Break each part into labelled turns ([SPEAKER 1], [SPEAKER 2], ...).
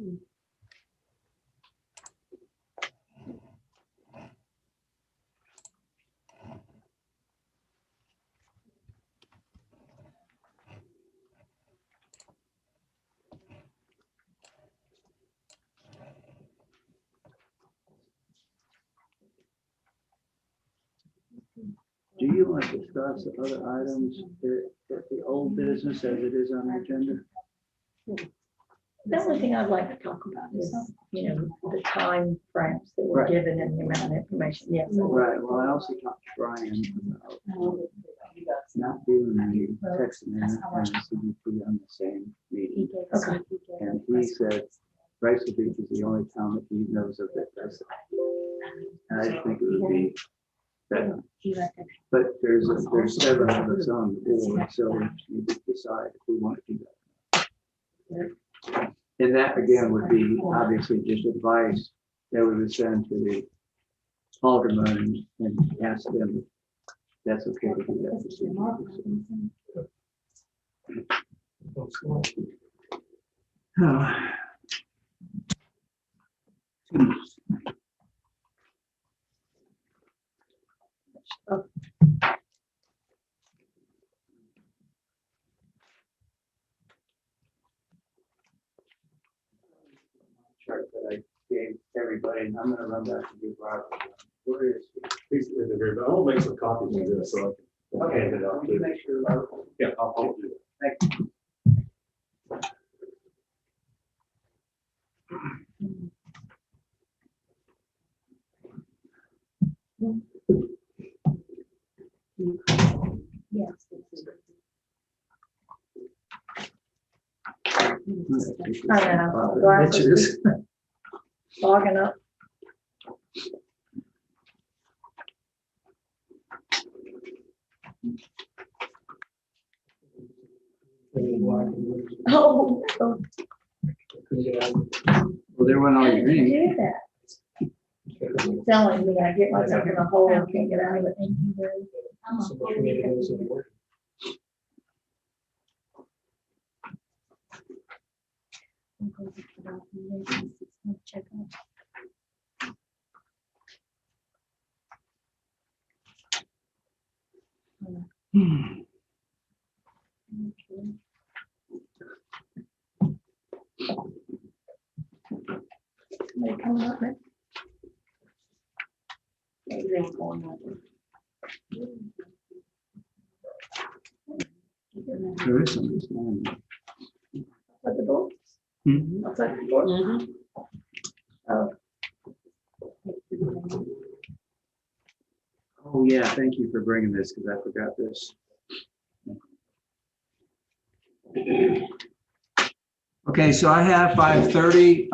[SPEAKER 1] Do you want to discuss the other items, the old business as it is on the agenda?
[SPEAKER 2] The only thing I'd like to talk about is, the time frames that were
[SPEAKER 1] Right.
[SPEAKER 2] given and the amount of information. Yes.
[SPEAKER 1] Right, well, I also talked to Brian about not doing any text amendment and CBP on the same meeting.
[SPEAKER 2] Okay.
[SPEAKER 1] And he said Rifle Beach is the only town that he knows of that does it. And I think it would be better. But there's 7 of us on the board, so we need to decide if we want to do that. And that again would be obviously just advice that we would send to the alderman and ask them if that's okay to do that. Chart that I gave everybody, and I'm gonna run back to give Robert. Where is it?
[SPEAKER 3] Please, I'll make some copies of this so I can.
[SPEAKER 1] Okay,
[SPEAKER 3] hand it out
[SPEAKER 1] can
[SPEAKER 3] to
[SPEAKER 1] you
[SPEAKER 3] you.
[SPEAKER 1] make sure, Robert?
[SPEAKER 3] Yeah, I'll do that.
[SPEAKER 1] Thank you.
[SPEAKER 2] Yes. I know. Glasses. Fogging up. Oh,
[SPEAKER 1] Well, there went all
[SPEAKER 2] how
[SPEAKER 1] your
[SPEAKER 2] did you
[SPEAKER 1] ink.
[SPEAKER 2] do that? Telling me I get myself in a hole and can't get out of it. Check out. They coming up next. Maybe they're going up.
[SPEAKER 1] There is some reason.
[SPEAKER 2] At the door?
[SPEAKER 1] Hmm?
[SPEAKER 2] Outside the door? Oh.
[SPEAKER 1] Oh, yeah, thank you for bringing this, because I forgot this. Okay, so I have 5:30.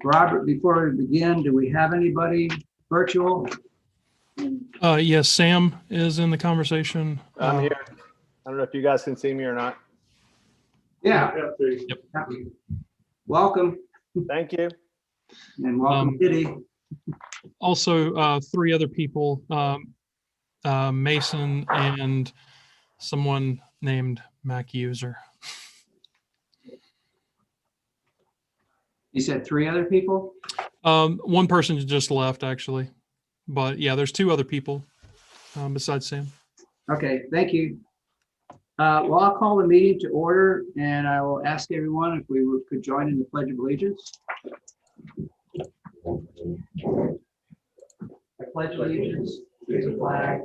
[SPEAKER 1] Robert, before we begin, do we have anybody virtual?
[SPEAKER 4] Yes, Sam is in the conversation.
[SPEAKER 5] I'm here. I don't know if you guys can see me or not.
[SPEAKER 1] Yeah.
[SPEAKER 3] Yeah, there you go.
[SPEAKER 1] Welcome,
[SPEAKER 5] Thank you.
[SPEAKER 1] and welcome, Kitty.
[SPEAKER 4] Also, 3 other people, Mason and someone named Mac User.
[SPEAKER 1] You said 3 other people?
[SPEAKER 4] One person just left actually, but yeah, there's 2 other people besides Sam.
[SPEAKER 1] Okay, thank you. Well, I'll call the meeting to order, and I will ask everyone if we could join in the Pledge of Allegiance. I pledge allegiance to the flag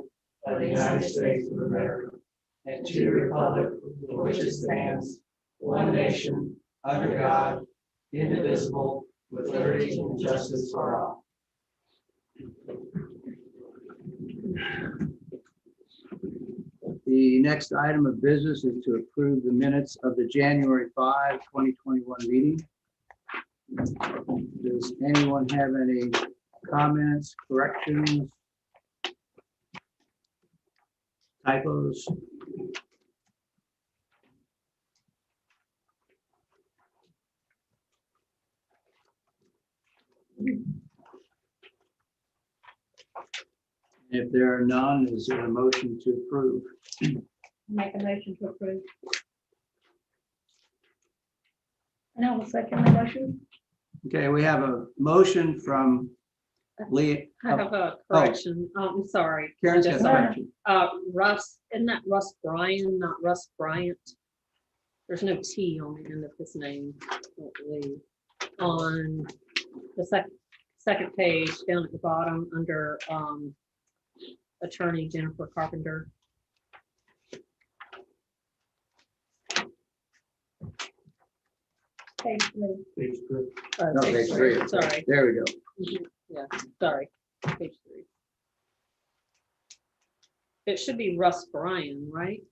[SPEAKER 1] of the United States of America and to the republic for which it stands, one nation, under God, indivisible, with liberty and justice for all. The next item of business is to approve the minutes of the January 5, 2021 meeting. Does anyone have any comments, corrections, typos? If there are none, is there a motion to approve?
[SPEAKER 2] Make a motion to approve. And I will second the motion.
[SPEAKER 1] Okay, we have a motion from Lee.
[SPEAKER 6] I have a correction. I'm sorry.
[SPEAKER 1] Karen's got a
[SPEAKER 6] Sorry.
[SPEAKER 1] correction.
[SPEAKER 6] Russ, isn't that Russ Bryan, not Russ Bryant? There's no T on the end of his name, I don't believe. On the second page down at the bottom under Attorney Jennifer Carpenter.
[SPEAKER 2] Page three.
[SPEAKER 1] No, page three.
[SPEAKER 6] Sorry.
[SPEAKER 1] There we go.
[SPEAKER 6] Yeah, sorry. Page 3. It should be Russ Bryan, right?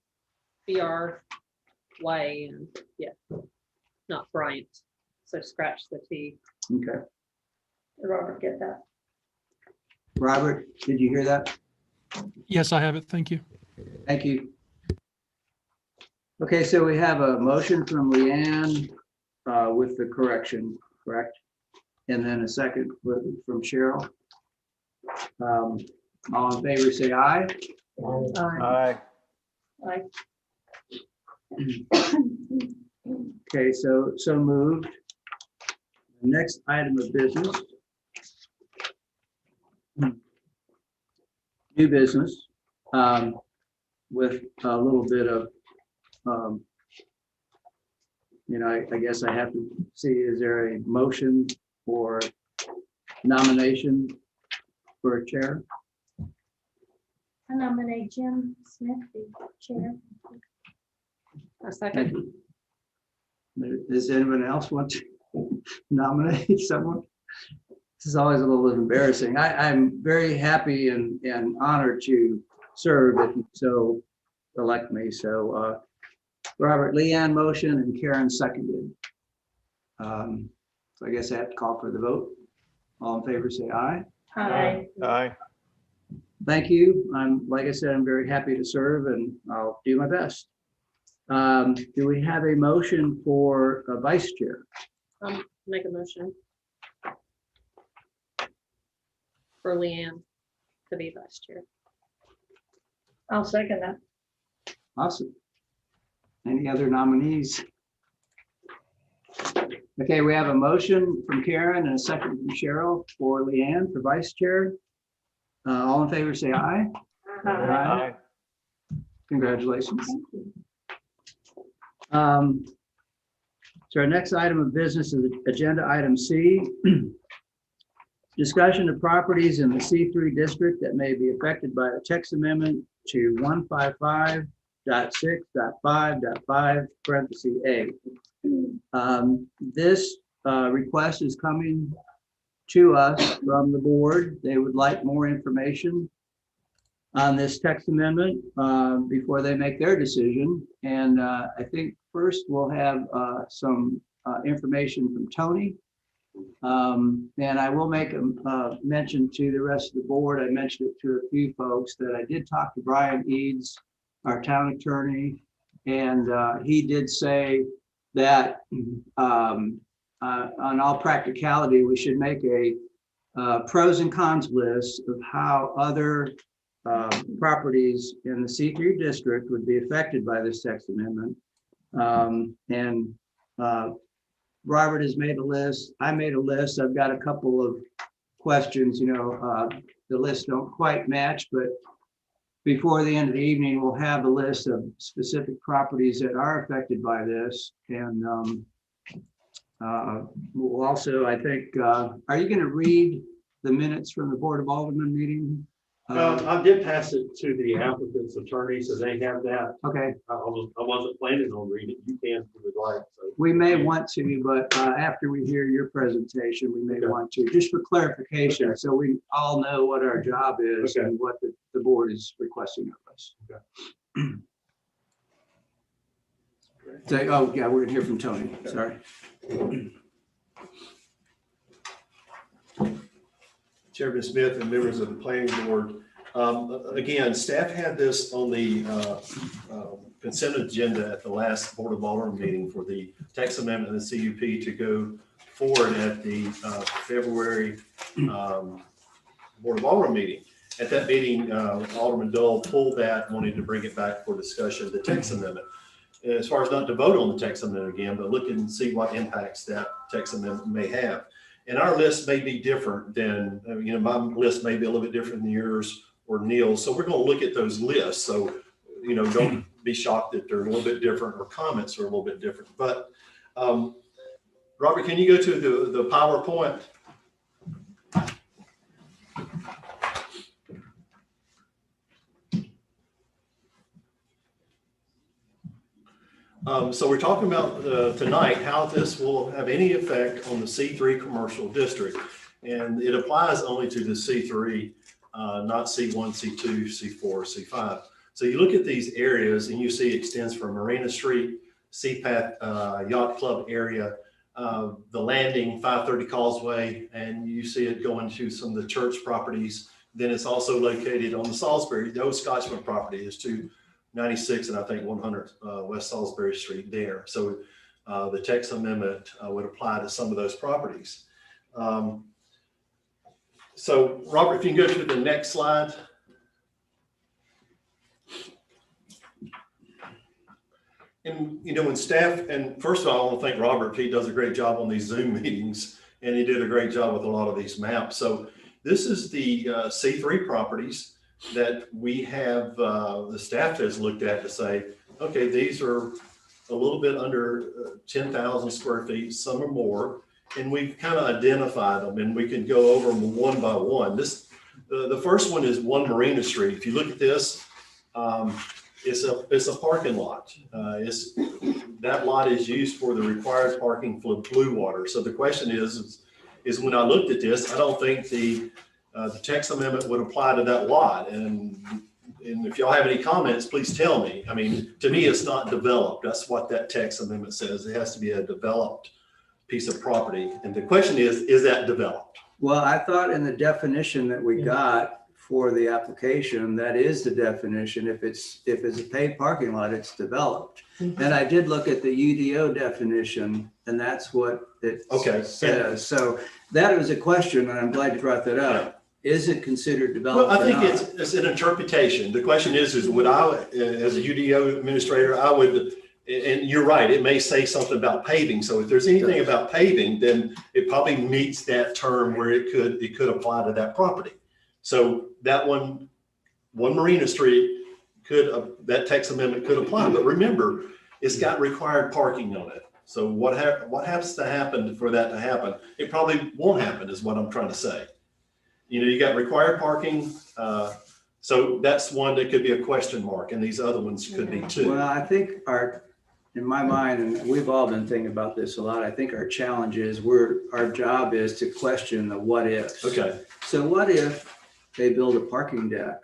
[SPEAKER 6] B-R-Y-N, yeah, not Bryant. So scratch the T.
[SPEAKER 1] Okay.
[SPEAKER 2] Did Robert get that?
[SPEAKER 1] Robert, did you hear that?
[SPEAKER 4] Yes, I have it. Thank you.
[SPEAKER 1] Thank you. Okay, so we have a motion from Leanne with the correction, correct? And then a second from Cheryl. All in favor, say aye.
[SPEAKER 5] Aye.
[SPEAKER 2] Aye.
[SPEAKER 1] Okay, so moved. Next item of business. New business, with a little bit of, I guess I have to see, is there a motion for nomination for a chair?
[SPEAKER 2] I nominate Jim Smith, the chair.
[SPEAKER 6] A
[SPEAKER 1] Thank
[SPEAKER 6] second.
[SPEAKER 1] you. Does anyone else want to nominate someone? This is always a little embarrassing. I'm very happy and honored to serve if you so elect me. So Robert, Leanne motion and Karen seconded. So I guess I have to call for the vote. All in favor, say aye.
[SPEAKER 2] Aye.
[SPEAKER 5] Aye.
[SPEAKER 1] Thank you. Like I said, I'm very happy to serve and I'll do my best. Do we have a motion for a vice chair?
[SPEAKER 6] Make a motion. For Leanne to be vice chair.
[SPEAKER 2] I'll second that.
[SPEAKER 1] Awesome. Any other nominees? Okay, we have a motion from Karen and a second from Cheryl for Leanne for vice chair. All in favor, say aye.
[SPEAKER 5] Aye.
[SPEAKER 1] Congratulations. So our next item of business is agenda item C. Discussion of properties in the C3 district that may be affected by the text amendment to 155.6.5.5 parentheses A. This request is coming to us from the board. They would like more information on this text amendment before they make their decision. And I think first we'll have some information from Tony. And I will make a mention to the rest of the board. I mentioned it to a few folks that I did talk to Brian Eads, our town attorney, and he did say that on all practicality, we should make a pros and cons list of how other properties in the C3 district would be affected by this text amendment. Robert has made a list. I made a list. I've got a couple of questions, the lists don't quite match, but before the end of the evening, we'll have a list of specific properties that are affected by this. And we'll also, I think, are you going to read the minutes from the Board of Aldermen meeting?
[SPEAKER 3] I did pass it to the applicant's attorney, so they have that.
[SPEAKER 1] Okay,
[SPEAKER 3] I wasn't planning on reading it. You can if you would like. So.
[SPEAKER 1] we may want to, but after we hear your presentation, we may want to, just for clarification, so we all know what our job is and what the board is requesting of us. So, oh, yeah, we're gonna hear from Tony, sorry.
[SPEAKER 3] Chairman Smith and members of the planning board. Again, staff had this on the consent agenda at the last Board of Aldermen meeting for the text amendment and the CUP to go forward at the February Board of Aldermen meeting. At that meeting, Alderman Dole pulled that, wanting to bring it back for discussion, the text amendment. as far as not to vote on the text amendment again, but look and see what impacts that text amendment may have. And our list may be different than, my list may be a little bit different than yours or Neil's. So we're going to look at those lists. So, don't be shocked that they're a little bit different or comments are a little bit different. But Robert, can you go to the PowerPoint? So we're talking about tonight how this will have any effect on the C3 commercial district. And it applies only to the C3, not C1, C2, C4, C5. So you look at these areas and you see it extends from Marina Street, Seapath Yacht Club area, the landing, 530 Causeway, and you see it going to some of the church properties. Then it's also located on the Salisbury, the old Scotchman property is 296 and I think 100 West Salisbury Street there. So the text amendment would apply to some of those properties. So Robert, if you can go to the next slide. And, when staff, and first of all, I want to thank Robert. He does a great job on these Zoom meetings, and he did a great job with a lot of these maps. So this is the C3 properties that we have, the staff has looked at to say, okay, these are a little bit under 10,000 square feet, some are more, and we've kind of identified them, and we can go over them one by one. The first one is 1 Marina Street. If you look at this, it's a parking lot. That lot is used for the required parking for Blue Water. So the question is when I looked at this, I don't think the text amendment would apply to that lot. And if y'all have any comments, please tell me. I mean, to me, it's not developed. That's what that text amendment says. It has to be a developed piece of property. And the question is that developed?
[SPEAKER 7] Well, I thought in the definition that we got for the application, that is the definition. If it's a paid parking lot, it's developed. And I did look at the UDO definition, and that's what it says. So that was a question, and I'm glad you brought that up. Is it considered developed?
[SPEAKER 3] Well, I think it's an interpretation. The question is would I, as a UDO administrator, I would, and you're right, it may say something about paving. So if there's anything about paving, then it probably meets that term where it could apply to that property. So that one Marina Street that text amendment could apply. But remember, it's got required parking on it. So what has to happen for that to happen? It probably won't happen is what I'm trying to say. You got required parking. So that's one that could be a question mark, and these other ones could be too.
[SPEAKER 7] Well, I think in my mind, and we've all been thinking about this a lot, I think our challenge is our job is to question the what ifs.
[SPEAKER 3] Okay.
[SPEAKER 7] So what if they build a parking deck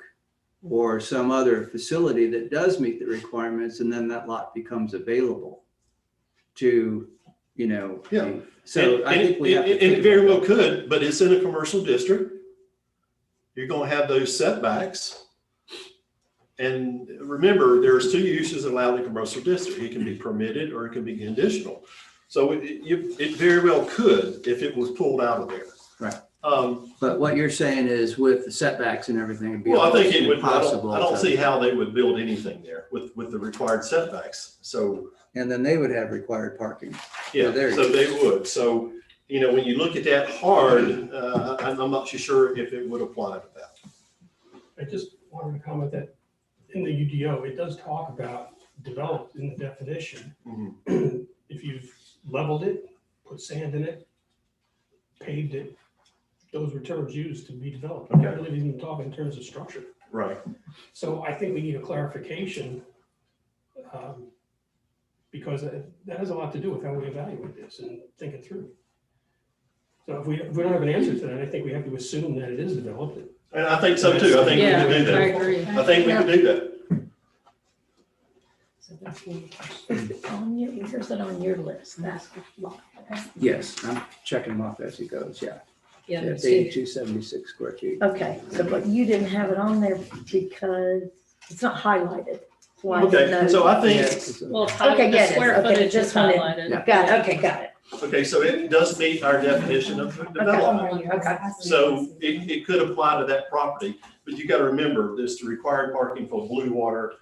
[SPEAKER 7] or some other facility that does meet the requirements, and then that lot becomes available to,
[SPEAKER 3] Yeah.
[SPEAKER 7] So I think we have to.
[SPEAKER 3] It very well could, but it's in a commercial district. You're going to have those setbacks. And remember, there's 2 uses allowed in commercial district. It can be permitted or it can be conditional. So it very well could if it was pulled out of there.
[SPEAKER 7] Right.
[SPEAKER 3] But
[SPEAKER 7] what you're saying is with the setbacks and everything, it'd be
[SPEAKER 3] well, I think it would.
[SPEAKER 7] impossible.
[SPEAKER 3] I don't see how they would build anything there with the required setbacks. So.
[SPEAKER 7] And then they would have required parking.
[SPEAKER 3] Yeah, so they would. So, when you look at that hard, I'm not too sure if it would apply to that.
[SPEAKER 8] I just wanted to comment that in the UDO, it does talk about developed in the definition.
[SPEAKER 3] Mm-hmm.
[SPEAKER 8] If you've leveled it, put sand in it, paved it, those were terms used to be developed.
[SPEAKER 3] Okay.
[SPEAKER 8] I really didn't talk in terms of structure.
[SPEAKER 3] Right.
[SPEAKER 8] So I think we need a clarification because that has a lot to do with how we evaluate this and think it through. So if we don't have an answer to that, I think we have to assume that it is developed.
[SPEAKER 3] And I think so too. I think we
[SPEAKER 6] Yeah,
[SPEAKER 3] could do that.
[SPEAKER 6] I agree.
[SPEAKER 3] I think we could do that.
[SPEAKER 2] Is it on your list? That's lot.
[SPEAKER 7] Yes, I'm checking them off as he goes, yeah.
[SPEAKER 6] Yeah,
[SPEAKER 7] It's
[SPEAKER 6] see,
[SPEAKER 7] 8276 square feet.
[SPEAKER 2] Okay, so but you didn't have it on there because it's not highlighted. Why didn't
[SPEAKER 3] Okay,
[SPEAKER 2] I-
[SPEAKER 3] so I think,
[SPEAKER 6] well,
[SPEAKER 2] Okay,
[SPEAKER 6] the
[SPEAKER 2] get it.
[SPEAKER 6] square
[SPEAKER 2] Okay,
[SPEAKER 6] footage is
[SPEAKER 2] just wanted-
[SPEAKER 6] highlighted.
[SPEAKER 7] Yeah.
[SPEAKER 2] Got it, okay, got it.
[SPEAKER 3] okay, so it does meet our definition of development.
[SPEAKER 2] Okay.
[SPEAKER 3] So it could apply to that property, but you got to remember this required parking for Blue Water,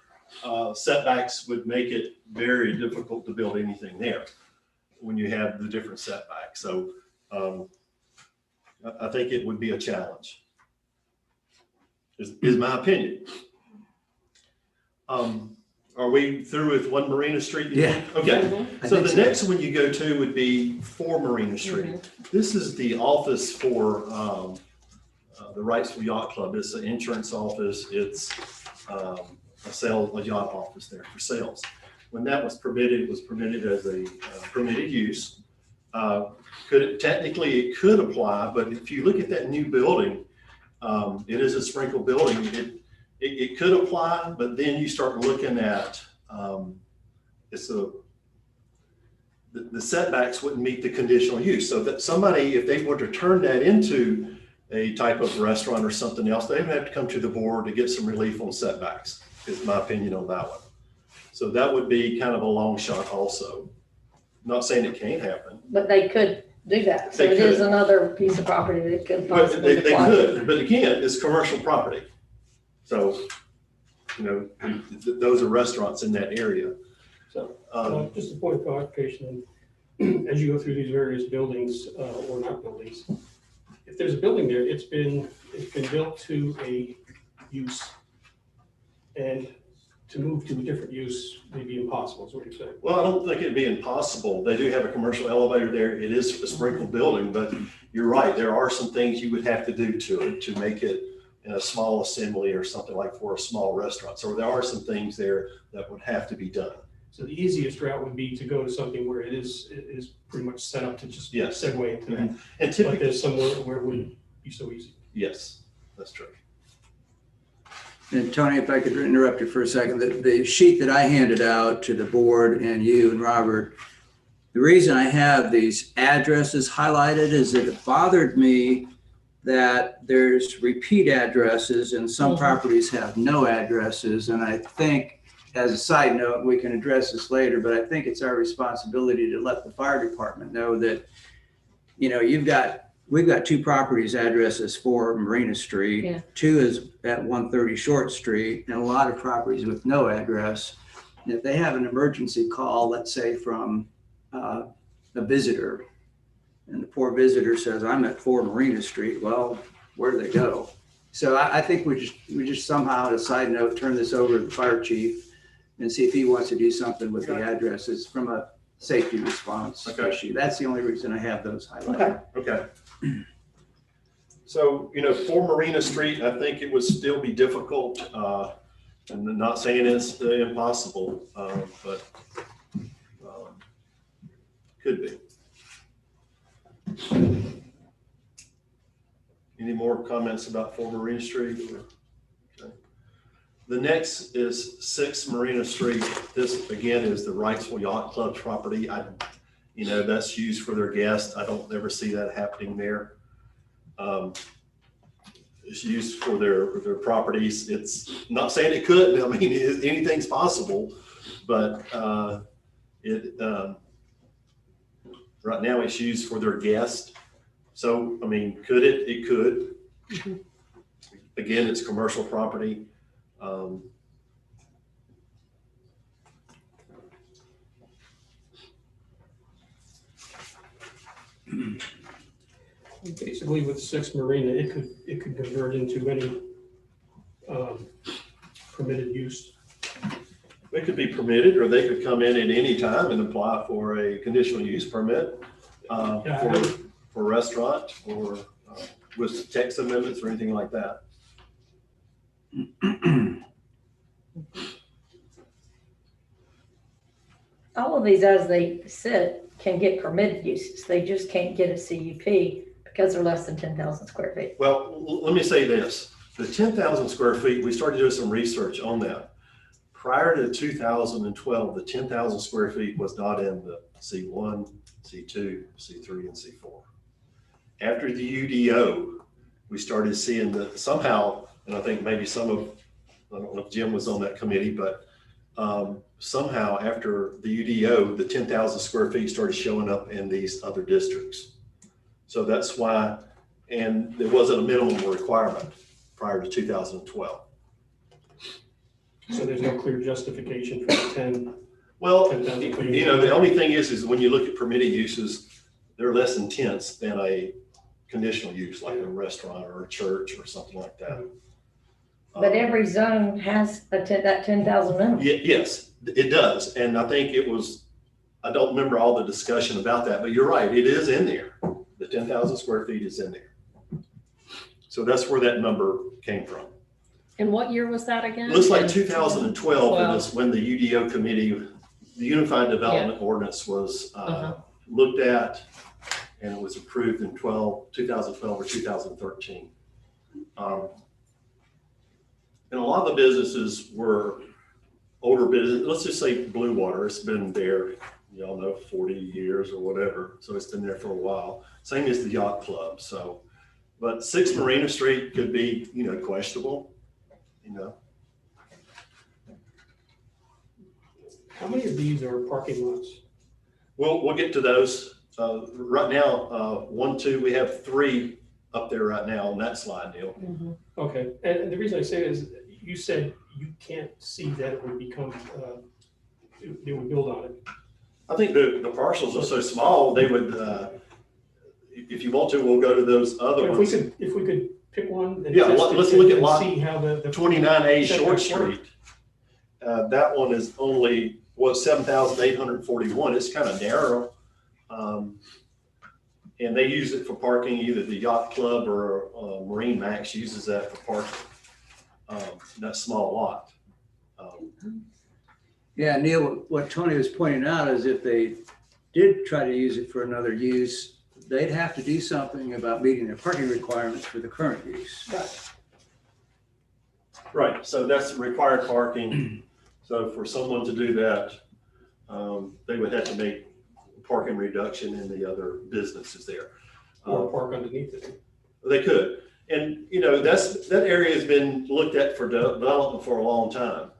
[SPEAKER 3] setbacks would make it very difficult to build anything there when you have the different setbacks. So I think it would be a challenge, is my opinion. Are we through with 1 Marina Street?
[SPEAKER 7] Yeah.
[SPEAKER 3] Okay,
[SPEAKER 7] I
[SPEAKER 3] so
[SPEAKER 7] think
[SPEAKER 3] the next one you go to would be 4 Marina Street. This is the office for the Wrightsville Yacht Club. It's an insurance office. It's a yacht office there for sales. When that was permitted, it was permitted as a permitted use. Technically it could apply, but if you look at that new building, it is a sprinkle building. It could apply, but then you start looking at the setbacks wouldn't meet the conditional use. So that somebody, if they were to turn that into a type of restaurant or something else, they would have to come to the board to get some relief on setbacks, is my opinion on that one. So that would be kind of a long shot also. Not saying it can't happen.
[SPEAKER 2] But they could do that. So
[SPEAKER 3] They
[SPEAKER 2] it is
[SPEAKER 3] could.
[SPEAKER 2] another piece of property that could
[SPEAKER 3] But
[SPEAKER 2] possibly
[SPEAKER 3] they
[SPEAKER 2] apply.
[SPEAKER 3] could, but again, it's commercial property. So, those are restaurants in that area.
[SPEAKER 8] So,
[SPEAKER 3] Um,
[SPEAKER 8] just a point of clarification, as you go through these various buildings, or not buildings, if there's a building there, it's been built to a use, and to move to a different use may be impossible, is what you're saying.
[SPEAKER 3] Well, I don't think it'd be impossible. They do have a commercial elevator there. It is a sprinkled building, but you're right. There are some things you would have to do to it to make it in a small assembly or something like for a small restaurant. So there are some things there that would have to be done.
[SPEAKER 8] So the easiest route would be to go to something where it is pretty much set up to just
[SPEAKER 3] Yes.
[SPEAKER 8] segue into that.
[SPEAKER 3] And
[SPEAKER 8] But
[SPEAKER 3] typically,
[SPEAKER 8] there's somewhere where it wouldn't be so easy.
[SPEAKER 3] yes, that's true.
[SPEAKER 7] And Tony, if I could interrupt you for a second, the sheet that I handed out to the board and you and Robert, the reason I have these addresses highlighted is that it bothered me that there's repeat addresses and some properties have no addresses. And I think, as a side note, we can address this later, but I think it's our responsibility to let the fire department know that, we've got 2 properties addresses for Marina Street.
[SPEAKER 2] Yeah.
[SPEAKER 7] 2 is at 130 Short Street, and a lot of properties with no address. And if they have an emergency call, let's say from a visitor, and the poor visitor says, I'm at 4 Marina Street, well, where do they go? So I think we just somehow, as a side note, turn this over to the fire chief and see if he wants to do something with the addresses from a safety response
[SPEAKER 3] Okay.
[SPEAKER 7] issue. That's the only reason I have those highlighted.
[SPEAKER 2] Okay.
[SPEAKER 3] Okay. So, 4 Marina Street, I think it would still be difficult, and I'm not saying it's impossible, but could be. Any more comments about 4 Marina Street? Okay. The next is 6 Marina Street. This again is the Wrightsville Yacht Club property. That's used for their guests. I don't ever see that happening there. It's used for their properties. It's not saying it couldn't. I mean, anything's possible, but right now it's used for their guests. So, I mean, could it? It could. Again, it's commercial property.
[SPEAKER 8] Basically, with 6 Marina, it could convert into any permitted use.
[SPEAKER 3] They could be permitted, or they could come in at any time and apply for a conditional use permit for restaurant or with text amendments or anything like that.
[SPEAKER 2] All of these, as they sit, can get permitted uses. They just can't get a CUP because they're less than 10,000 square feet.
[SPEAKER 3] Well, let me say this. The 10,000 square feet, we started doing some research on that. Prior to 2012, the 10,000 square feet was not in the C1, C2, C3, and C4. After the UDO, we started seeing that somehow, and I think maybe I don't know if Jim was on that committee, but somehow after the UDO, the 10,000 square feet started showing up in these other districts. So that's why, and there wasn't a minimum requirement prior to 2012.
[SPEAKER 8] So there's no clear justification for the 10.
[SPEAKER 3] Well,
[SPEAKER 8] 10,000
[SPEAKER 3] you know, the only thing is when you look at permitted uses, they're less intense than a conditional use, like a restaurant or a church or something like that.
[SPEAKER 2] But every zone has that 10,000 minimum.
[SPEAKER 3] Yes, it does. And I think it was, I don't remember all the discussion about that, but you're right, it is in there. The 10,000 square feet is in there. So that's where that number came from.
[SPEAKER 6] And what year was that again?
[SPEAKER 3] It looks like 2012 is when the UDO committee, the Unified Development Ordinance was looked at, and it was approved in 2012 or 2013. And a lot of the businesses were older business. Let's just say Blue Water. It's been there, y'all know, 40 years or whatever. So it's been there for a while. Same as the yacht club. So, but 6 Marina Street could be, you know, questionable, you know.
[SPEAKER 8] How many of these are parking lots?
[SPEAKER 3] We'll get to those. Right now, 1, 2, we have 3 up there right now on that slide deal.
[SPEAKER 8] Okay, and the reason I say is, you said you can't see that it would become, they would build on it.
[SPEAKER 3] I think the parcels are so small, they would, if you want to, we'll go to those other
[SPEAKER 8] If
[SPEAKER 3] ones.
[SPEAKER 8] we could pick one. And
[SPEAKER 3] Yeah,
[SPEAKER 8] test it
[SPEAKER 3] let's look at
[SPEAKER 8] and
[SPEAKER 3] lot
[SPEAKER 8] see how the
[SPEAKER 3] 29A Short
[SPEAKER 8] setbacks work.
[SPEAKER 3] Street. That one is only, 7,841. It's kind of narrow. And they use it for parking, either the yacht club or Marine Max uses that for parking, that small lot.
[SPEAKER 7] Yeah, Neil, what Tony was pointing out is if they did try to use it for another use, they'd have to do something about meeting their parking requirements for the current use.
[SPEAKER 3] Right, so that's required parking. So for someone to do that, they would have to make parking reduction in the other businesses there.
[SPEAKER 8] Or park underneath it.
[SPEAKER 3] They could. And, you know, that area has been looked at for development for a long time.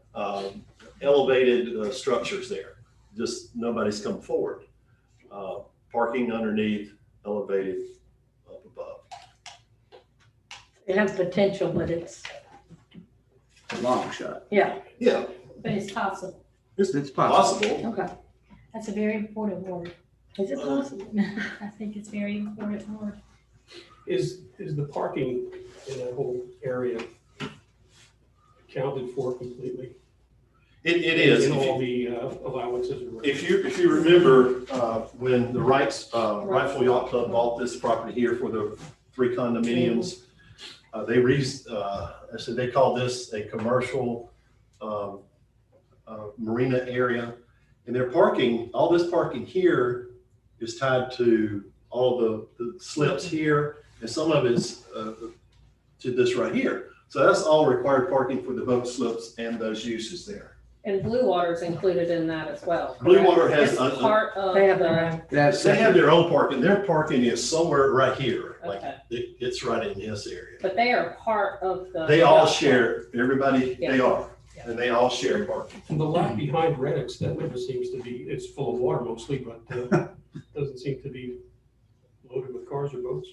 [SPEAKER 3] Elevated structures there, just nobody's come forward. Parking underneath, elevated up above.
[SPEAKER 2] It has potential, but it's,
[SPEAKER 7] Long shot.
[SPEAKER 2] yeah,
[SPEAKER 3] Yeah,
[SPEAKER 5] But it's possible.
[SPEAKER 7] It's possible.
[SPEAKER 3] possible.
[SPEAKER 2] okay.
[SPEAKER 5] That's a very important word.
[SPEAKER 2] Is it possible?
[SPEAKER 5] I think it's very important word.
[SPEAKER 8] Is the parking in that whole area accounted for completely?
[SPEAKER 3] It is.
[SPEAKER 8] In all the allowances? Or
[SPEAKER 3] If you remember, when the Rightful Yacht Club bought this property here for the 3 condominiums, they call this a commercial marina area. And their parking, all this parking here is tied to all the slips here, and some of it's to this right here. So that's all required parking for the boat slips and those uses there.
[SPEAKER 6] And Blue Water's included in that as well.
[SPEAKER 3] Blue
[SPEAKER 6] correct?
[SPEAKER 3] Water has
[SPEAKER 6] It's
[SPEAKER 3] a-
[SPEAKER 6] part of
[SPEAKER 2] They have
[SPEAKER 6] the,
[SPEAKER 2] their own.
[SPEAKER 7] That's,
[SPEAKER 3] They have their own parking. Their parking is somewhere right here, like
[SPEAKER 6] Okay.
[SPEAKER 3] it's right in this area.
[SPEAKER 6] but they are part of the.
[SPEAKER 3] They all share, everybody, they
[SPEAKER 6] Yeah.
[SPEAKER 3] are,
[SPEAKER 6] Yeah.
[SPEAKER 3] and they all share parking.
[SPEAKER 8] And the lot behind Reddick's, that never seems to be, it's full of water mostly, but doesn't seem to be loaded with cars or boats.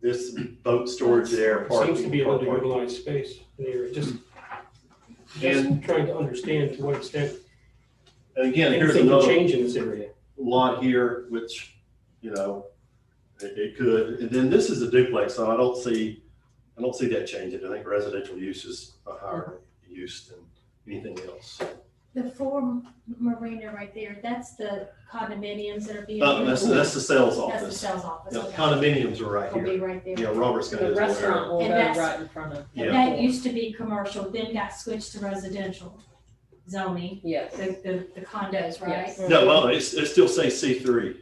[SPEAKER 3] This boat storage there, parking.
[SPEAKER 8] Seems to be a little
[SPEAKER 3] parking.
[SPEAKER 8] utilized space in the area, just
[SPEAKER 3] And-
[SPEAKER 8] trying to understand to what extent
[SPEAKER 3] And again, here's
[SPEAKER 8] anything can
[SPEAKER 3] another
[SPEAKER 8] change in this area.
[SPEAKER 3] lot here, which, you know, it could. And then this is a duplex, so I don't see that changing. I think residential use is a higher use than anything else.
[SPEAKER 5] The 4 Marina right there, that's the condominiums that are being.
[SPEAKER 3] That's the sales
[SPEAKER 5] That's the
[SPEAKER 3] office.
[SPEAKER 5] sales office.
[SPEAKER 3] Yeah,
[SPEAKER 5] okay.
[SPEAKER 3] condominiums are right
[SPEAKER 5] Will be
[SPEAKER 3] here.
[SPEAKER 5] right there.
[SPEAKER 3] Yeah, Robert's got
[SPEAKER 6] The
[SPEAKER 3] his.
[SPEAKER 6] restaurant will go
[SPEAKER 5] And that's-
[SPEAKER 6] right in front of,
[SPEAKER 3] Yeah.
[SPEAKER 5] And that used to be commercial, then got switched to residential zoning,
[SPEAKER 6] yes.
[SPEAKER 5] the condos, right?
[SPEAKER 6] Yes.
[SPEAKER 3] No, well, it still says C3.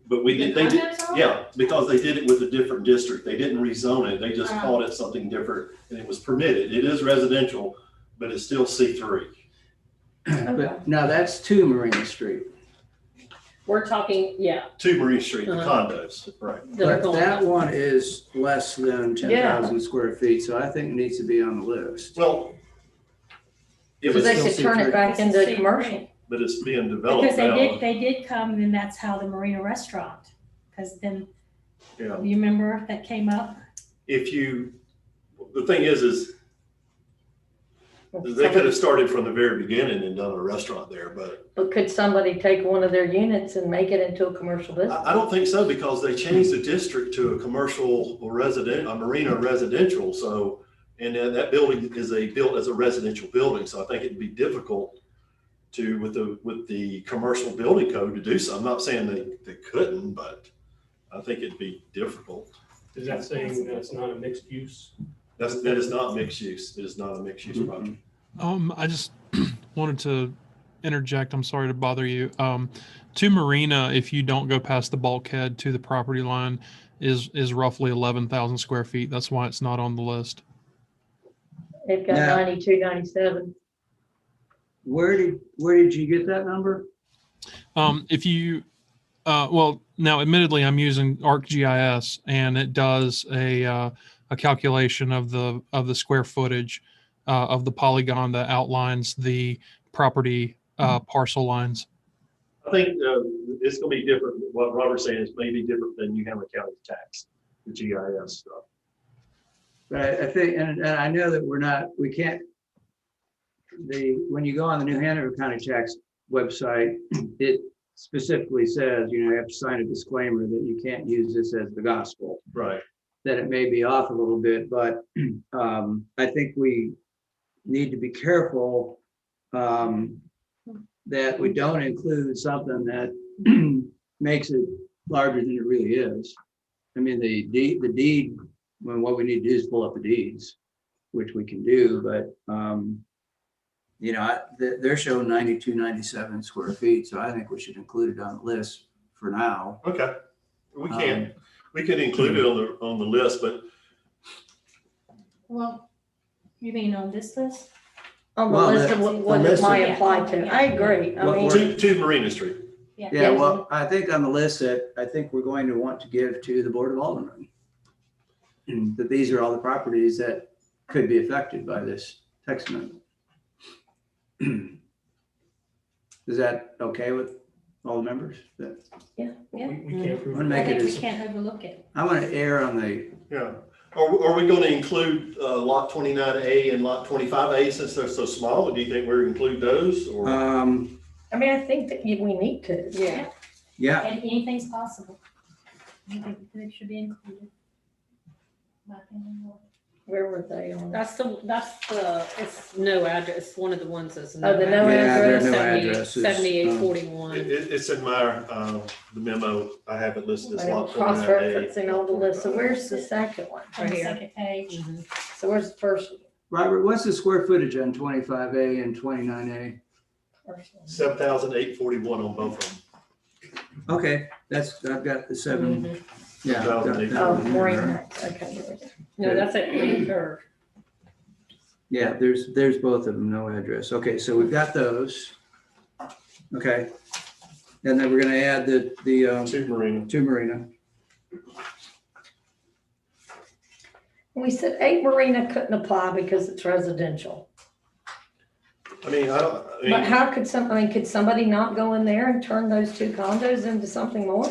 [SPEAKER 3] But
[SPEAKER 5] The
[SPEAKER 3] they did,
[SPEAKER 5] condos are?
[SPEAKER 3] yeah, because they did it with a different district. They didn't rezone it. They just
[SPEAKER 5] Uh-huh.
[SPEAKER 3] called it something different and it was permitted. It is residential, but it's still C3.
[SPEAKER 7] but now that's 2 Marina Street.
[SPEAKER 6] We're talking, yeah,
[SPEAKER 3] 2 Marine Street, the
[SPEAKER 6] Uh-huh.
[SPEAKER 3] condos, right.
[SPEAKER 6] that are
[SPEAKER 7] But
[SPEAKER 6] going
[SPEAKER 7] that
[SPEAKER 6] up.
[SPEAKER 7] one is less than 10,000 square feet, so I think it needs to be on the list.
[SPEAKER 3] Well, if
[SPEAKER 2] So they
[SPEAKER 3] it's,
[SPEAKER 7] still
[SPEAKER 2] should turn
[SPEAKER 7] see
[SPEAKER 2] it back
[SPEAKER 5] It's the
[SPEAKER 2] into
[SPEAKER 5] same
[SPEAKER 2] commercial.
[SPEAKER 5] thing.
[SPEAKER 3] but it's being developed
[SPEAKER 5] Because
[SPEAKER 3] now.
[SPEAKER 5] they did come, and that's how the Marina Restaurant, because then,
[SPEAKER 3] Yeah.
[SPEAKER 5] you remember that came up?
[SPEAKER 3] The thing is They could have started from the very beginning and done a restaurant there, but
[SPEAKER 2] But could somebody take one of their units and make it into a commercial business?
[SPEAKER 3] I don't think so, because they changed the district to a commercial or a marina residential, so, and that building is built as a residential building, so I think it'd be difficult to, with the commercial building code, to do so. I'm not saying they couldn't, but I think it'd be difficult.
[SPEAKER 8] Is that saying that it's not a mixed use?
[SPEAKER 3] That is not mixed use. It is not a mixed use project.
[SPEAKER 4] I just wanted to interject. I'm sorry to bother you. To Marina, if you don't go past the bulkhead to the property line, is roughly 11,000 square feet. That's why it's not on the list.
[SPEAKER 2] They've got
[SPEAKER 7] Now-
[SPEAKER 2] 92, 97.
[SPEAKER 7] Where did you get that number?
[SPEAKER 4] If you, well, now admittedly, I'm using ArcGIS, and it does a calculation of the square footage of the polygon that outlines the property parcel lines.
[SPEAKER 3] I think it's gonna be different. What Robert's saying is maybe different than New Hamlin County tax, the GIS stuff.
[SPEAKER 7] But I think, and I know that we can't, when you go on the New Hanover County Tax website, it specifically says, you have to sign a disclaimer that you can't use this as the gospel,
[SPEAKER 3] Right.
[SPEAKER 7] that it may be off a little bit, but I think we need to be careful that we don't include something that makes it larger than it really is. I mean, the deed, well, what we need to do is pull up the deeds, which we can do, but they're showing 92, 97 square feet, so I think we should include it on the list for now.
[SPEAKER 3] Okay. We can include it on the list, but
[SPEAKER 5] Well, you mean on this list?
[SPEAKER 2] On the
[SPEAKER 7] Well,
[SPEAKER 2] list of what
[SPEAKER 7] the
[SPEAKER 2] it
[SPEAKER 7] list
[SPEAKER 2] might
[SPEAKER 5] of-
[SPEAKER 2] apply to. I agree. I
[SPEAKER 7] What-
[SPEAKER 2] mean,
[SPEAKER 3] to Marina Street.
[SPEAKER 7] Yeah, well, I think on the list that I think we're going to want to give to the Board of Aldermen, that these are all the properties that could be affected by this text amendment. Is that okay with all the members?
[SPEAKER 5] Yeah.
[SPEAKER 8] We can't
[SPEAKER 7] I'm
[SPEAKER 8] prove
[SPEAKER 7] gonna
[SPEAKER 8] it.
[SPEAKER 7] make
[SPEAKER 5] I
[SPEAKER 7] it
[SPEAKER 5] think we
[SPEAKER 7] as,
[SPEAKER 5] can't overlook it.
[SPEAKER 7] I want to err on the,
[SPEAKER 3] Yeah. Are we gonna include lot 29A and lot 25A since they're so small? Do you think we're gonna include those or?
[SPEAKER 2] I mean, I think that we need to.
[SPEAKER 6] Yeah.
[SPEAKER 7] yeah,
[SPEAKER 5] And anything's possible. I think it should be included. My opinion.
[SPEAKER 2] Where were they on?
[SPEAKER 6] That's it's no address. It's one of the ones that's.
[SPEAKER 2] Oh, the no
[SPEAKER 7] Yeah, there are
[SPEAKER 2] address.
[SPEAKER 7] no addresses.
[SPEAKER 6] 7841.
[SPEAKER 3] It's in my, the memo. I have it listed as lot 29A.
[SPEAKER 2] Cross-referencing all the lists. So where's the second one?
[SPEAKER 5] On the
[SPEAKER 6] here.
[SPEAKER 5] second page.
[SPEAKER 6] Mhm.
[SPEAKER 2] So where's the first one?
[SPEAKER 7] Robert, what's the square footage on 25A and 29A?
[SPEAKER 2] First one.
[SPEAKER 3] 7,841 on both of them.
[SPEAKER 7] Okay, I've got the seven,
[SPEAKER 6] Mhm.
[SPEAKER 7] yeah. I've got that
[SPEAKER 2] Oh,
[SPEAKER 7] one here.
[SPEAKER 2] Maureen Heights. Okay. here we go.
[SPEAKER 6] No, that's at Green Curve.
[SPEAKER 7] Yeah, there's both of them, no address. Okay, so we've got those. Okay. And then we're gonna add the
[SPEAKER 3] To Marina.
[SPEAKER 7] to Marina.
[SPEAKER 2] We said 8 Marina couldn't apply because it's residential.
[SPEAKER 3] I mean,
[SPEAKER 2] But how could could somebody not go in there and turn those 2 condos into something more?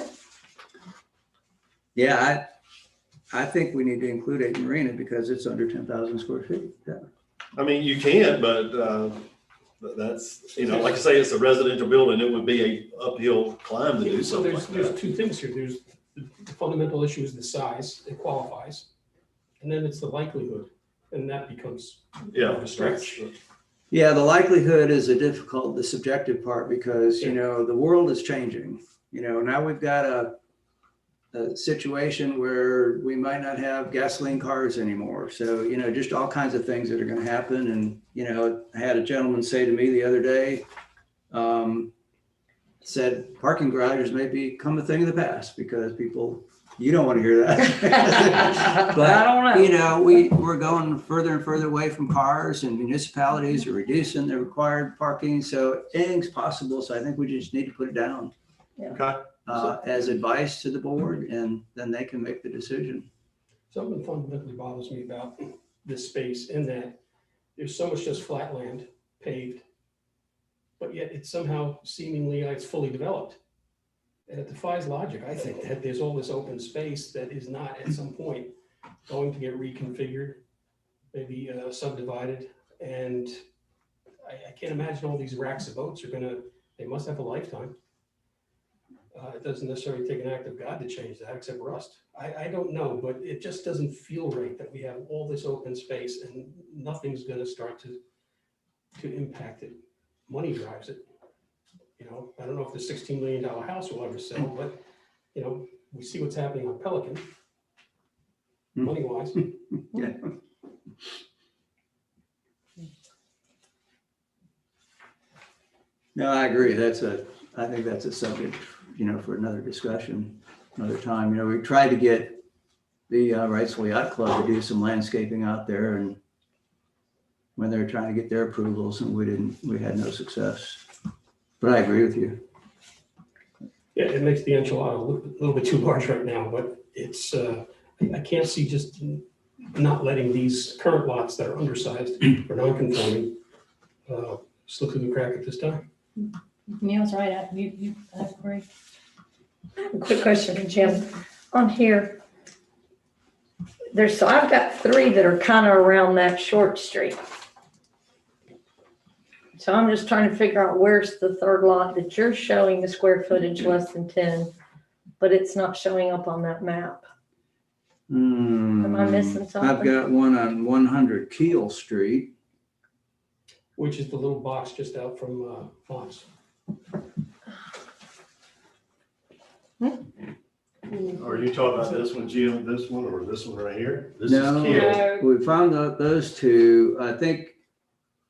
[SPEAKER 7] Yeah, I think we need to include 8 Marina because it's under 10,000 square feet. Yeah.
[SPEAKER 3] I mean, you can, but that's, like I say, it's a residential building. It would be a uphill climb to do
[SPEAKER 8] So
[SPEAKER 3] something like
[SPEAKER 8] there's
[SPEAKER 3] that.
[SPEAKER 8] two things here. There's the fundamental issue is the size, it qualifies. And then it's the likelihood, and that becomes
[SPEAKER 3] Yeah.
[SPEAKER 8] a stretch.
[SPEAKER 7] Yeah, the likelihood is the subjective part because, the world is changing. Now we've got a situation where we might not have gasoline cars anymore. So, just all kinds of things that are going to happen. And, I had a gentleman say to me the other day, said parking garages may become a thing of the past because you don't want to hear that. But,
[SPEAKER 2] I don't know.
[SPEAKER 7] we're going further and further away from cars and municipalities are reducing the required parking. So anything's possible. So I think we just need to put it down.
[SPEAKER 3] Okay.
[SPEAKER 7] As advice to the board, and then they can make the decision.
[SPEAKER 8] Something fundamentally bothers me about this space in that there's so much just flat land, paved, but yet it's somehow seemingly it's fully developed. And it defies logic, I think, that there's all this open space that is not at some point going to get reconfigured, maybe subdivided, and I can't imagine all these racks of boats they must have a lifetime. It doesn't necessarily take an act of God to change that, except rust. I don't know, but it just doesn't feel right that we have all this open space and nothing's gonna start to impact it. Money drives it. You know, I don't know if the $16 million house will ever sell, but, you know, we see what's happening on Pelican, money wise.
[SPEAKER 7] Yeah. No, I agree. I think that's a subject, for another discussion, another time. We tried to get the Wrightsville Yacht Club to do some landscaping out there, and when they were trying to get their approvals, and we had no success. But I agree with you.
[SPEAKER 8] Yeah, it makes the enchilada a little bit too large right now, but it's, I can't see just not letting these current lots that are undersized or non-conforming slip through the crack at this time.
[SPEAKER 5] Neil's right, I agree.
[SPEAKER 2] I have a quick question for Jim. On here, so I've got 3 that are kind of around that short street. So I'm just trying to figure out where's the 3rd lot that you're showing the square footage less than 10, but it's not showing up on that map. Am I missing something?
[SPEAKER 7] I've got one on 100 Keel Street.
[SPEAKER 8] Which is the little box just out from Fox.
[SPEAKER 3] Are you talking about this one, Jim, this one, or this one right here? This
[SPEAKER 7] No.
[SPEAKER 3] is Keel.
[SPEAKER 6] No,
[SPEAKER 7] We found out those 2. I think,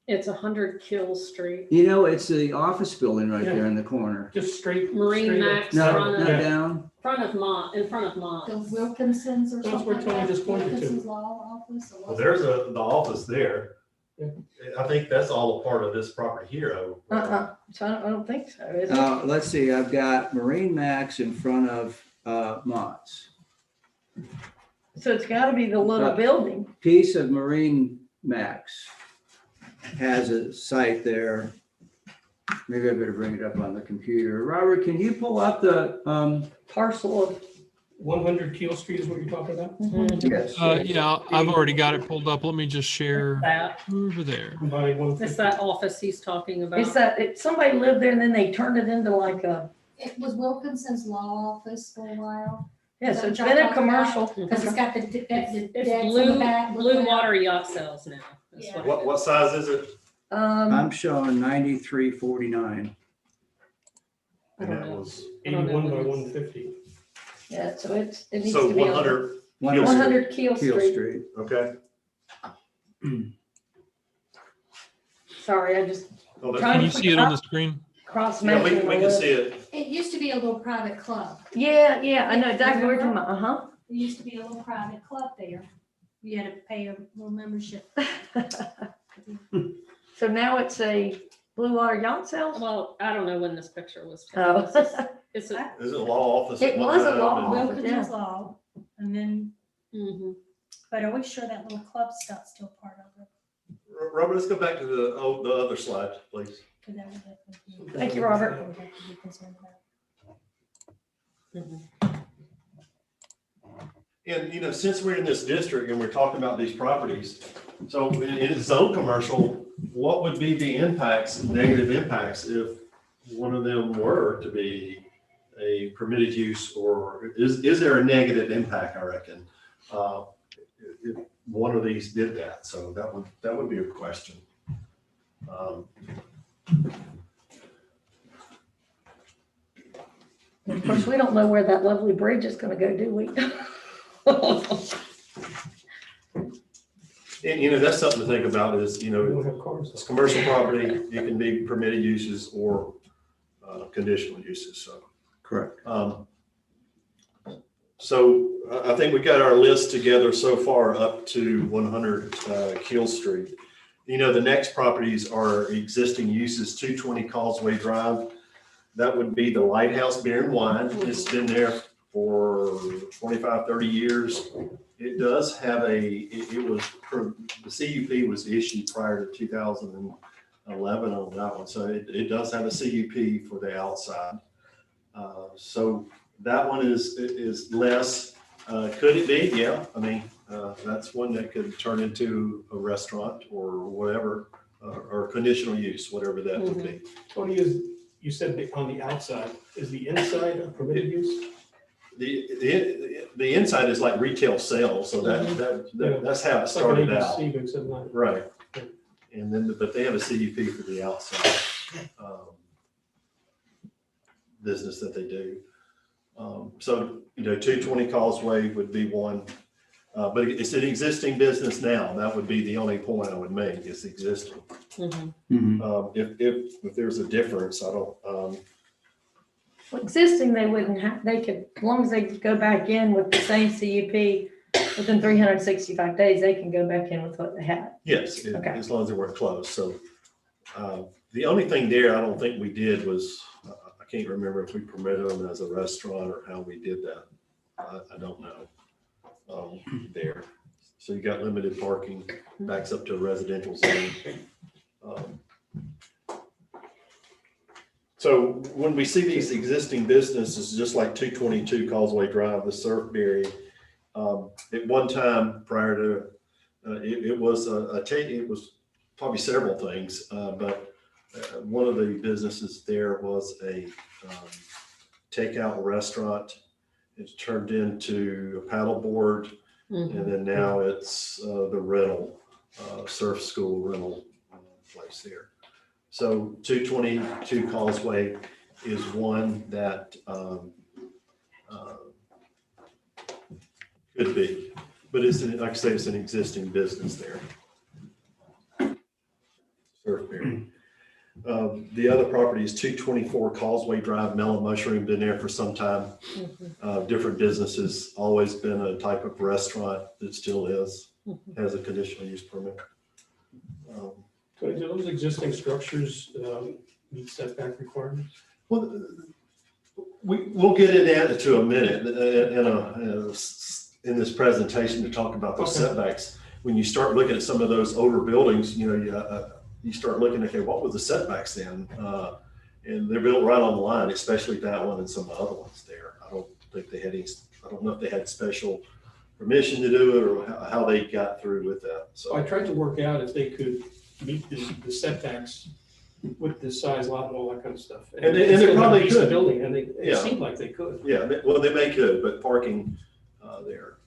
[SPEAKER 6] it's 100 Kill Street.
[SPEAKER 7] it's the office building right there in the corner.
[SPEAKER 8] Just straight.
[SPEAKER 6] Marine
[SPEAKER 8] straight up.
[SPEAKER 6] Max
[SPEAKER 7] No,
[SPEAKER 6] front
[SPEAKER 7] no,
[SPEAKER 6] of,
[SPEAKER 7] down.
[SPEAKER 6] in front of Mont.
[SPEAKER 5] The Wilkinsons or
[SPEAKER 8] That's
[SPEAKER 5] something
[SPEAKER 8] where
[SPEAKER 5] like
[SPEAKER 8] Tony
[SPEAKER 5] that?
[SPEAKER 8] just pointed to.
[SPEAKER 5] Wilkinson's Law Office? or
[SPEAKER 3] Well, there's
[SPEAKER 5] what's
[SPEAKER 3] the office there.
[SPEAKER 8] Yeah.
[SPEAKER 3] I think that's all a part of this property here.
[SPEAKER 2] So I don't think so, is it?
[SPEAKER 7] Let's see, I've got Marine Max in front of Mott's.
[SPEAKER 2] So it's gotta be the little building.
[SPEAKER 7] Piece of Marine Max has a site there. Maybe I better bring it up on the computer. Robert, can you pull up the,
[SPEAKER 2] Parcel of,
[SPEAKER 8] 100 Keel Street is what you're talking about?
[SPEAKER 7] yes.
[SPEAKER 4] Yeah, I've already got it pulled up. Let me just share
[SPEAKER 6] That,
[SPEAKER 4] over there.
[SPEAKER 8] By 150.
[SPEAKER 6] it's that office he's talking about.
[SPEAKER 2] is that, somebody lived there and then they turned it into like a,
[SPEAKER 5] It was Wilkinson's Law Office for a while.
[SPEAKER 2] yeah, so it's been a commercial.
[SPEAKER 5] Because it's got the decks
[SPEAKER 6] It's
[SPEAKER 5] in the
[SPEAKER 6] Blue,
[SPEAKER 5] back.
[SPEAKER 6] Blue Water Yacht Sales now. That's
[SPEAKER 5] Yeah.
[SPEAKER 6] what it
[SPEAKER 3] What size is it?
[SPEAKER 7] I'm showing 9349.
[SPEAKER 6] I
[SPEAKER 3] And
[SPEAKER 6] don't
[SPEAKER 3] that
[SPEAKER 6] know.
[SPEAKER 3] was,
[SPEAKER 8] 81 by 150.
[SPEAKER 2] Yeah, so it needs
[SPEAKER 3] so
[SPEAKER 2] to be on
[SPEAKER 3] 100,
[SPEAKER 2] 100 Keel
[SPEAKER 7] Keel
[SPEAKER 2] Street.
[SPEAKER 7] Street.
[SPEAKER 3] okay.
[SPEAKER 2] Sorry, I just
[SPEAKER 3] Oh, that's-
[SPEAKER 2] Trying
[SPEAKER 4] Can
[SPEAKER 2] to
[SPEAKER 4] you see it on the screen?
[SPEAKER 2] cross
[SPEAKER 3] Yeah, we
[SPEAKER 2] matching.
[SPEAKER 3] can see it.
[SPEAKER 5] It used to be a little private club.
[SPEAKER 2] Yeah, I know exactly what you're talking about, uh-huh.
[SPEAKER 5] There used to be a little private club there. You had to pay a little membership.
[SPEAKER 2] So now it's a Blue Water Yacht Sales?
[SPEAKER 6] Well, I don't know when this picture was taken.
[SPEAKER 2] Oh.
[SPEAKER 6] It's a,
[SPEAKER 3] Is it a law office?
[SPEAKER 2] It was a law
[SPEAKER 3] And-
[SPEAKER 2] office.
[SPEAKER 9] Wilkinson's Law, and then,
[SPEAKER 6] mhm.
[SPEAKER 9] but are we sure that little club stuff's still part of it?
[SPEAKER 3] Robert, let's go back to the other slide, please.
[SPEAKER 9] 'Cause that would definitely be-
[SPEAKER 2] Thank you, Robert.
[SPEAKER 9] that would have to be concerned about.
[SPEAKER 3] And, since we're in this district and we're talking about these properties, so in zone commercial, what would be the impacts, negative impacts, if one of them were to be a permitted use, or is there a negative impact, I reckon, if one of these did that? So that would be a question.
[SPEAKER 2] Of course, we don't know where that lovely bridge is gonna go, do we?
[SPEAKER 3] And, that's something to think about is,
[SPEAKER 8] We don't have cars.
[SPEAKER 3] it's commercial property, it can be permitted uses or conditional uses, so.
[SPEAKER 7] Correct.
[SPEAKER 3] So I think we got our list together so far up to 100 Keel Street. The next properties are existing uses, 220 Causeway Drive. That would be the Lighthouse Beer and Wine. It's been there for 25, 30 years. It does have the CUP was issued prior to 2011 on that one. So it does have a CUP for the outside. So that one is less. Could it be? Yeah. I mean, that's one that could turn into a restaurant or whatever. or conditional use, whatever that would be.
[SPEAKER 8] Tony, you said that on the outside, is the inside a permitted use?
[SPEAKER 3] The inside is like retail sales, so that's how it
[SPEAKER 8] It's like an
[SPEAKER 3] started out.
[SPEAKER 8] ABC, but except not.
[SPEAKER 3] Right. And then, but they have a CUP for the outside business that they do. So, 220 Causeway would be one, but it's an existing business now. That would be the only point I would make, is existing. If there's a difference, I don't,
[SPEAKER 2] Well, existing, they wouldn't have, they could, as long as they go back in with the same CUP within 365 days, they can go back in with what they had.
[SPEAKER 3] yes,
[SPEAKER 2] Okay.
[SPEAKER 3] as long as they weren't closed. So the only thing there I don't think we did was, I can't remember if we permitted them as a restaurant or how we did that. I don't know there. So you got limited parking, backs up to a residential zone. So when we see these existing businesses, just like 222 Causeway Drive, the Surf Berry, at one time prior to, it was it was probably several things, but one of the businesses there was a takeout restaurant. It's turned into a paddleboard, and then now it's the rental, surf school rental place there. So 222 Causeway is one that could be, but it's, like I say, it's an existing business there. Surf Berry. The other property is 224 Causeway Drive, Mellow Mushroom, been there for some time. Different businesses, always been a type of restaurant, that still is, has a conditional use permit.
[SPEAKER 8] Tony, do those existing structures meet setback requirements?
[SPEAKER 3] Well, we'll get into a minute in this presentation to talk about the setbacks. When you start looking at some of those older buildings, you start looking at, okay, what were the setbacks then? And they're built right on the line, especially that one and some of the other ones there. I don't think they had any, I don't know if they had special permission to do it or how they got through with that.
[SPEAKER 8] So I tried to work out if they could meet the setbacks with the size lot and all that kind of stuff.
[SPEAKER 3] And they probably
[SPEAKER 8] lease the
[SPEAKER 3] could.
[SPEAKER 8] building, and it
[SPEAKER 3] Yeah.
[SPEAKER 8] seemed like they could.
[SPEAKER 3] Yeah, well, they may could, but parking there.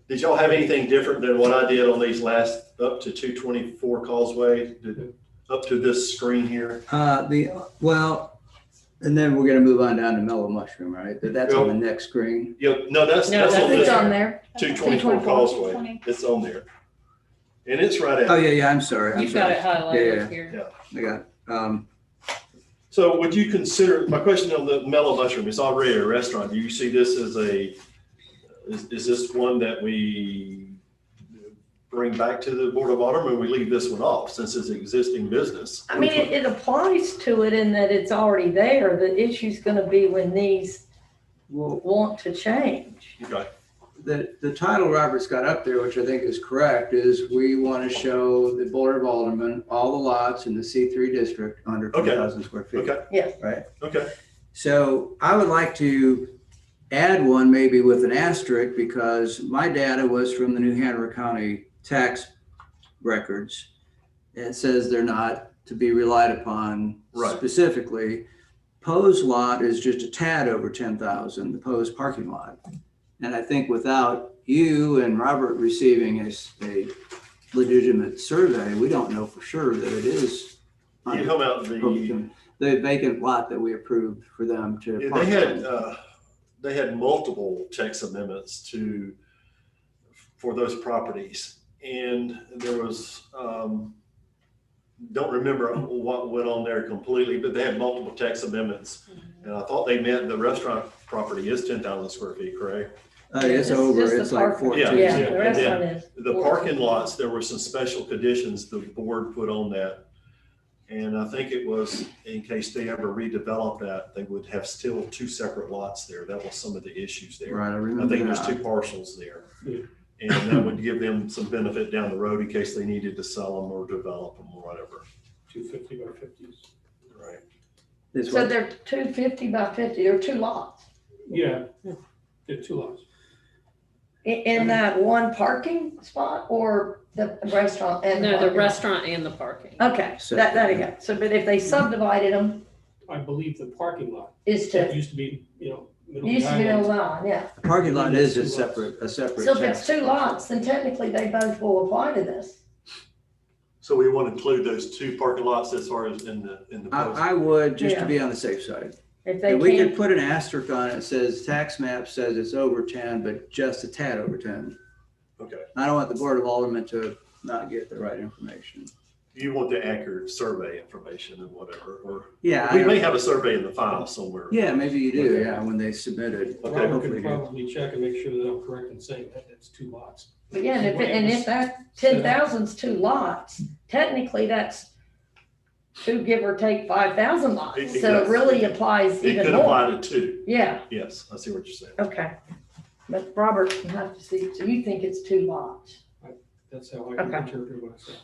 [SPEAKER 3] Did y'all have anything different than what I did on these last up to 224 Causeway? Up to this screen here?
[SPEAKER 7] Well, and then we're gonna move on down to Mellow Mushroom, right? That's on the next screen.
[SPEAKER 3] Yep, no, that's
[SPEAKER 2] No,
[SPEAKER 3] on
[SPEAKER 2] it's
[SPEAKER 3] this
[SPEAKER 2] on there.
[SPEAKER 3] 224 Causeway.
[SPEAKER 9] 220.
[SPEAKER 3] It's on there. And it's right
[SPEAKER 7] Oh,
[SPEAKER 3] at,
[SPEAKER 7] yeah, I'm sorry.
[SPEAKER 6] You've got it
[SPEAKER 7] Yeah,
[SPEAKER 6] highlighted here.
[SPEAKER 7] I got it.
[SPEAKER 3] so would you consider, my question on the Mellow Mushroom, it's already a restaurant. Do you see this as is this one that we bring back to the Board of Aldermen, or we leave this one off since it's an existing business?
[SPEAKER 2] I mean, it applies to it in that it's already there. The issue's gonna be when these
[SPEAKER 7] Well,
[SPEAKER 2] want to change.
[SPEAKER 3] Okay,
[SPEAKER 7] the title Robert's got up there, which I think is correct, is we want to show the Board of Aldermen, all the lots in the C3 district under
[SPEAKER 3] Okay.
[SPEAKER 7] 4,000 square feet.
[SPEAKER 3] okay,
[SPEAKER 7] Right?
[SPEAKER 3] okay.
[SPEAKER 7] So I would like to add one maybe with an asterisk, because my data was from the New Hanover County tax records. It says they're not to be relied upon
[SPEAKER 3] Right.
[SPEAKER 7] specifically. Poe's lot is just a tad over 10,000, the Poe's parking lot. And I think without you and Robert receiving a legitimate survey, we don't know for sure that it is
[SPEAKER 3] You come out
[SPEAKER 7] the vacant lot that we approved for them to.
[SPEAKER 3] yeah,
[SPEAKER 7] park
[SPEAKER 3] they had multiple text amendments for those properties. And there was, don't remember what went on there completely, but they had multiple text amendments. And I thought they meant the restaurant property is 10,000 square feet, correct?
[SPEAKER 7] It's over,
[SPEAKER 2] just the
[SPEAKER 7] it's like
[SPEAKER 2] parking.
[SPEAKER 7] 14.
[SPEAKER 3] Yeah.
[SPEAKER 2] Yeah, the restaurant is.
[SPEAKER 3] The parking lots, there were some special conditions the board put on that. And I think it was in case they ever redeveloped that, they would have still two separate lots there. That was some of the issues there.
[SPEAKER 7] Right, I
[SPEAKER 3] I
[SPEAKER 7] remember
[SPEAKER 3] think there's
[SPEAKER 7] that.
[SPEAKER 3] two parcels there.
[SPEAKER 8] Yeah.
[SPEAKER 3] And that would give them some benefit down the road in case they needed to sell them or develop them or whatever.
[SPEAKER 8] 250 by 50s.
[SPEAKER 3] Right.
[SPEAKER 7] It's
[SPEAKER 2] So
[SPEAKER 7] what-
[SPEAKER 2] they're 250 by 50, or two lots.
[SPEAKER 8] Yeah, there are two lots.
[SPEAKER 2] In that one parking spot or the restaurant and?
[SPEAKER 6] No, the
[SPEAKER 2] parking lot?
[SPEAKER 6] restaurant and the parking.
[SPEAKER 2] Okay, that again. So, but if they subdivided them,
[SPEAKER 8] I believe the parking lot,
[SPEAKER 2] is
[SPEAKER 8] it
[SPEAKER 2] to,
[SPEAKER 8] used to be, Middle
[SPEAKER 2] used to be a
[SPEAKER 8] Island.
[SPEAKER 2] line, yeah.
[SPEAKER 7] The parking lot is a separate
[SPEAKER 2] So if it's
[SPEAKER 7] tax.
[SPEAKER 2] two lots, then technically they both will apply to this.
[SPEAKER 3] So we want to include those two parking lots as far as in the post.
[SPEAKER 7] I would, just to
[SPEAKER 2] Yeah.
[SPEAKER 7] be on the safe side.
[SPEAKER 2] If they
[SPEAKER 7] And we could
[SPEAKER 2] can't,
[SPEAKER 7] put an asterisk on it, that says tax map says it's over 10, but just a tad over 10.
[SPEAKER 3] Okay.
[SPEAKER 7] I don't want the Board of Aldermen to not get the right information.
[SPEAKER 3] You want the accurate survey information and whatever, or
[SPEAKER 7] Yeah,
[SPEAKER 3] we may have a survey in the file somewhere.
[SPEAKER 7] yeah, maybe you do, yeah, when they submitted.
[SPEAKER 3] Okay.
[SPEAKER 8] Robert
[SPEAKER 7] Hopefully
[SPEAKER 8] could
[SPEAKER 7] you do.
[SPEAKER 8] probably check and make sure that I'm correct in saying that it's 2 lots.
[SPEAKER 2] but yeah, and if that 10,000's two lots, technically that's two, give or take 5,000 lots. So it
[SPEAKER 3] Exactly.
[SPEAKER 2] really applies
[SPEAKER 3] It
[SPEAKER 2] even
[SPEAKER 3] could
[SPEAKER 2] more.
[SPEAKER 3] apply to two.
[SPEAKER 2] Yeah,
[SPEAKER 3] Yes, I see what you're saying.
[SPEAKER 2] okay. But Robert, you have to see, so you think it's two lots?
[SPEAKER 8] That's how I
[SPEAKER 2] Okay.
[SPEAKER 8] interpret what I said.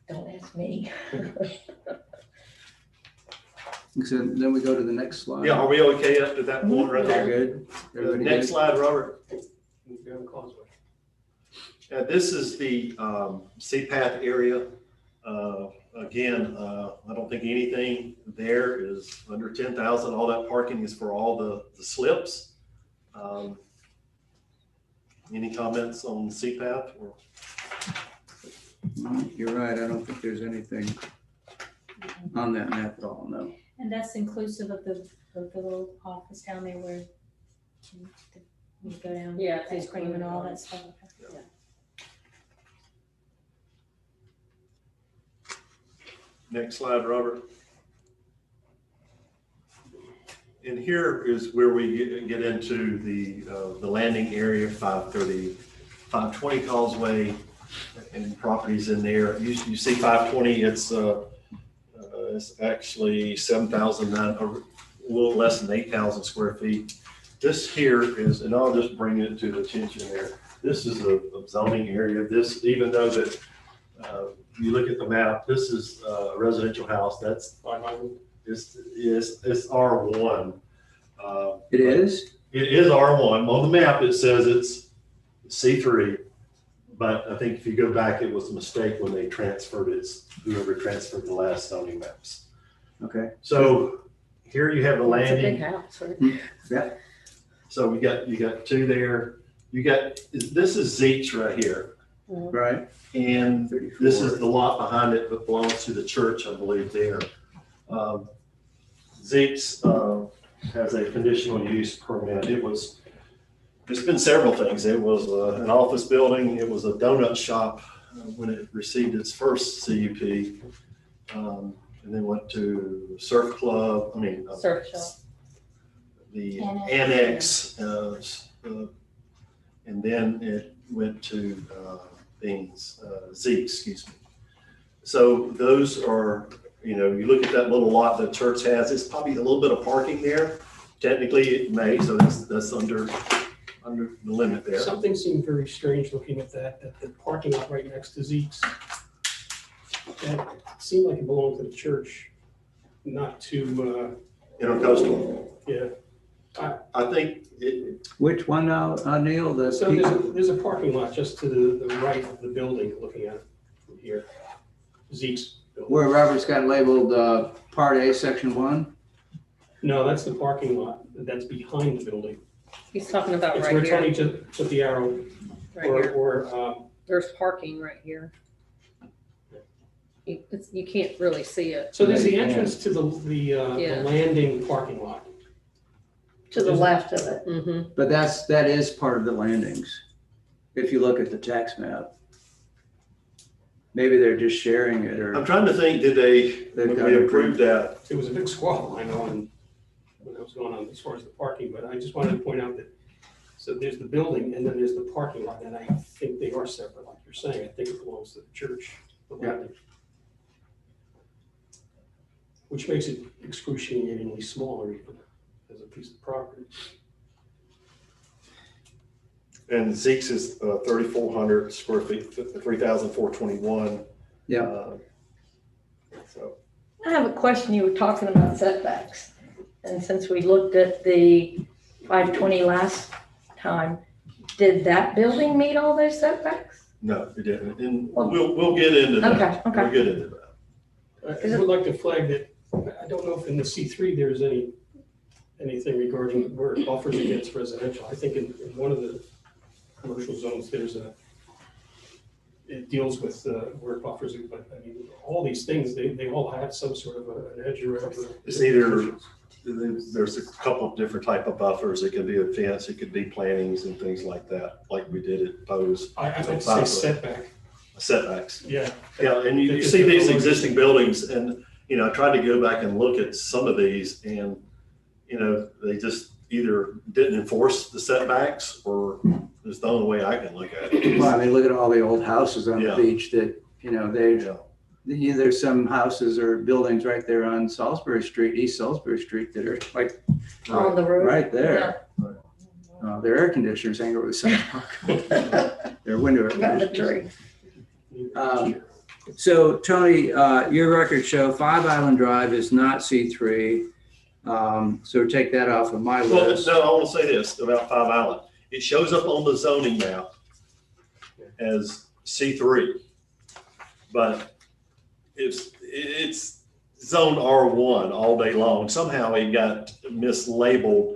[SPEAKER 2] Don't ask me.
[SPEAKER 7] So then we go to the next slide.
[SPEAKER 3] Yeah, are we okay up to that point right
[SPEAKER 7] They're
[SPEAKER 3] there?
[SPEAKER 7] good. Everybody
[SPEAKER 3] Next
[SPEAKER 7] good?
[SPEAKER 3] slide, Robert.
[SPEAKER 8] Move down the causeway.
[SPEAKER 3] This is the CPAT area. Again, I don't think anything there is under 10,000. All that parking is for all the slips. Any comments on CPAT? Or
[SPEAKER 7] You're right, I don't think there's anything on that map at all, no.
[SPEAKER 9] And that's inclusive of the little office down there where you go down,
[SPEAKER 6] Yeah, it's
[SPEAKER 9] ice cream and all
[SPEAKER 6] included.
[SPEAKER 9] that stuff.
[SPEAKER 3] Next slide, Robert. And here is where we get into the landing area, 530, 520 Causeway and properties in there. You see 520, it's actually 7,009, a little less than 8,000 square feet. This here is, and I'll just bring it to the attention there. This is a zoning area. This, even though that you look at the map, this is a residential house. That's it's R1.
[SPEAKER 7] It is?
[SPEAKER 3] It is R1. On the map, it says it's C3. But I think if you go back, it was a mistake when they transferred it, whoever transferred the last zoning maps.
[SPEAKER 7] Okay.
[SPEAKER 3] So here you have the
[SPEAKER 2] It's a big
[SPEAKER 3] landing.
[SPEAKER 2] house, right?
[SPEAKER 7] Yeah,
[SPEAKER 3] So you got two there. You got, this is Zeke's right here.
[SPEAKER 7] right.
[SPEAKER 3] And
[SPEAKER 7] 34.
[SPEAKER 3] this is the lot behind it that belongs to the church, I believe, there. Zeke's has a conditional use permit. It's been several things. It was an office building. It was a donut shop when it received its first CUP. And then went to surf club,
[SPEAKER 6] Surf shop.
[SPEAKER 3] the
[SPEAKER 9] Annex.
[SPEAKER 3] annex, and then it went to Zeke, excuse me. So those are, you look at that little lot that church has, it's probably a little bit of parking there. Technically it may, so that's under the limit there.
[SPEAKER 8] Something seemed very strange looking at that the parking lot right next to Zeke's. That seemed like it belonged to the church, not to,
[SPEAKER 3] Intercoastal.
[SPEAKER 8] yeah.
[SPEAKER 3] I think it,
[SPEAKER 7] Which one now, Neil? The
[SPEAKER 8] So there's a parking lot just to the right of the building, looking at it from here. Zeke's building.
[SPEAKER 7] where Robert's got labeled Part A, Section 1?
[SPEAKER 8] No, that's the parking lot. That's behind the building.
[SPEAKER 6] He's talking about
[SPEAKER 8] It's
[SPEAKER 6] right
[SPEAKER 8] where
[SPEAKER 6] here,
[SPEAKER 8] Tony put the arrow,
[SPEAKER 6] right here.
[SPEAKER 8] or,
[SPEAKER 6] There's parking right here. You can't really see it.
[SPEAKER 8] so there's the entrance to the
[SPEAKER 6] Yeah.
[SPEAKER 8] landing parking lot.
[SPEAKER 2] To the left of it.
[SPEAKER 6] Mm-hmm.
[SPEAKER 7] But that is part of the landings, if you look at the tax map. Maybe they're just sharing it,
[SPEAKER 3] I'm
[SPEAKER 7] or,
[SPEAKER 3] trying to think, did when we approved that,
[SPEAKER 8] It was a big squabble, I know, and when that was going on as far as the parking, but I just wanted to point out that, so there's the building and then there's the parking lot, and I think they are separate, like you're saying. I think it belongs to the church. the
[SPEAKER 7] Yeah.
[SPEAKER 8] landing. Which makes it excruciatingly smaller even as a piece of property.
[SPEAKER 3] and Zeke's is 3,400 square feet, 3,421.
[SPEAKER 7] yeah.
[SPEAKER 3] So.
[SPEAKER 2] I have a question. You were talking about setbacks. And since we looked at the 520 last time. Did that building meet all those setbacks?
[SPEAKER 3] No, it didn't. And we'll get into that.
[SPEAKER 2] Okay, okay.
[SPEAKER 3] We'll get into that.
[SPEAKER 8] I would like to flag that, I don't know if in the C3 there's anything regarding where it buffers against residential. I think in one of the commercial zones, it deals with where it buffers, but I mean, all these things, they all have some sort of an edge or whatever.
[SPEAKER 3] It's either, there's a couple of different type of buffers. It could be a fence, it could be plantings and things like that, like we did at Pose.
[SPEAKER 8] I meant to say setback,
[SPEAKER 3] Setbacks.
[SPEAKER 8] yeah.
[SPEAKER 3] Yeah, and you see these existing buildings and, you know, I tried to go back and look at some of these and, you know, they just either didn't enforce the setbacks or it's the only way I can look at it.
[SPEAKER 7] Well, I mean, look at all the old houses on the
[SPEAKER 3] Yeah.
[SPEAKER 7] beach that, you know, there's some houses or buildings right there on Salisbury Street, East Salisbury Street, that are like
[SPEAKER 2] On the road?
[SPEAKER 7] right there. Their air conditioners hang over the sidewalk. Their window air
[SPEAKER 2] Got the
[SPEAKER 7] conditioners.
[SPEAKER 2] tree.
[SPEAKER 7] So Tony, your records show 5 Island Drive is not C3. So take that off of my
[SPEAKER 3] Well,
[SPEAKER 7] list.
[SPEAKER 3] no, I want to say this about 5 Island. It shows up on the zoning map as C3, but it's zoned R1 all day long. Somehow it got mislabeled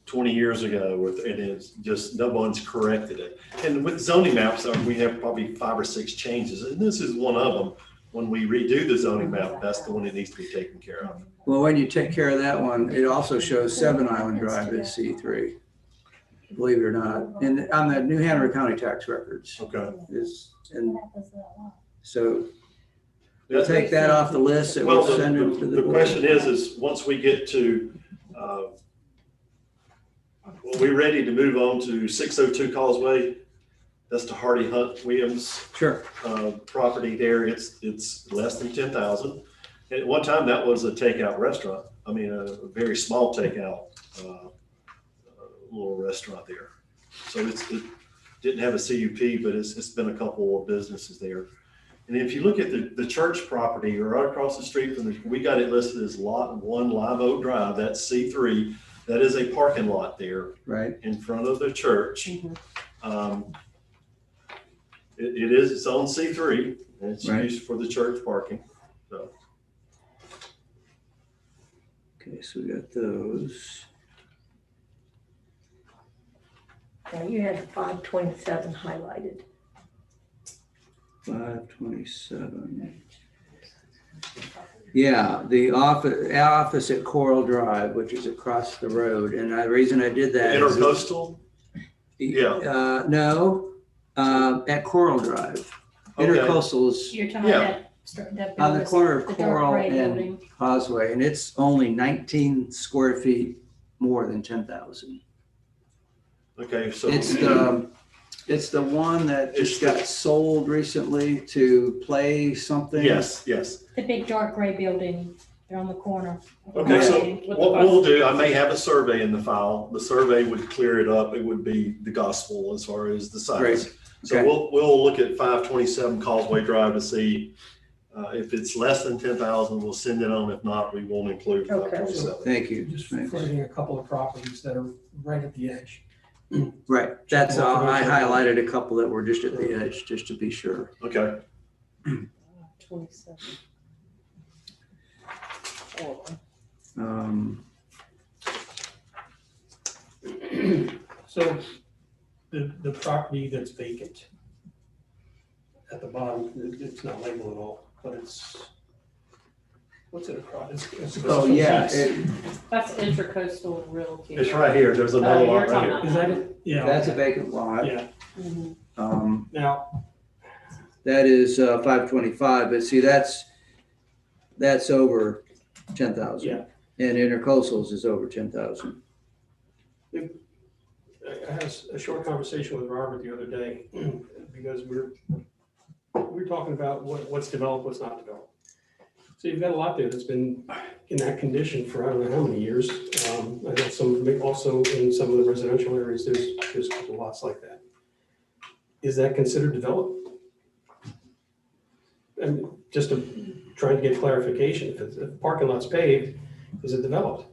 [SPEAKER 3] 20 years ago, and it's just, no one's corrected it. And with zoning maps, we have probably 5 or 6 changes, and this is one of them. When we redo the zoning map, that's the one that needs to be taken care of.
[SPEAKER 7] Well, when you take care of that one, it also shows 7 Island Drive as C3, believe it or not, and on the New Hanover County tax records
[SPEAKER 3] Okay.
[SPEAKER 7] and so we'll take that off the list and
[SPEAKER 3] Well,
[SPEAKER 7] we'll send it to the.
[SPEAKER 3] the question is once we get to, well, we're ready to move on to 602 Causeway. That's the Hardy Hunt Williams
[SPEAKER 7] Sure.
[SPEAKER 3] property there. It's less than 10,000. At one time, that was a takeout restaurant. I mean, a very small takeout little restaurant there. So it didn't have a CUP, but it's been a couple of businesses there. And if you look at the church property right across the street from we got it listed as Lot 1 Live Oak Drive. That's C3. That is a parking lot there
[SPEAKER 7] Right.
[SPEAKER 3] in front of the church. It is its own C3, and it's
[SPEAKER 7] Right.
[SPEAKER 3] used for the church parking. So
[SPEAKER 7] Okay, so we got those.
[SPEAKER 2] Now you had 527 highlighted.
[SPEAKER 7] 527. Yeah, the office at Coral Drive, which is across the road. And the reason I did that. is-
[SPEAKER 3] intercoastal, yeah.
[SPEAKER 7] No, at Coral Drive.
[SPEAKER 3] Okay.
[SPEAKER 7] Intercoastal's
[SPEAKER 9] You're talking
[SPEAKER 3] Yeah.
[SPEAKER 9] about that
[SPEAKER 7] on the
[SPEAKER 9] building,
[SPEAKER 7] corner of
[SPEAKER 9] the dark
[SPEAKER 7] Coral
[SPEAKER 9] gray
[SPEAKER 7] and
[SPEAKER 9] building.
[SPEAKER 7] Causeway, and it's only 19 square feet more than 10,000.
[SPEAKER 3] Okay, so
[SPEAKER 7] It's the one that just got sold recently to Play something.
[SPEAKER 3] yes.
[SPEAKER 9] The big dark gray building, they're on the corner.
[SPEAKER 3] Okay, so
[SPEAKER 9] Okay.
[SPEAKER 3] what we'll do, I may have a survey in the file. The survey would clear it up. It would be the gospel as far as the size.
[SPEAKER 7] Great.
[SPEAKER 3] So
[SPEAKER 7] Okay.
[SPEAKER 3] we'll look at 527 Causeway Drive to see if it's less than 10,000, we'll send it on. If not, we won't include
[SPEAKER 2] Okay.
[SPEAKER 3] 527.
[SPEAKER 7] Thank you.
[SPEAKER 8] Just
[SPEAKER 7] Thanks.
[SPEAKER 8] flagging a couple of properties that are right at the edge.
[SPEAKER 7] Right, that's all. I highlighted a couple that were just at the edge, just to be sure.
[SPEAKER 3] Okay.
[SPEAKER 2] 27.
[SPEAKER 8] So the property that's vacant at the bottom, it's not labeled at all, but what's it across?
[SPEAKER 7] Oh, yeah.
[SPEAKER 6] That's Intracoastal Realty.
[SPEAKER 3] It's right here. There's another
[SPEAKER 6] you're
[SPEAKER 3] one right
[SPEAKER 6] talking
[SPEAKER 3] here.
[SPEAKER 6] about-
[SPEAKER 8] Is that it? Yeah.
[SPEAKER 7] That's a vacant lot.
[SPEAKER 8] Yeah.
[SPEAKER 6] Mhm.
[SPEAKER 8] Now,
[SPEAKER 7] That is 525, but see, that's over 10,000.
[SPEAKER 8] Yeah.
[SPEAKER 7] And intercoastals is over 10,000.
[SPEAKER 8] I had a short conversation with Robert the other day because we're talking about what's developed, what's not developed. So you've got a lot there that's been in that condition for I don't know how many years. I know also in some of the residential areas, there's a couple lots like that. Is that considered developed? And just trying to get clarification, if the parking lot's paved, is it developed?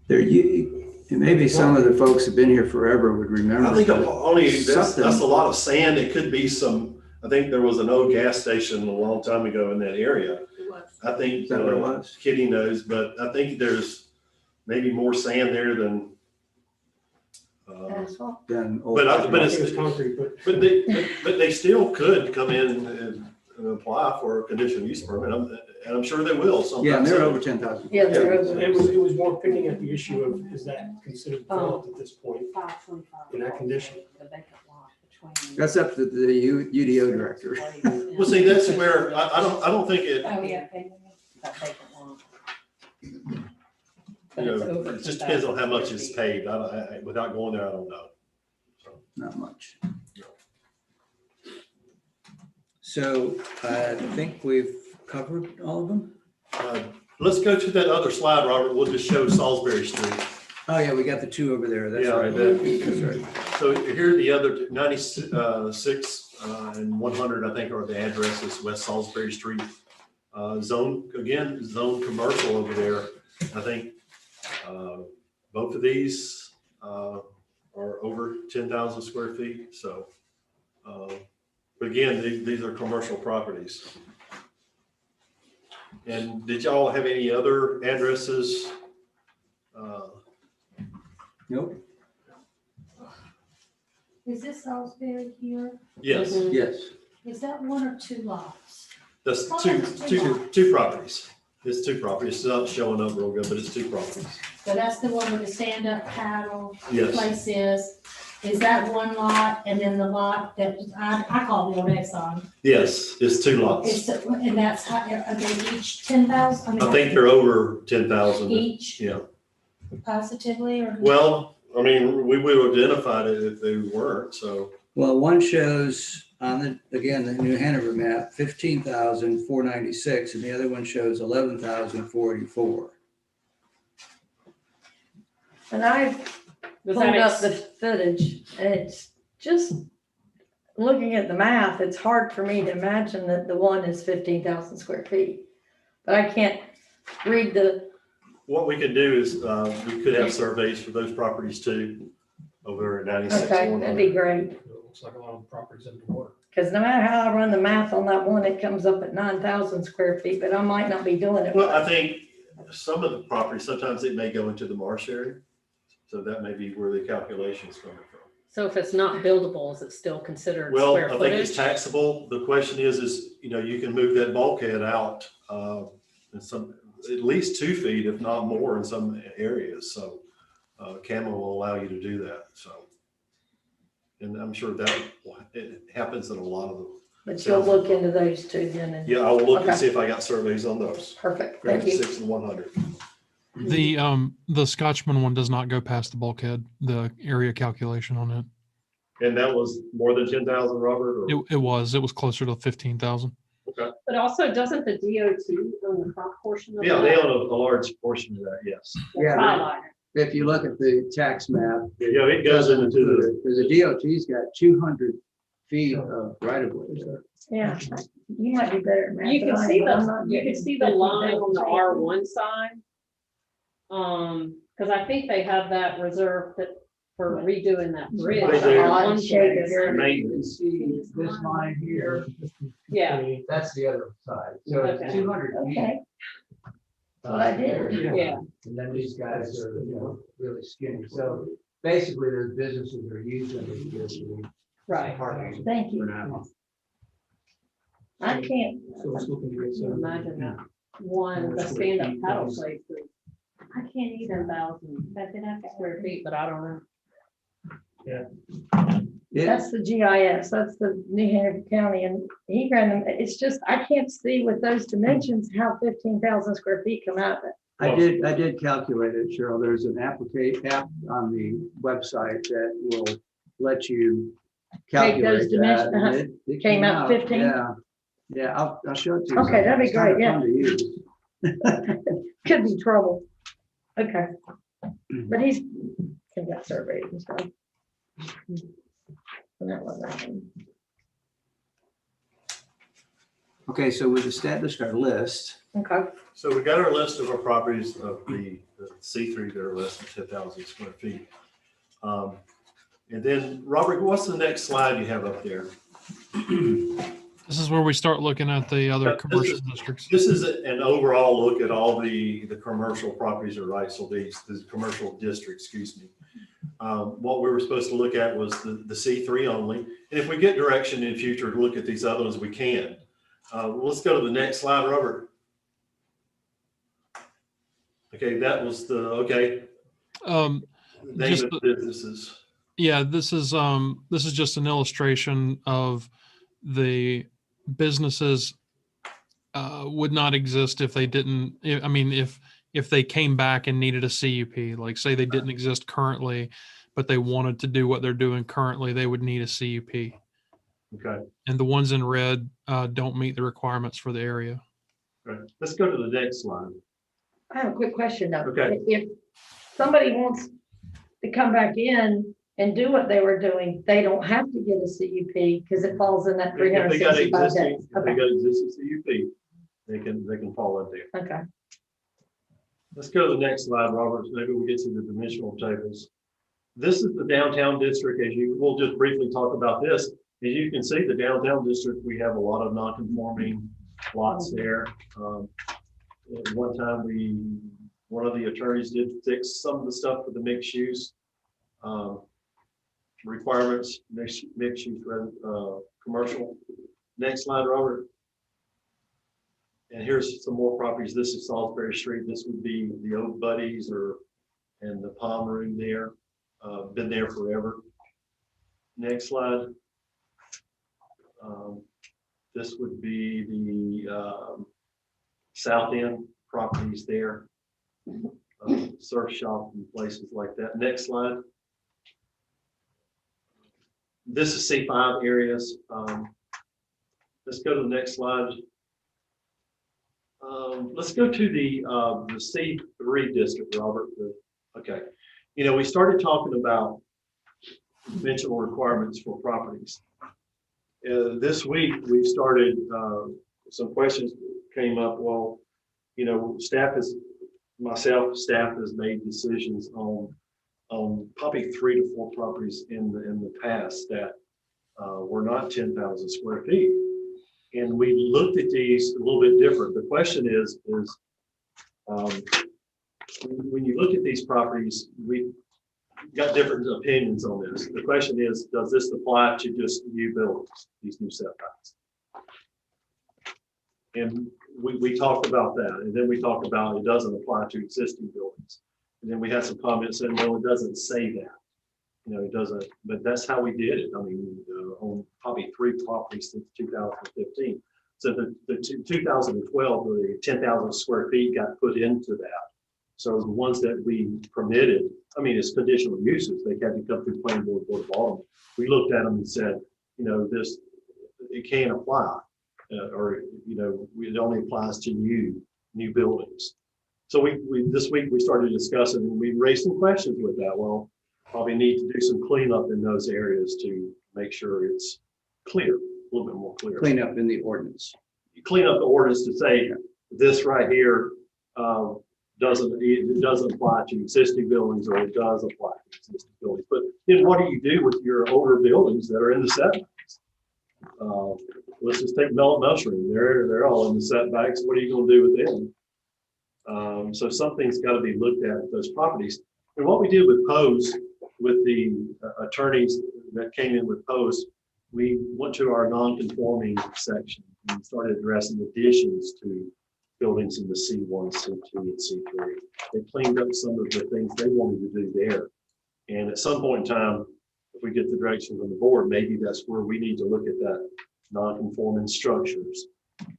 [SPEAKER 7] There, And maybe some of the folks who've been here forever would remember.
[SPEAKER 3] I think
[SPEAKER 7] but
[SPEAKER 3] only, that's
[SPEAKER 7] something-
[SPEAKER 3] a lot of sand. It could be some, I think there was an old gas station a long time ago in that area. I think
[SPEAKER 7] Is that what it was?
[SPEAKER 3] Kitty knows, but I think there's maybe more sand there than.
[SPEAKER 2] Asphalt.
[SPEAKER 7] Then old
[SPEAKER 3] But I-
[SPEAKER 7] technology.
[SPEAKER 3] but
[SPEAKER 8] I
[SPEAKER 3] it's-
[SPEAKER 8] think it was concrete, but
[SPEAKER 3] But they still could come in and apply for a conditional use permit, and I'm sure they will sometime.
[SPEAKER 7] Yeah, and they're
[SPEAKER 3] soon.
[SPEAKER 7] over 10,000.
[SPEAKER 2] Yeah, they're over.
[SPEAKER 8] it was more picking at the issue of, is that considered
[SPEAKER 2] Oh.
[SPEAKER 8] developed at this point in that condition?
[SPEAKER 7] That's up to the UDO director.
[SPEAKER 3] Well, see, that's where, I don't think it,
[SPEAKER 9] Oh, yeah.
[SPEAKER 3] you know, it just depends on how much is paved. Without going there, I don't know. So,
[SPEAKER 7] Not much. So I think we've covered all of them.
[SPEAKER 3] Let's go to that other slide, Robert. We'll just show Salisbury Street.
[SPEAKER 7] Oh, yeah, we got the two over there. That's
[SPEAKER 3] Yeah,
[SPEAKER 7] right.
[SPEAKER 3] that-
[SPEAKER 7] That's right.
[SPEAKER 3] So here are the other 96 and 100, I think, are the addresses, West Salisbury Street. Zone commercial over there. I think both of these are over 10,000 square feet. So, but again, these are commercial properties. And did y'all have any other addresses?
[SPEAKER 7] Nope.
[SPEAKER 9] Is this Salisbury here?
[SPEAKER 3] Yes,
[SPEAKER 7] Yes.
[SPEAKER 9] Is that one or two lots?
[SPEAKER 3] that's
[SPEAKER 9] Oh,
[SPEAKER 3] two
[SPEAKER 9] that's two lots.
[SPEAKER 3] two properties. It's two properties. It's not showing up real good, but it's two properties.
[SPEAKER 9] So that's the one with the stand-up paddle
[SPEAKER 3] Yes.
[SPEAKER 9] place is. Is that one lot and then the lot that I call the old Exxon?
[SPEAKER 3] Yes, it's two lots.
[SPEAKER 9] It's, and that's how, are they each 10,000?
[SPEAKER 3] I think they're over 10,000.
[SPEAKER 9] Each
[SPEAKER 3] Yeah.
[SPEAKER 9] positively or?
[SPEAKER 3] Well, I mean, we would have identified it if they weren't, so.
[SPEAKER 7] Well, one shows on the New Hanover map, 15,496, and the other one shows 11,484.
[SPEAKER 2] And I
[SPEAKER 6] Does
[SPEAKER 2] pulled
[SPEAKER 6] that
[SPEAKER 2] up the footage, and it's just, looking at the math, it's hard for me to imagine that the one is 15,000 square feet. But I can't read the,
[SPEAKER 3] What we could do is, we could have surveys for those properties too, over at 96.
[SPEAKER 2] okay, that'd be great.
[SPEAKER 8] It looks like a lot of properties underwater.
[SPEAKER 2] Because no matter how I run the math on that one, it comes up at 9,000 square feet, but I might not be doing it.
[SPEAKER 3] Well, I
[SPEAKER 2] right.
[SPEAKER 3] think some of the properties, sometimes it may go into the marsh area. So that may be where the calculation's coming from.
[SPEAKER 6] So if it's not buildable, is it still considered
[SPEAKER 3] Well,
[SPEAKER 6] square
[SPEAKER 3] I think it's
[SPEAKER 6] footage?
[SPEAKER 3] taxable. The question is, you know, you can move that bulkhead out, in some, at least 2 feet, if not more in some areas. So, CAMA will allow you to do that, so. And I'm sure that it happens in a lot of them.
[SPEAKER 2] But you'll look into those two then. And
[SPEAKER 3] Yeah, I will look and
[SPEAKER 2] Okay.
[SPEAKER 3] see if I got surveys on those.
[SPEAKER 2] Perfect, thank you.
[SPEAKER 3] 96 and 100.
[SPEAKER 4] The Scotchman one does not go past the bulkhead, the area calculation on it.
[SPEAKER 3] And that was more than 10,000, Robert? Or?
[SPEAKER 4] It was closer to 15,000.
[SPEAKER 6] But also, doesn't the DOT own the front portion of that?
[SPEAKER 3] Yeah, they own a large portion of that, yes.
[SPEAKER 7] Yeah.
[SPEAKER 6] Highlighted.
[SPEAKER 7] If you look at the tax map.
[SPEAKER 3] Yeah, it goes into the,
[SPEAKER 7] Because the DOT's got 200 feet of right of way there.
[SPEAKER 2] Yeah, you might be better at math.
[SPEAKER 6] You can
[SPEAKER 2] than I
[SPEAKER 6] see
[SPEAKER 2] am, but I'm
[SPEAKER 6] the,
[SPEAKER 2] not
[SPEAKER 6] you can
[SPEAKER 2] getting
[SPEAKER 6] see the line on the
[SPEAKER 2] 15,000.
[SPEAKER 6] R1 side. Because I think they have that reserved that for redoing that bridge.
[SPEAKER 3] They do.
[SPEAKER 6] on one
[SPEAKER 2] Shake
[SPEAKER 6] place.
[SPEAKER 2] it.
[SPEAKER 3] maintenance.
[SPEAKER 7] see this line here,
[SPEAKER 6] Yeah,
[SPEAKER 7] that's the other side. So
[SPEAKER 6] Okay.
[SPEAKER 7] it's 200 feet.
[SPEAKER 2] Okay, what I did.
[SPEAKER 6] yeah.
[SPEAKER 7] And then these guys are, really skinny. So basically, those businesses are using it as
[SPEAKER 6] Right.
[SPEAKER 7] parking
[SPEAKER 2] Thank
[SPEAKER 7] for
[SPEAKER 2] you.
[SPEAKER 7] now.
[SPEAKER 2] I can't,
[SPEAKER 8] So it's looking to get
[SPEAKER 6] So
[SPEAKER 8] some.
[SPEAKER 6] imagine that one, the stand-up paddle place is
[SPEAKER 2] I can't even,
[SPEAKER 6] 10,000 square feet, but I don't know.
[SPEAKER 7] It,
[SPEAKER 2] that's the GIS, that's the New Hanover County, and he ran them, it's just, I can't see with those dimensions how 15,000 square feet come out of it.
[SPEAKER 7] I did calculate it, Cheryl. There's an app on the website that will let you
[SPEAKER 2] Take those
[SPEAKER 7] calculate that.
[SPEAKER 2] dimensions,
[SPEAKER 7] and it
[SPEAKER 2] came out 15?
[SPEAKER 7] Yeah, yeah, I'll show it to you.
[SPEAKER 2] Okay, that'd be
[SPEAKER 7] It's kind of
[SPEAKER 2] great,
[SPEAKER 7] fun to use.
[SPEAKER 2] Could be trouble. Okay. But he's, he got surveyed and stuff. And that was that one.
[SPEAKER 7] Okay, so we've established our list.
[SPEAKER 2] Okay,
[SPEAKER 3] So we got our list of our properties of the the C3 that are less than 10,000 square feet. And then, Robert, what's the next slide you have up there?
[SPEAKER 4] This is where we start looking at the other
[SPEAKER 3] This
[SPEAKER 4] commercial
[SPEAKER 3] is-
[SPEAKER 4] districts.
[SPEAKER 3] This is an overall look at all the commercial properties, or right, so the commercial district, excuse me. What we were supposed to look at was the C3 only. And if we get direction in future to look at these other ones, we can. Let's go to the next slide, Robert. Okay, that was okay. Name
[SPEAKER 4] Just
[SPEAKER 3] of businesses.
[SPEAKER 4] Yeah, this is just an illustration of the businesses would not exist if they didn't. I mean, if they came back and needed a CUP, like say they didn't exist currently, but they wanted to do what they're doing currently, they would need a CUP.
[SPEAKER 3] Okay,
[SPEAKER 4] And the ones in red don't meet the requirements for the area.
[SPEAKER 3] right. Let's go to the next slide.
[SPEAKER 2] I have a quick question though.
[SPEAKER 3] Okay.
[SPEAKER 2] If somebody wants to come back in and do what they were doing, they don't have to get a CUP because it falls in that
[SPEAKER 3] If they got
[SPEAKER 2] 365
[SPEAKER 3] existing,
[SPEAKER 2] days.
[SPEAKER 3] if they
[SPEAKER 2] Okay,
[SPEAKER 3] got existing CUP, they can fall in there.
[SPEAKER 2] okay.
[SPEAKER 3] Let's go to the next slide, Robert. So maybe we get to the dimensional tables. This is the downtown district. We'll just briefly talk about this. As you can see, the downtown district, we have a lot of non-conforming lots there. At one time, one of the attorneys did fix some of the stuff with the mixed use requirements, mixed use commercial. Next slide, Robert. And here's some more properties. This is Salisbury Street. This would be the Old Buddies and the Palm Room there. Been there forever. Next slide. This would be the South End properties there. Surf shop and places like that. Next slide. This is C5 areas. Let's go to the next slide. Let's go to the C3 district, Robert. Okay. You know, we started talking about dimensional requirements for properties. This week, we started, some questions came up. Well, you know, staff has made decisions on probably 3 to 4 properties in the past that were not 10,000 square feet. And we looked at these a little bit different. The question is when you look at these properties, we got different opinions on this. The question is, does this apply to just new buildings, these new setbacks? And we talked about that. And then we talked about it doesn't apply to existing buildings. And then we had some comments saying, no, it doesn't say that. You know, it doesn't, but that's how we did it. I mean, on probably 3 properties since 2015. So the 2012, the 10,000 square feet got put into that. So the ones that we permitted, I mean, it's conditional uses. They had to come through planning board of Alderman. We looked at them and said, you know, it can't apply, or you know, it only applies to new buildings. So this week we started discussing, and we raised some questions with that. Well, probably need to do some cleanup in those areas to make sure it's clear, a little bit more clear.
[SPEAKER 7] Clean up in the ordinance.
[SPEAKER 3] You clean up the ordinance to say this right here doesn't apply to existing buildings, or it does apply to existing buildings. But then what do you do with your older buildings that are in the setbacks? Let's just take Melon Mushroom. They're all in the setbacks. What are you going to do with them? So something's got to be looked at those properties. And what we did with Pose, with the attorneys that came in with Pose, we went to our non-conforming section and started addressing additions to buildings in the C1, C2, and C3. They cleaned up some of the things they wanted to do there. And at some point in time, if we get the direction from the board, maybe that's where we need to look at that non-conforming structures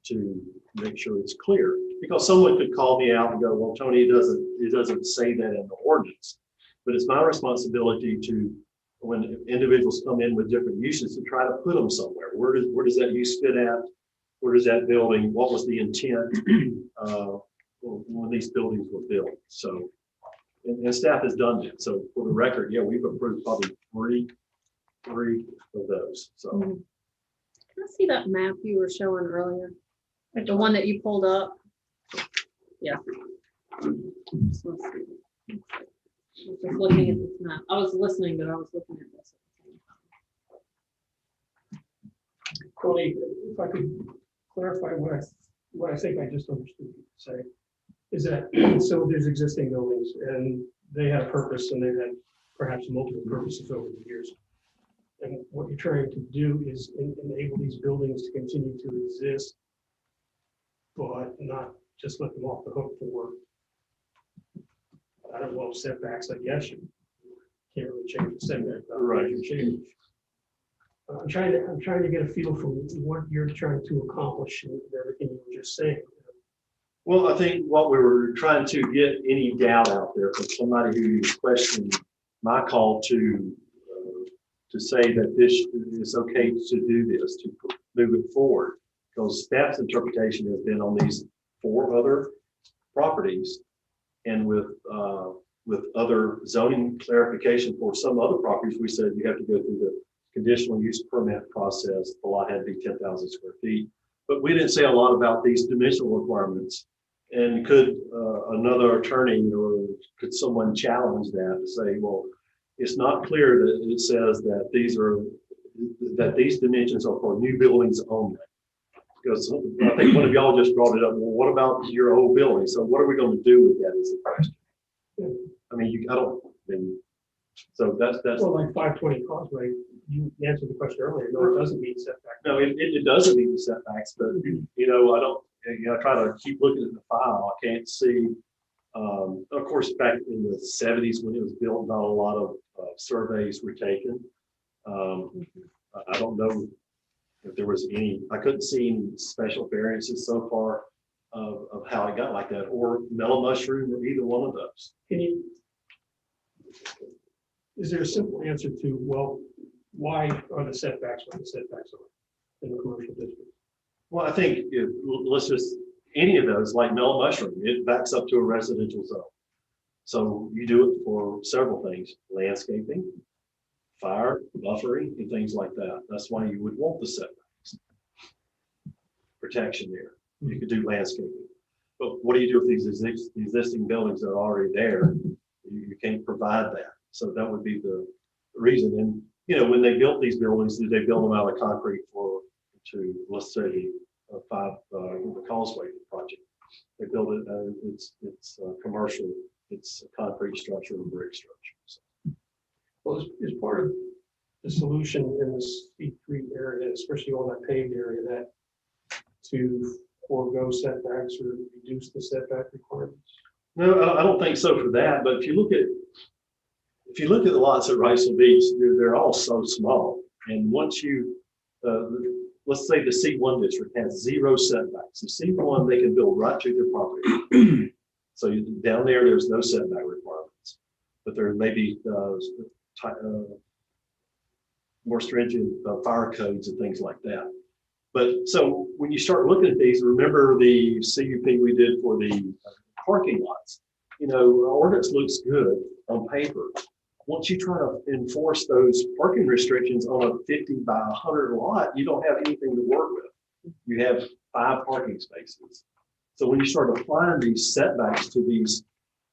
[SPEAKER 3] to make sure it's clear. Because someone could call me out and go, well, Tony, it doesn't say that in the ordinance. But it's my responsibility to, when individuals come in with different uses, to try to put them somewhere. Where does that use fit at? Where does that building, what was the intent when these buildings were built? So, and staff has done that. So for the record, yeah, we've approved probably three of those. So.
[SPEAKER 6] Can I see that map you were showing earlier? Like the one that you pulled up? Yeah. Let's see. I was just looking at this map. I was listening, but I was looking at this at the same time.
[SPEAKER 8] Tony, if I could clarify what I think I just understood you say, is that, so there's existing buildings and they have purpose and they've had perhaps multiple purposes over the years. And what you're trying to do is enable these buildings to continue to exist, but not just let them off the hook for, I don't know, setbacks, I guess. You can't really change the setback.
[SPEAKER 3] Right.
[SPEAKER 8] Change. I'm trying to get a feel for what you're trying to accomplish in everything you were just saying.
[SPEAKER 3] Well, I think what we were trying to get any doubt out there from somebody who questioned my call to say that this is okay to do this, to move it forward. Because staff's interpretation has been on these 4 other properties and with other zoning clarification for some other properties, we said you have to go through the conditional use permit process. The lot had to be 10,000 square feet. But we didn't say a lot about these dimensional requirements. And could another attorney or could someone challenge that to say, well, it's not clear that it says that these dimensions are for new buildings only. Because I think one of y'all just brought it up. Well, what about your old building? So what are we going to do with that is the question. I mean, so that's.
[SPEAKER 8] Well, like 520 Causeway, you answered the question earlier. No, it doesn't meet setback.
[SPEAKER 3] No, it doesn't meet the setbacks, but I try to keep looking at the file. I can't see. Of course, back in the 70s when it was built, not a lot of surveys were taken. I don't know if there was any. I couldn't see any special variances so far of how it got like that, or mellow mushroom, or either one of those.
[SPEAKER 8] Is there a simple answer to, well, why are the setbacks what the setbacks are in the commercial district?
[SPEAKER 3] Well, I think let's just, any of those, like mellow mushroom, it backs up to a residential zone. So you do it for several things: landscaping, fire, buffering, and things like that. That's why you would want the setbacks. Protection there. You could do landscaping. But what do you do with these existing buildings that are already there? You can't provide that. So that would be the reason. And, when they built these buildings, did they build them out of concrete let's say, the Causeway project? They built it, it's commercial, it's a concrete structure and brick structure. So.
[SPEAKER 8] Well, is part of the solution in this C3 area, especially on that paved area, that to forego setbacks or reduce the setback requirements?
[SPEAKER 3] No, I don't think so for that. But if you look at the lots at Riceville Beach, they're all so small. And once you, let's say the C1 district has 0 setbacks. The C1, they can build right to their property. So down there's no setback requirements. But there may be more stringent fire codes and things like that. But so when you start looking at these, remember the CUP we did for the parking lots. Our ordinance looks good on paper. Once you try to enforce those parking restrictions on a 50 by 100 lot, you don't have anything to work with. You have 5 parking spaces. So when you start applying these setbacks to these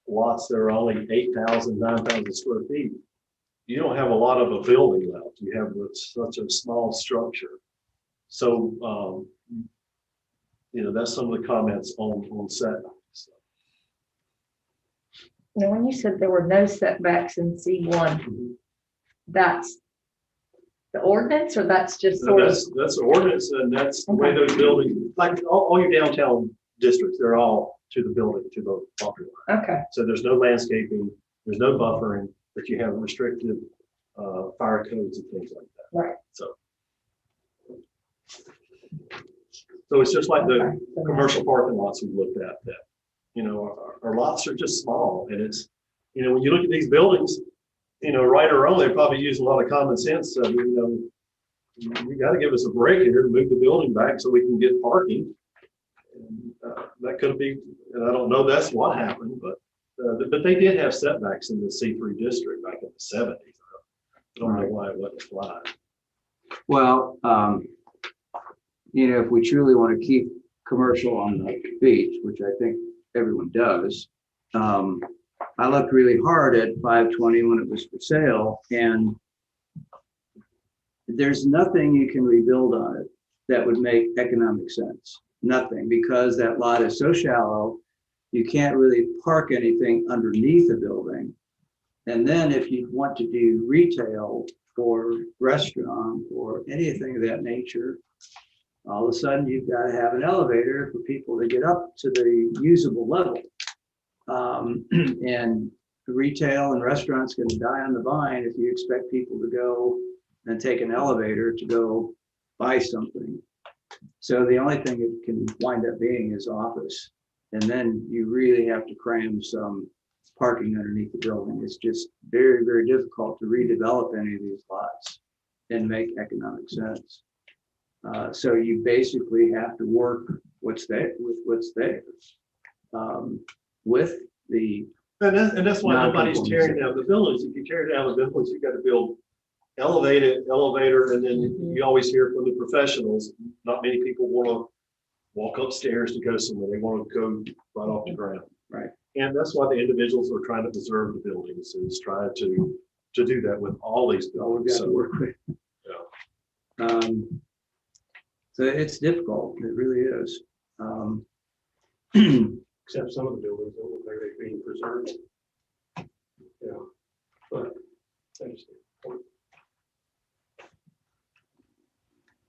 [SPEAKER 3] lots that are only 8,000, 9,000 square feet, you don't have a lot of a building left. You have such a small structure. So, that's some of the comments on setbacks.
[SPEAKER 2] Now, when you said there were no setbacks in C1, that's the ordinance, or that's just
[SPEAKER 3] So that's the ordinance, and that's the way those buildings, like all your downtown districts, they're all to the building, to the property line.
[SPEAKER 2] Okay.
[SPEAKER 3] So there's no landscaping, there's no buffering, but you have restricted fire codes and things like that.
[SPEAKER 2] Right.
[SPEAKER 3] So it's just like the commercial parking lots we looked at that, our lots are just small, and it's, when you look at these buildings, right or wrong, they probably use a lot of common sense. So, you got to give us a break here to move the building back so we can get parking. And, that could be, and I don't know that's what happened, but they did have setbacks in the C3 district back in the 70s. I don't know why it wasn't applied.
[SPEAKER 7] Well, if we truly want to keep commercial on the beach, which I think everyone does, I looked really hard at 520 when it was for sale, and there's nothing you can rebuild on it that would make economic sense. Nothing, because that lot is so shallow, you can't really park anything underneath the building. And then if you want to do retail or restaurant or anything of that nature, all of a sudden you've got to have an elevator for people to get up to the usable level. And retail and restaurants going to die on the vine if you expect people to go and take an elevator to go buy something. So the only thing it can wind up being is office. And then you really have to cram some parking underneath the building. It's just very, very difficult to redevelop any of these lots and make economic sense. So you basically have to work what's there with what's there. With the
[SPEAKER 3] And that's why nobody's tearing down the buildings. If you tear down the buildings, you've got to build elevator, and then you always hear from the professionals, not many people want to walk upstairs to go somewhere. They want to go right off the ground.
[SPEAKER 7] Right.
[SPEAKER 3] And that's why the individuals are trying to preserve the buildings, is try to do that with all these
[SPEAKER 7] all we've
[SPEAKER 3] buildings.
[SPEAKER 7] got to work with. So it's difficult. It really is.
[SPEAKER 8] Except some of the buildings don't look like they're being preserved. Yeah, but I understand.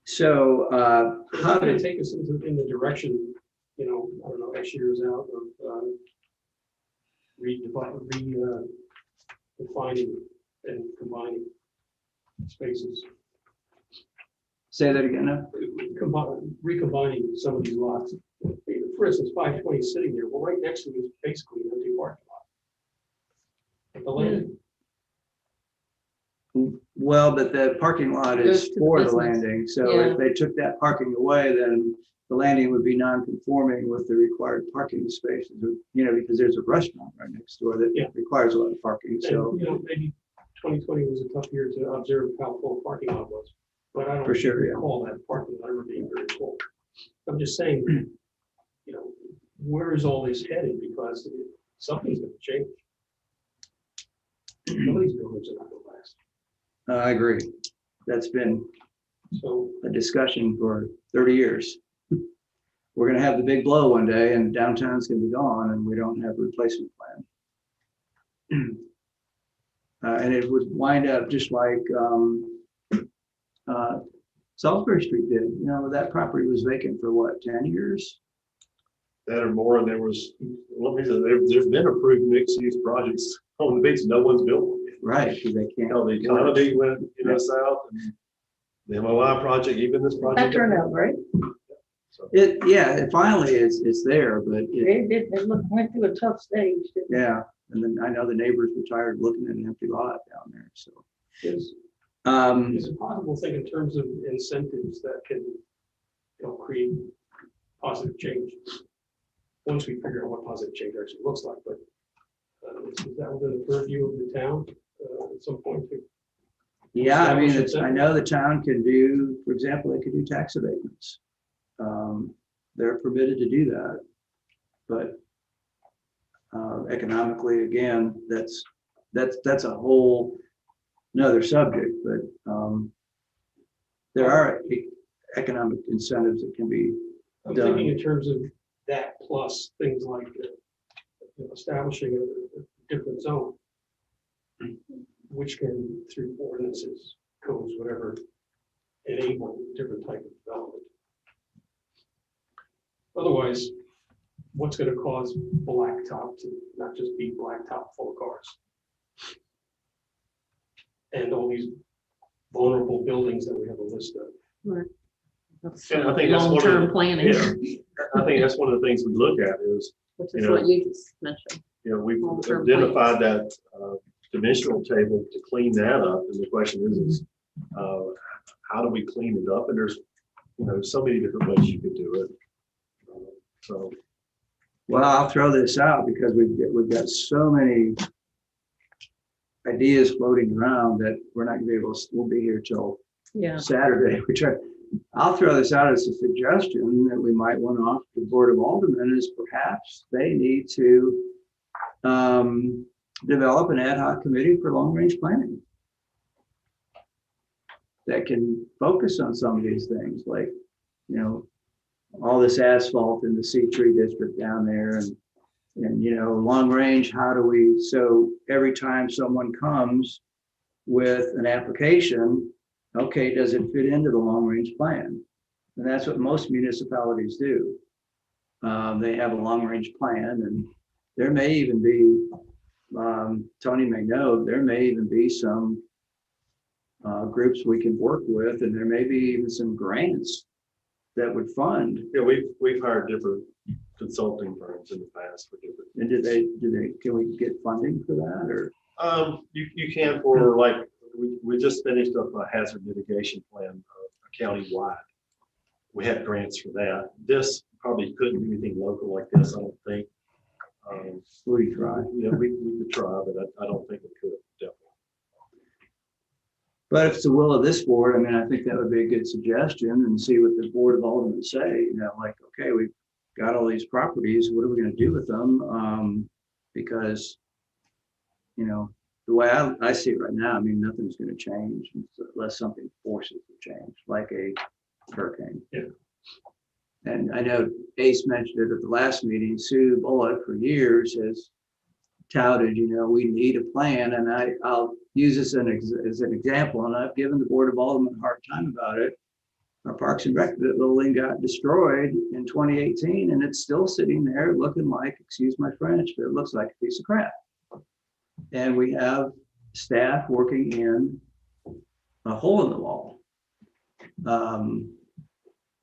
[SPEAKER 7] So
[SPEAKER 8] How did it take us in the direction, I don't know, X years out of defining and combining spaces?
[SPEAKER 7] say that again now?
[SPEAKER 8] Recombining some of these lots. For instance, 520 is sitting there. Well, right next to it is basically an empty parking lot. At the landing.
[SPEAKER 7] Well, but the parking lot
[SPEAKER 2] Goes
[SPEAKER 7] is
[SPEAKER 2] to the
[SPEAKER 7] for the
[SPEAKER 2] business.
[SPEAKER 7] landing. So
[SPEAKER 2] Yeah.
[SPEAKER 7] if they took that parking away, then the landing would be non-conforming with the required parking spaces, because there's a restaurant right next door that
[SPEAKER 8] Yeah.
[SPEAKER 7] requires a lot of parking. So
[SPEAKER 8] And, maybe 2020 was a tough year to observe how full the parking lot was. But I don't
[SPEAKER 7] For sure, yeah.
[SPEAKER 8] recall that parking lot ever being very full. I'm just saying, where is all this headed? Because something's going to change. Some of these buildings are not going to last.
[SPEAKER 7] I agree. That's been
[SPEAKER 8] So,
[SPEAKER 7] a discussion for 30 years. We're going to have the big blow one day and downtown's going to be gone and we don't have a replacement plan. And it would wind up just like Salisbury Street did. That property was vacant for what, 10 years?
[SPEAKER 3] That or more, and there's been approved mixed-use projects on the beach, no one's built one yet.
[SPEAKER 7] Right, because they can't.
[SPEAKER 3] The economy went, south, and the MOI project, even this
[SPEAKER 2] That
[SPEAKER 3] project.
[SPEAKER 2] turned out great.
[SPEAKER 3] So,
[SPEAKER 7] It finally is there, but
[SPEAKER 2] Went through a tough stage. didn't it?
[SPEAKER 7] yeah. And then I know the neighbors were tired of looking at an empty lot down there, so.
[SPEAKER 8] is it possible to think in terms of incentives that can create positive change? Once we figure out what positive change actually looks like, but is that within the purview of the town at some point?
[SPEAKER 7] Yeah, I mean,
[SPEAKER 8] Establish
[SPEAKER 7] I know the town can do, for example, they could do tax abatements. They're permitted to do that, but economically, again, that's a whole another subject, but there are economic incentives that can be
[SPEAKER 8] I'm
[SPEAKER 7] done.
[SPEAKER 8] thinking in terms of that plus things like establishing a different zone, which can, through ordinances, codes, whatever, enable different type of development. Otherwise, what's going to cause blacktop to not just be blacktop full of cars? And all these vulnerable buildings that we have a list of.
[SPEAKER 6] That's
[SPEAKER 3] Yeah, I think that's one of the-
[SPEAKER 6] long-term planning,
[SPEAKER 3] yeah. I think that's one of the things we look at is,
[SPEAKER 6] which is what you just mentioned.
[SPEAKER 3] we've
[SPEAKER 6] Long-term
[SPEAKER 3] identified that dimensional table to clean that up. And the question is how do we clean it up? And there's, so many different ways you could do it. So.
[SPEAKER 7] Well, I'll throw this out because we've got so many ideas floating around that we're not gonna be able to, we'll be here till
[SPEAKER 6] Yeah.
[SPEAKER 7] Saturday. I'll throw this out as a suggestion that we might want to offer the Board of Aldermen is perhaps they need to develop an ad hoc committee for long-range planning that can focus on some of these things, like, you know, all this asphalt in the C3 district down there, and you know, long range, how do we, so every time someone comes with an application, okay, does it fit into the long range plan? And that's what most municipalities do. They have a long range plan, and there may even be, Tony may know, there may even be some groups we can work with, and there may be even some grants that would fund.
[SPEAKER 3] Yeah, we've hired different consulting firms in the past for different.
[SPEAKER 7] And can we get funding for that, or?
[SPEAKER 3] You can, for like, we just finished up a hazard mitigation plan, county-wide. We had grants for that. This probably couldn't do anything local like this, I don't think.
[SPEAKER 7] We try.
[SPEAKER 3] Yeah, we could try, but I don't think we could, definitely.
[SPEAKER 7] But if it's the will of this board, I mean, I think that would be a good suggestion, and see what the Board of Aldermen say, you know, like, okay, we've got all these properties, what are we gonna do with them? Because, you know, the way I see it right now, I mean, nothing's gonna change unless something forces a change, like a hurricane.
[SPEAKER 3] Yeah.
[SPEAKER 7] And I know Ace mentioned it at the last meeting, Sue Bullock for years has touted, you know, we need a plan, and I'll use this as an example, and I've given the Board of Aldermen a hard time about it. Our Parks and Rec building got destroyed in 2018, and it's still sitting there looking like, excuse my French, but it looks like a piece of crap. And we have staff working in a hole in the wall.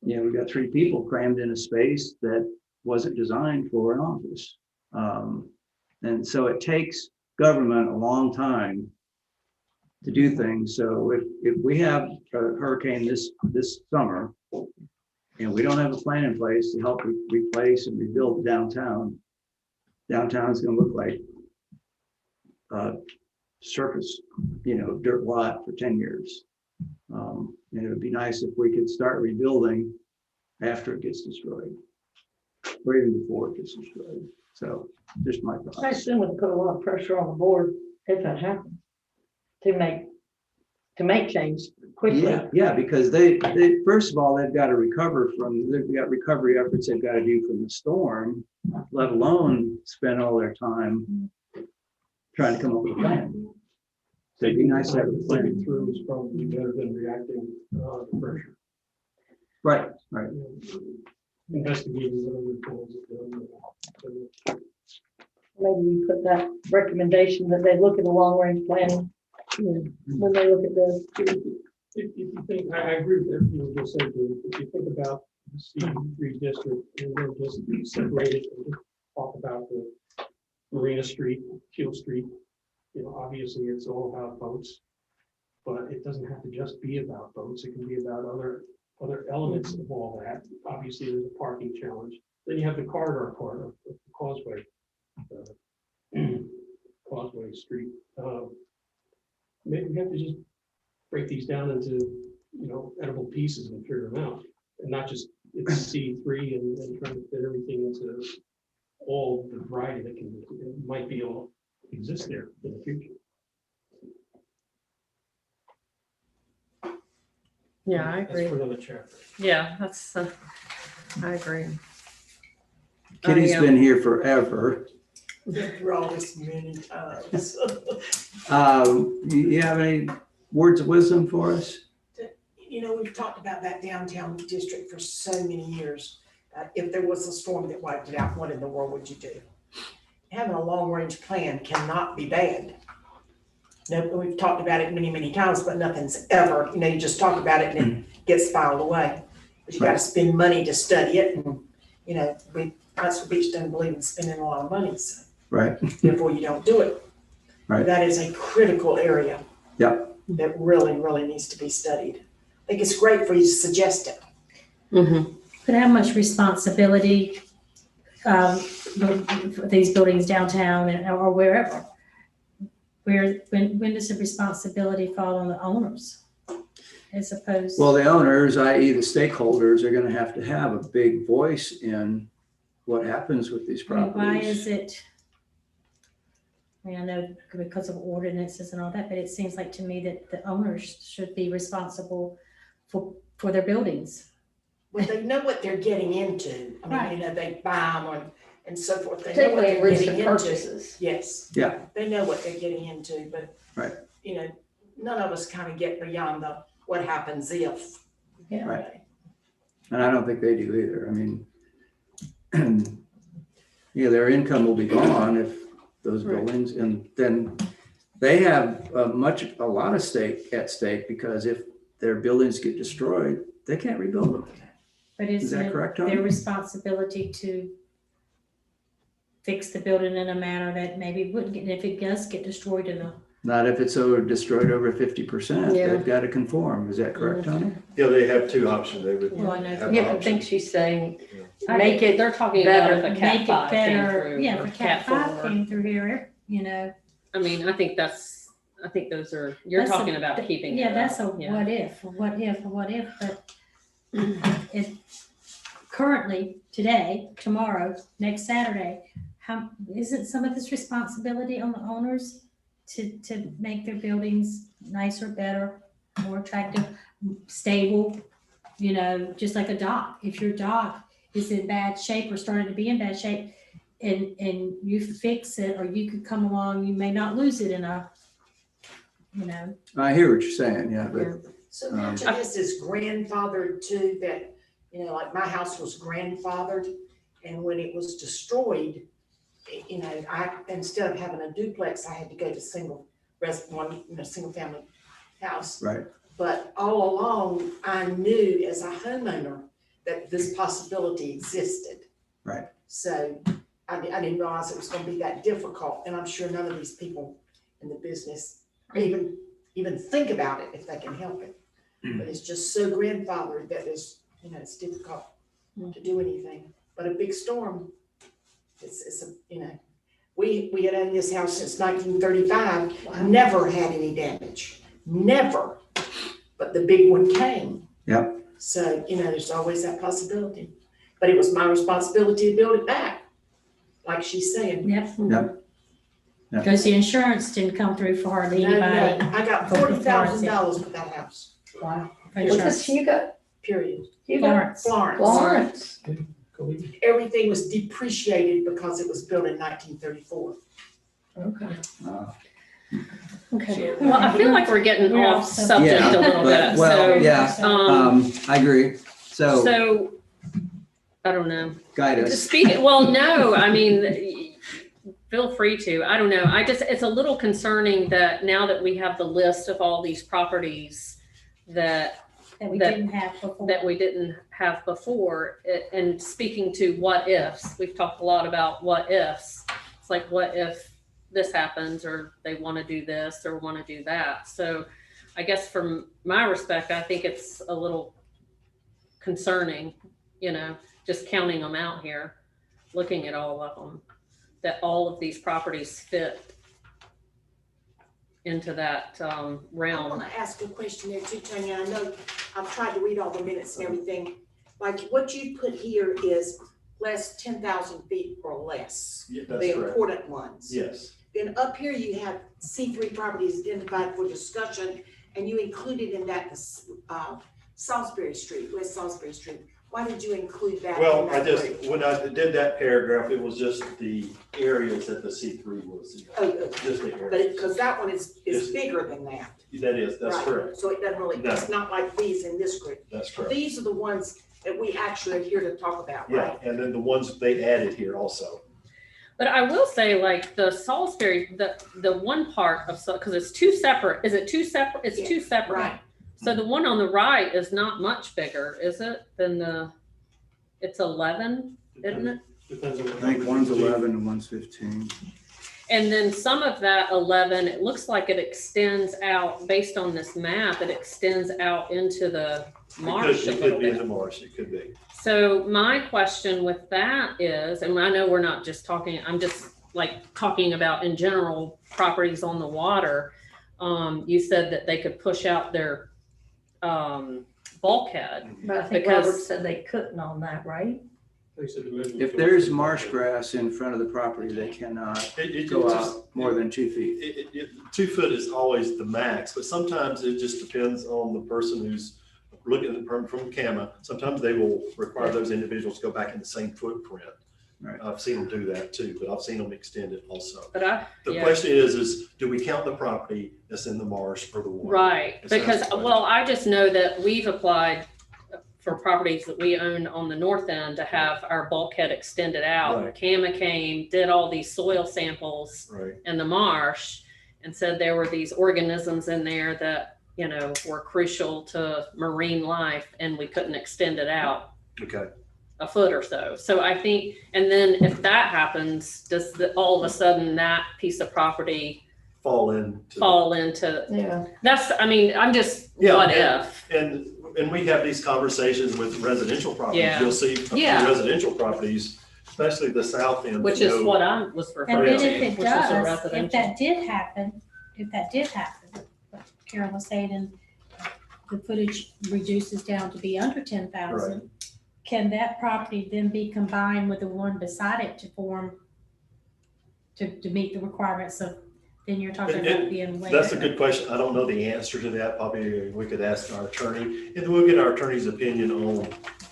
[SPEAKER 7] You know, we've got 3 people crammed in a space that wasn't designed for an office. And so it takes government a long time to do things. So if we have a hurricane this summer, and we don't have a plan in place to help replace and rebuild downtown is gonna look like a surface, you know, dirt lot for 10 years. And it would be nice if we could start rebuilding after it gets destroyed, or even before it gets destroyed. So just my
[SPEAKER 2] I
[SPEAKER 7] thoughts.
[SPEAKER 2] assume it would put a lot of pressure on the board if that happens, to make change quickly.
[SPEAKER 7] Yeah, because they first of all, they've got to recover they've got recovery efforts they've got to do from the storm, let alone spend all their time trying to come up with a plan. So it'd be nice to have a plan.
[SPEAKER 8] Thinking through is probably better than reacting to pressure.
[SPEAKER 7] Right.
[SPEAKER 8] Investigating what other plans are done.
[SPEAKER 2] Maybe we put that recommendation that they look at the long range plan, you know, when they look at this.
[SPEAKER 8] If you think, I agree with everything you just said, Dave. If you think about the C3 district, and then just separate it and talk about the Marina Street, Keel Street, you know, obviously it's all about boats, but it doesn't have to just be about boats. It can be about other elements of all that. Obviously, there's a parking challenge. Then you have the corridor part of the Causeway, Causeway Street. Maybe we have to just break these down into, you know, edible pieces and figure them out, and not just it's C3 and trying to fit everything into all the variety that might be all exist there in the future.
[SPEAKER 2] Yeah, I
[SPEAKER 8] That's
[SPEAKER 2] agree.
[SPEAKER 8] for another chapter.
[SPEAKER 2] Yeah, that's, I agree.
[SPEAKER 7] Kitty's been here forever.
[SPEAKER 1] Through all this many times.
[SPEAKER 7] You have any words of wisdom for us?
[SPEAKER 1] You know, we've talked about that downtown district for so many years. If there was a storm that wiped it out, what in the world would you do? Having a long-range plan cannot be bad. No, we've talked about it many, many times, but nothing's ever, you know, you just talk about it and it gets filed away. But you gotta spend money to study it, and, you know, Huntsville Beach doesn't believe in spending a lot of money, so
[SPEAKER 7] Right.
[SPEAKER 1] therefore you don't do it.
[SPEAKER 7] Right.
[SPEAKER 1] That is a critical area.
[SPEAKER 7] Yep.
[SPEAKER 1] That really, really needs to be studied. I think it's great for you to suggest it.
[SPEAKER 9] But how much responsibility for these buildings downtown or wherever? When does the responsibility fall on the owners as opposed?
[SPEAKER 7] Well, the owners, i.e. the stakeholders, are gonna have to have a big voice in what happens with these
[SPEAKER 9] I mean,
[SPEAKER 7] properties.
[SPEAKER 9] why is it I mean, I know because of ordinances and all that, but it seems like to me that the owners should be responsible for their buildings.
[SPEAKER 1] Well, they know what they're getting into. I mean,
[SPEAKER 9] Right.
[SPEAKER 1] you know, they buy them and so forth. They know what
[SPEAKER 2] Particularly
[SPEAKER 1] they're
[SPEAKER 2] recent
[SPEAKER 1] getting into.
[SPEAKER 2] purchases.
[SPEAKER 1] Yes.
[SPEAKER 7] Yeah.
[SPEAKER 1] They know what they're getting into, but.
[SPEAKER 7] Right.
[SPEAKER 1] You know, none of us kind of get beyond the, what happens if.
[SPEAKER 2] Yeah.
[SPEAKER 7] Right. And I don't think they do either. I mean, yeah, their income will be gone if those
[SPEAKER 2] Right.
[SPEAKER 7] buildings, and then they have a lot of at stake, because if their buildings get destroyed, they can't rebuild them.
[SPEAKER 9] But
[SPEAKER 7] Is
[SPEAKER 9] isn't
[SPEAKER 7] that
[SPEAKER 9] it
[SPEAKER 7] correct, Tom?
[SPEAKER 9] their responsibility to fix the building in a manner that maybe wouldn't get, if it does get destroyed in a,
[SPEAKER 7] Not if it's destroyed over 50%,
[SPEAKER 2] Yeah.
[SPEAKER 7] they've got to conform. Is that correct, Tony?
[SPEAKER 3] Yeah, they have two options. They would
[SPEAKER 9] well, I know.
[SPEAKER 3] have
[SPEAKER 2] Yeah,
[SPEAKER 3] an
[SPEAKER 2] I
[SPEAKER 3] option.
[SPEAKER 2] think she's saying,
[SPEAKER 6] I
[SPEAKER 2] make it
[SPEAKER 6] They're talking about
[SPEAKER 2] better.
[SPEAKER 6] if a cat
[SPEAKER 9] make it
[SPEAKER 6] five came
[SPEAKER 9] better,
[SPEAKER 6] through.
[SPEAKER 9] yeah,
[SPEAKER 6] or
[SPEAKER 9] if a cat five
[SPEAKER 6] 4.
[SPEAKER 9] came through here, you know.
[SPEAKER 6] I mean, I think those are, you're
[SPEAKER 9] That's a-
[SPEAKER 6] talking about keeping.
[SPEAKER 9] Yeah,
[SPEAKER 6] it
[SPEAKER 9] that's a
[SPEAKER 6] up, yeah.
[SPEAKER 9] what if, but if currently, today, tomorrow, next Saturday, isn't some of this responsibility on the owners to make their buildings nicer, better, more attractive, stable, you know, just like a dock. If your dock is in bad shape or starting to be in bad shape and you fix it, or you could come along, you may not lose it in a, you know.
[SPEAKER 7] I hear what you're saying, yeah, but
[SPEAKER 1] So much of this is grandfathered too, that, you know, like my house was grandfathered, and when it was destroyed, you know, instead of having a duplex, I had to go to single family house.
[SPEAKER 7] right.
[SPEAKER 1] But all along, I knew as a homeowner that this possibility existed.
[SPEAKER 7] Right.
[SPEAKER 1] So I didn't realize it was gonna be that difficult, and I'm sure none of these people in the business even think about it if they can help it. But it's just so grandfathered that you know, it's difficult to do anything. But a big storm, it's a, you know, we had owned this house since 1935, never had any damage, never. But the big one came.
[SPEAKER 7] Yep.
[SPEAKER 1] So, you know, there's always that possibility. But it was my responsibility to build it back, like she's saying.
[SPEAKER 9] Yep.
[SPEAKER 7] Yep. Yep.
[SPEAKER 9] Because the insurance didn't come through for hardly
[SPEAKER 1] No,
[SPEAKER 9] anybody.
[SPEAKER 1] I got
[SPEAKER 9] For
[SPEAKER 1] $40,000 for that house.
[SPEAKER 2] wow.
[SPEAKER 9] for
[SPEAKER 2] What's
[SPEAKER 9] insurance.
[SPEAKER 2] this you got?
[SPEAKER 1] Period.
[SPEAKER 2] You got
[SPEAKER 9] Florence.
[SPEAKER 1] Florence.
[SPEAKER 2] Florence.
[SPEAKER 1] Everything was depreciated because it was built in 1934.
[SPEAKER 2] Okay.
[SPEAKER 7] Uh,
[SPEAKER 2] Okay.
[SPEAKER 6] Well, I feel like we're getting
[SPEAKER 9] We're
[SPEAKER 6] off
[SPEAKER 9] off
[SPEAKER 6] subject
[SPEAKER 7] Yeah,
[SPEAKER 6] a little
[SPEAKER 7] but-
[SPEAKER 6] bit,
[SPEAKER 7] well,
[SPEAKER 6] so.
[SPEAKER 7] yeah. I agree. So
[SPEAKER 6] I don't know.
[SPEAKER 7] guide us.
[SPEAKER 6] Speaking, well, no, I mean, feel free to. I don't know. It's a little concerning that now that we have the list of all these properties that
[SPEAKER 9] We
[SPEAKER 6] that-
[SPEAKER 9] didn't have before.
[SPEAKER 6] we didn't have before, and speaking to what ifs, we've talked a lot about what ifs. It's like, what if this happens, or they want to do this or want to do that? So I guess from my respect, I think it's a little concerning, you know, just counting them out here, looking at all of them, that all of these properties fit into that
[SPEAKER 1] I
[SPEAKER 6] realm.
[SPEAKER 1] want to ask a question there too, Tanya. I know I've tried to read all the minutes and everything. Like what you put here is less 10,000 feet or less,
[SPEAKER 3] Yeah,
[SPEAKER 1] the
[SPEAKER 3] that's correct.
[SPEAKER 1] important ones.
[SPEAKER 3] Yes.
[SPEAKER 1] Then up here you have C3 properties identified for discussion, and you included in that the Salisbury Street, West Salisbury Street. Why did you include that?
[SPEAKER 3] Well,
[SPEAKER 1] in that group?
[SPEAKER 3] when I did that paragraph, it was just the areas that the C3 was,
[SPEAKER 1] Oh,
[SPEAKER 3] just the
[SPEAKER 1] but
[SPEAKER 3] areas.
[SPEAKER 1] because that one is
[SPEAKER 3] Yes.
[SPEAKER 1] bigger than that.
[SPEAKER 3] That's
[SPEAKER 1] Right.
[SPEAKER 3] correct.
[SPEAKER 1] So it doesn't really,
[SPEAKER 3] No.
[SPEAKER 1] it's not like these in this group.
[SPEAKER 3] That's correct.
[SPEAKER 1] These are the ones that we actually are here to talk about,
[SPEAKER 3] Yeah,
[SPEAKER 1] right?
[SPEAKER 3] and then the ones they added here also.
[SPEAKER 6] But I will say, like the Salisbury, the one part of, because it's two separate, is it two separate? It's
[SPEAKER 1] Yeah,
[SPEAKER 6] two separate.
[SPEAKER 1] Right.
[SPEAKER 6] So the one on the right is not much bigger, is it, than it's 11, isn't it?
[SPEAKER 8] Depends on.
[SPEAKER 7] I think one's 11 and one's 15.
[SPEAKER 6] And then some of that 11, it looks like it extends out, based on this map, it extends out into the marsh a
[SPEAKER 3] It
[SPEAKER 6] little
[SPEAKER 3] could be in
[SPEAKER 6] bit.
[SPEAKER 3] the marsh, it could be.
[SPEAKER 6] So my question with that is, and I know we're not just talking, I'm just like talking about in general properties on the water. You said that they could push out their bulkhead.
[SPEAKER 2] But I think
[SPEAKER 6] Because-
[SPEAKER 2] Robert said they couldn't on that, right?
[SPEAKER 8] They said the measurement
[SPEAKER 7] If
[SPEAKER 8] goes
[SPEAKER 7] there's
[SPEAKER 8] to-
[SPEAKER 7] marsh grass in front of the property, they cannot
[SPEAKER 3] It
[SPEAKER 7] go
[SPEAKER 3] just-
[SPEAKER 7] out more than 2 feet.
[SPEAKER 3] 2 foot is always the max, but sometimes it just depends on the person who's looking at it from CAMA. Sometimes they will require those individuals to go back in the same footprint.
[SPEAKER 7] Right.
[SPEAKER 3] I've seen them do that too, but I've seen them extend it also.
[SPEAKER 6] But
[SPEAKER 3] The
[SPEAKER 6] yeah.
[SPEAKER 3] question is do we count the property that's in the marsh or the water?
[SPEAKER 6] Right,
[SPEAKER 3] So that's
[SPEAKER 6] because,
[SPEAKER 3] the question.
[SPEAKER 6] well, I just know that we've applied for properties that we own on the north end to have our bulkhead extended out.
[SPEAKER 3] Right.
[SPEAKER 6] CAMA came, did all these soil samples
[SPEAKER 3] Right,
[SPEAKER 6] in the marsh and said there were these organisms in there that, you know, were crucial to marine life, and we couldn't extend it out
[SPEAKER 3] okay.
[SPEAKER 6] a foot or so. So I think, and then if that happens, does all of a sudden that piece of property
[SPEAKER 3] Fall into.
[SPEAKER 6] fall into,
[SPEAKER 2] Yeah.
[SPEAKER 6] that's, I mean, I'm just,
[SPEAKER 3] Yeah,
[SPEAKER 6] what
[SPEAKER 3] and-
[SPEAKER 6] if?
[SPEAKER 3] And we have these conversations with residential properties.
[SPEAKER 6] Yeah.
[SPEAKER 3] You'll see a few
[SPEAKER 6] Yeah.
[SPEAKER 3] residential properties, especially the south end.
[SPEAKER 6] Which
[SPEAKER 3] that
[SPEAKER 6] is
[SPEAKER 3] go-
[SPEAKER 6] what I was
[SPEAKER 9] And
[SPEAKER 6] referring
[SPEAKER 9] then
[SPEAKER 6] to,
[SPEAKER 9] if it
[SPEAKER 6] which is a
[SPEAKER 9] does, if
[SPEAKER 6] residential.
[SPEAKER 9] that did happen, what Carol was saying, and the footage reduces down to be under 10,000, can that property then be combined with the one beside it to form, to meet the requirements of, then you're talking
[SPEAKER 3] And-
[SPEAKER 9] about
[SPEAKER 3] and
[SPEAKER 9] being way.
[SPEAKER 3] That's a
[SPEAKER 9] over.
[SPEAKER 3] good question. I don't know the answer to that. Probably we could ask our attorney, and then we'll get our attorney's opinion on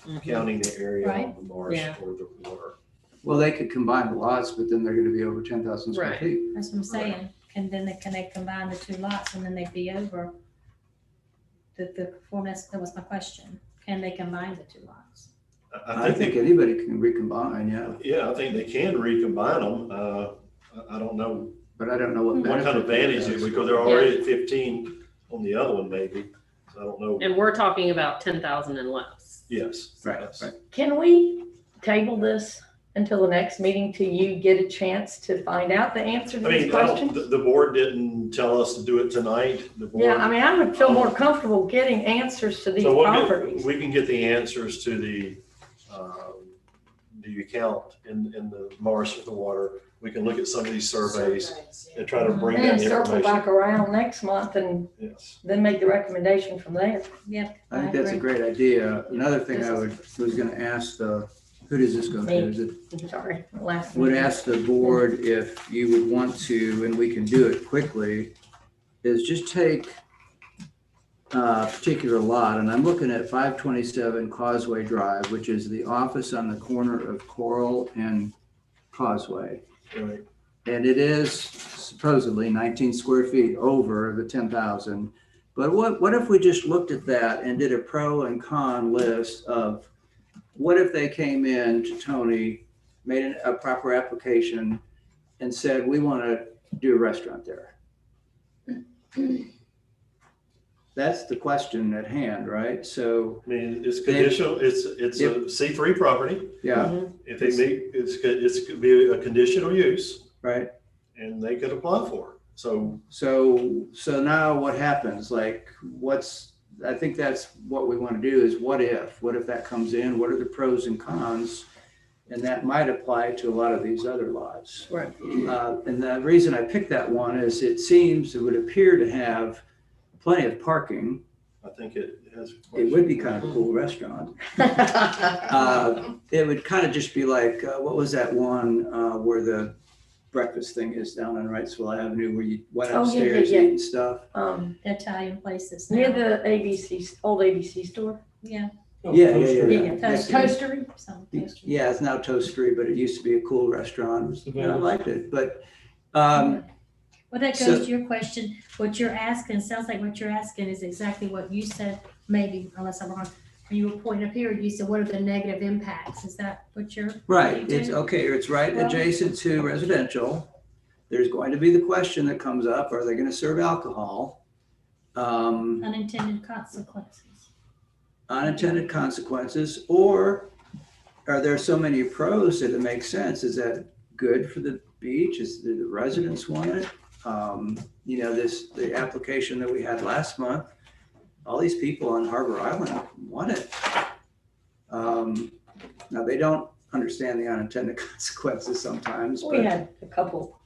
[SPEAKER 6] Mhm.
[SPEAKER 3] counting the area
[SPEAKER 9] Right.
[SPEAKER 3] of the marsh
[SPEAKER 6] Yeah.
[SPEAKER 3] or the water.
[SPEAKER 7] Well, they could combine the lots, but then they're gonna be over 10,000 square
[SPEAKER 6] Right.
[SPEAKER 7] feet.
[SPEAKER 9] That's what I'm saying, can they combine the two lots and then they'd be over the form, that was my question, can they combine the two lots?
[SPEAKER 7] I think anybody can recombine, yeah,
[SPEAKER 3] Yeah, I think they can recombine them. I don't know
[SPEAKER 7] but I don't know what.
[SPEAKER 3] what kind of
[SPEAKER 7] benefit
[SPEAKER 3] advantage
[SPEAKER 7] that
[SPEAKER 3] it
[SPEAKER 7] has.
[SPEAKER 3] because they're already at 15 on the other one maybe. So I don't know.
[SPEAKER 6] And we're talking about 10,000 and less.
[SPEAKER 3] Yes.
[SPEAKER 7] Right,
[SPEAKER 3] yes.
[SPEAKER 7] right.
[SPEAKER 2] Can we table this until the next meeting till you get a chance to find out the answer to
[SPEAKER 3] I
[SPEAKER 2] these
[SPEAKER 3] mean, I don't-
[SPEAKER 2] questions?
[SPEAKER 3] the board didn't tell us to do it tonight. The board-
[SPEAKER 2] Yeah, I mean, I would feel more comfortable getting answers to these
[SPEAKER 3] So
[SPEAKER 2] properties.
[SPEAKER 3] we can get the answers to the account in the marsh of the water. We can look at some of these surveys and try to bring
[SPEAKER 2] And
[SPEAKER 3] that
[SPEAKER 2] circle back
[SPEAKER 3] information.
[SPEAKER 2] around next month and
[SPEAKER 3] Yes.
[SPEAKER 2] then make the recommendation from there.
[SPEAKER 9] Yep.
[SPEAKER 7] I think that's a
[SPEAKER 9] agree.
[SPEAKER 7] great idea. Another thing I was gonna ask who does this go to?
[SPEAKER 2] Me.
[SPEAKER 7] Is it
[SPEAKER 2] Sorry, last.
[SPEAKER 7] would
[SPEAKER 2] meeting.
[SPEAKER 7] ask the board if you would want to, and we can do it quickly, is just take a particular lot, and I'm looking at 527 Causeway Drive, which is the office on the corner of Coral and Causeway.
[SPEAKER 3] Right.
[SPEAKER 7] And it is supposedly 19 square feet over the 10,000. But what if we just looked at that and did a pro and con list of what if they came in to Tony, made a proper application and said, we want to do a restaurant there? That's the question at hand, right? So,
[SPEAKER 3] I mean, it's conditional, it's a C3 property.
[SPEAKER 7] yeah,
[SPEAKER 6] Mhm.
[SPEAKER 3] If they meet, it's could be a conditional use
[SPEAKER 7] right.
[SPEAKER 3] and they could apply for it. So
[SPEAKER 7] So now what happens? Like, I think that's what we want to do is what if that comes in? What are the pros and cons? And that might apply to a lot of these other lots.
[SPEAKER 2] Right.
[SPEAKER 7] And the reason I picked that one is it would appear to have plenty of parking.
[SPEAKER 3] I think it has.
[SPEAKER 7] It would be kind of a cool restaurant. It would kind of just be like, what was that one where the breakfast thing is down on Wrightsville Avenue where you went
[SPEAKER 2] Oh, yeah,
[SPEAKER 7] upstairs
[SPEAKER 2] yeah.
[SPEAKER 7] eating stuff?
[SPEAKER 9] The Italian places.
[SPEAKER 2] Near
[SPEAKER 9] now.
[SPEAKER 2] the old ABC store.
[SPEAKER 9] Yeah,
[SPEAKER 8] Oh,
[SPEAKER 7] Yeah,
[SPEAKER 8] Toaster.
[SPEAKER 7] yeah.
[SPEAKER 2] Toastery.
[SPEAKER 9] some.
[SPEAKER 7] Yeah, it's now Toastery, but it used to be a cool restaurant.
[SPEAKER 8] What's the
[SPEAKER 7] And I
[SPEAKER 8] value?
[SPEAKER 7] liked it, but,
[SPEAKER 9] Well, that
[SPEAKER 7] So-
[SPEAKER 9] goes to your question. What you're asking, sounds like what you're asking is exactly what you said, maybe, unless I'm wrong. When you were pointing up here, you said, what are the negative impacts? Is that what you're?
[SPEAKER 7] right,
[SPEAKER 9] pointing
[SPEAKER 7] it's
[SPEAKER 9] to?
[SPEAKER 7] okay, it's right
[SPEAKER 9] Well-
[SPEAKER 7] adjacent to residential. There's going to be the question that comes up, are they gonna serve alcohol?
[SPEAKER 9] Unintended consequences.
[SPEAKER 7] Unintended consequences, or are there so many pros that it makes sense? Is that good for the beach? Do the residents want it? The application that we had last month, all these people on Harbor Island want it. Now, they don't understand the unintended consequences sometimes,
[SPEAKER 2] We
[SPEAKER 7] but,
[SPEAKER 2] had a couple,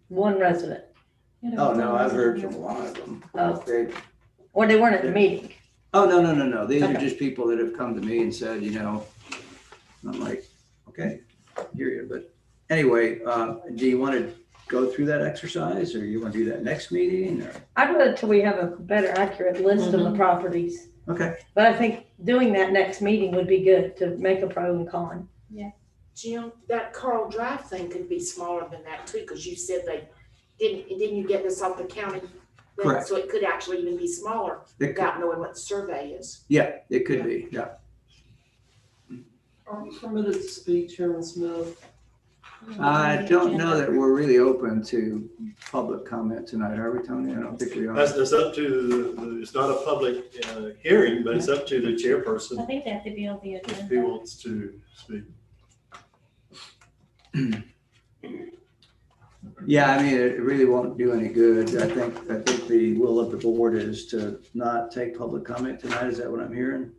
[SPEAKER 2] one resident,
[SPEAKER 9] You know,
[SPEAKER 7] oh, no, I've heard from a lot of them.
[SPEAKER 2] Oh.
[SPEAKER 7] They,
[SPEAKER 2] or they weren't at the meeting.
[SPEAKER 7] Oh, no. These are
[SPEAKER 2] Okay.
[SPEAKER 7] just people that have come to me and said, I'm like, okay, hear you. But anyway, do you want to go through that exercise or you want to do that next meeting or?
[SPEAKER 2] I'd wait till we have a better accurate list of the properties.
[SPEAKER 7] Okay,
[SPEAKER 2] But I think doing that next meeting would be good to make a pro and con.
[SPEAKER 1] Jim, that Carl Drive thing could be smaller than that too, because you said they didn't you get this off the county? Then?
[SPEAKER 7] Correct.
[SPEAKER 1] So it could actually even be smaller
[SPEAKER 7] it could,
[SPEAKER 1] without knowing what the survey is.
[SPEAKER 7] yeah, it could be, yeah.
[SPEAKER 10] Are we permitted to speak, Chairman Smith?
[SPEAKER 7] I don't know that we're really open to public comment tonight, are we, Tony? I don't think we are.
[SPEAKER 3] That's up to, it's not a public hearing, but it's up to the
[SPEAKER 9] I
[SPEAKER 3] chairperson
[SPEAKER 9] think they have to be on the
[SPEAKER 3] if he
[SPEAKER 9] agenda.
[SPEAKER 3] wants to speak.
[SPEAKER 7] Yeah, I mean, it really won't do any good. I think the will of the board is to not take public comment tonight. Is that what I'm hearing?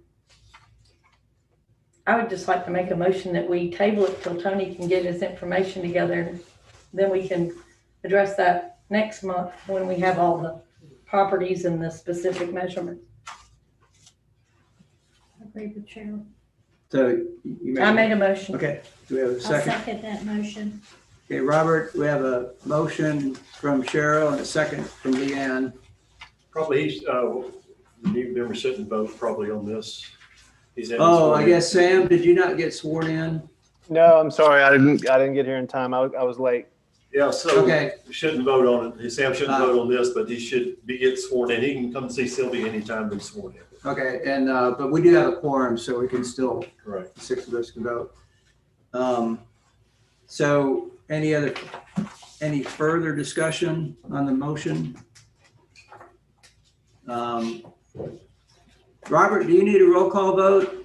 [SPEAKER 2] I would just like to make a motion that we table it till Tony can get his information together. Then we can address that next month when we have all the properties and the specific measurements.
[SPEAKER 9] Agree with Cheryl.
[SPEAKER 7] So you
[SPEAKER 2] I made a motion.
[SPEAKER 7] Okay, do we have a
[SPEAKER 9] I'll
[SPEAKER 7] second?
[SPEAKER 9] second that motion.
[SPEAKER 7] Okay, Robert, we have a motion from Cheryl and a second from Leanne.
[SPEAKER 3] Probably he's, the new member shouldn't vote probably on this. He's having
[SPEAKER 7] Oh,
[SPEAKER 3] sworn
[SPEAKER 7] I
[SPEAKER 3] in.
[SPEAKER 7] guess, Sam, did you not get sworn in?
[SPEAKER 11] No, I'm sorry. I didn't get here in time. I was late.
[SPEAKER 3] Yeah, so
[SPEAKER 7] Okay,
[SPEAKER 3] you shouldn't vote on it. Sam shouldn't vote on this, but he should get sworn in. He can come see Sylvia anytime to be sworn in.
[SPEAKER 7] okay, and, but we do have a quorum, so we can still,
[SPEAKER 3] Right.
[SPEAKER 7] 6 of us can vote. So any further discussion on the motion? Robert, do you need a roll call vote?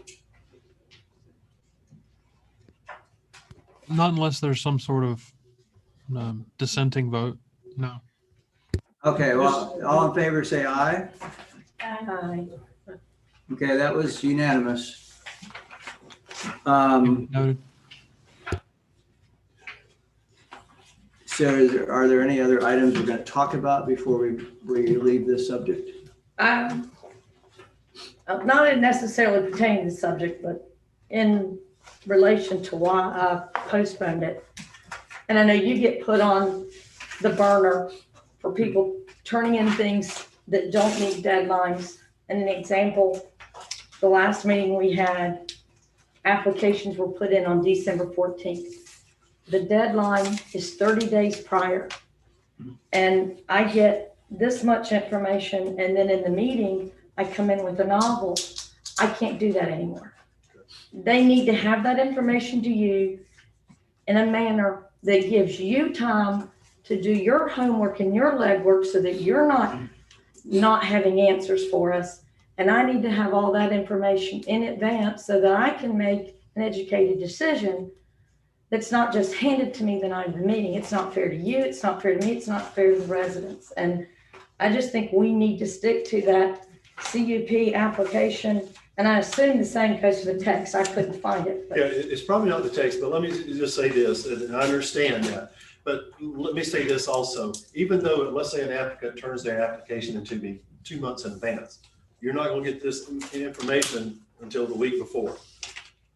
[SPEAKER 4] Not unless there's some sort of dissenting vote. No.
[SPEAKER 7] Okay, well, all in favor, say aye.
[SPEAKER 2] Aye.
[SPEAKER 7] Okay, that was unanimous.
[SPEAKER 4] Noted.
[SPEAKER 7] So are there any other items we're going to talk about before we leave this subject?
[SPEAKER 2] Not necessarily pertaining to the subject, but in relation to why I postponed it. And I know you get put on the burner for people turning in things that don't meet deadlines. And an example, the last meeting we had, applications were put in on December 14th. The deadline is 30 days prior. And I get this much information, and then in the meeting, I come in with a novel. I can't do that anymore. They need to have that information to you in a manner that gives you time to do your homework and your legwork so that you're not having answers for us. And I need to have all that information in advance so that I can make an educated decision that's not just handed to me the night of the meeting. It's not fair to you, it's not fair to me, it's not fair to the residents. And I just think we need to stick to that CUP application. And I assume the same goes for the text. I couldn't find it.
[SPEAKER 3] Yeah, it's probably not the text, but let me just say this, and I understand that. But let me say this also, even though, let's say an applicant turns their application into me 2 months in advance, you're not gonna get this information until the week before.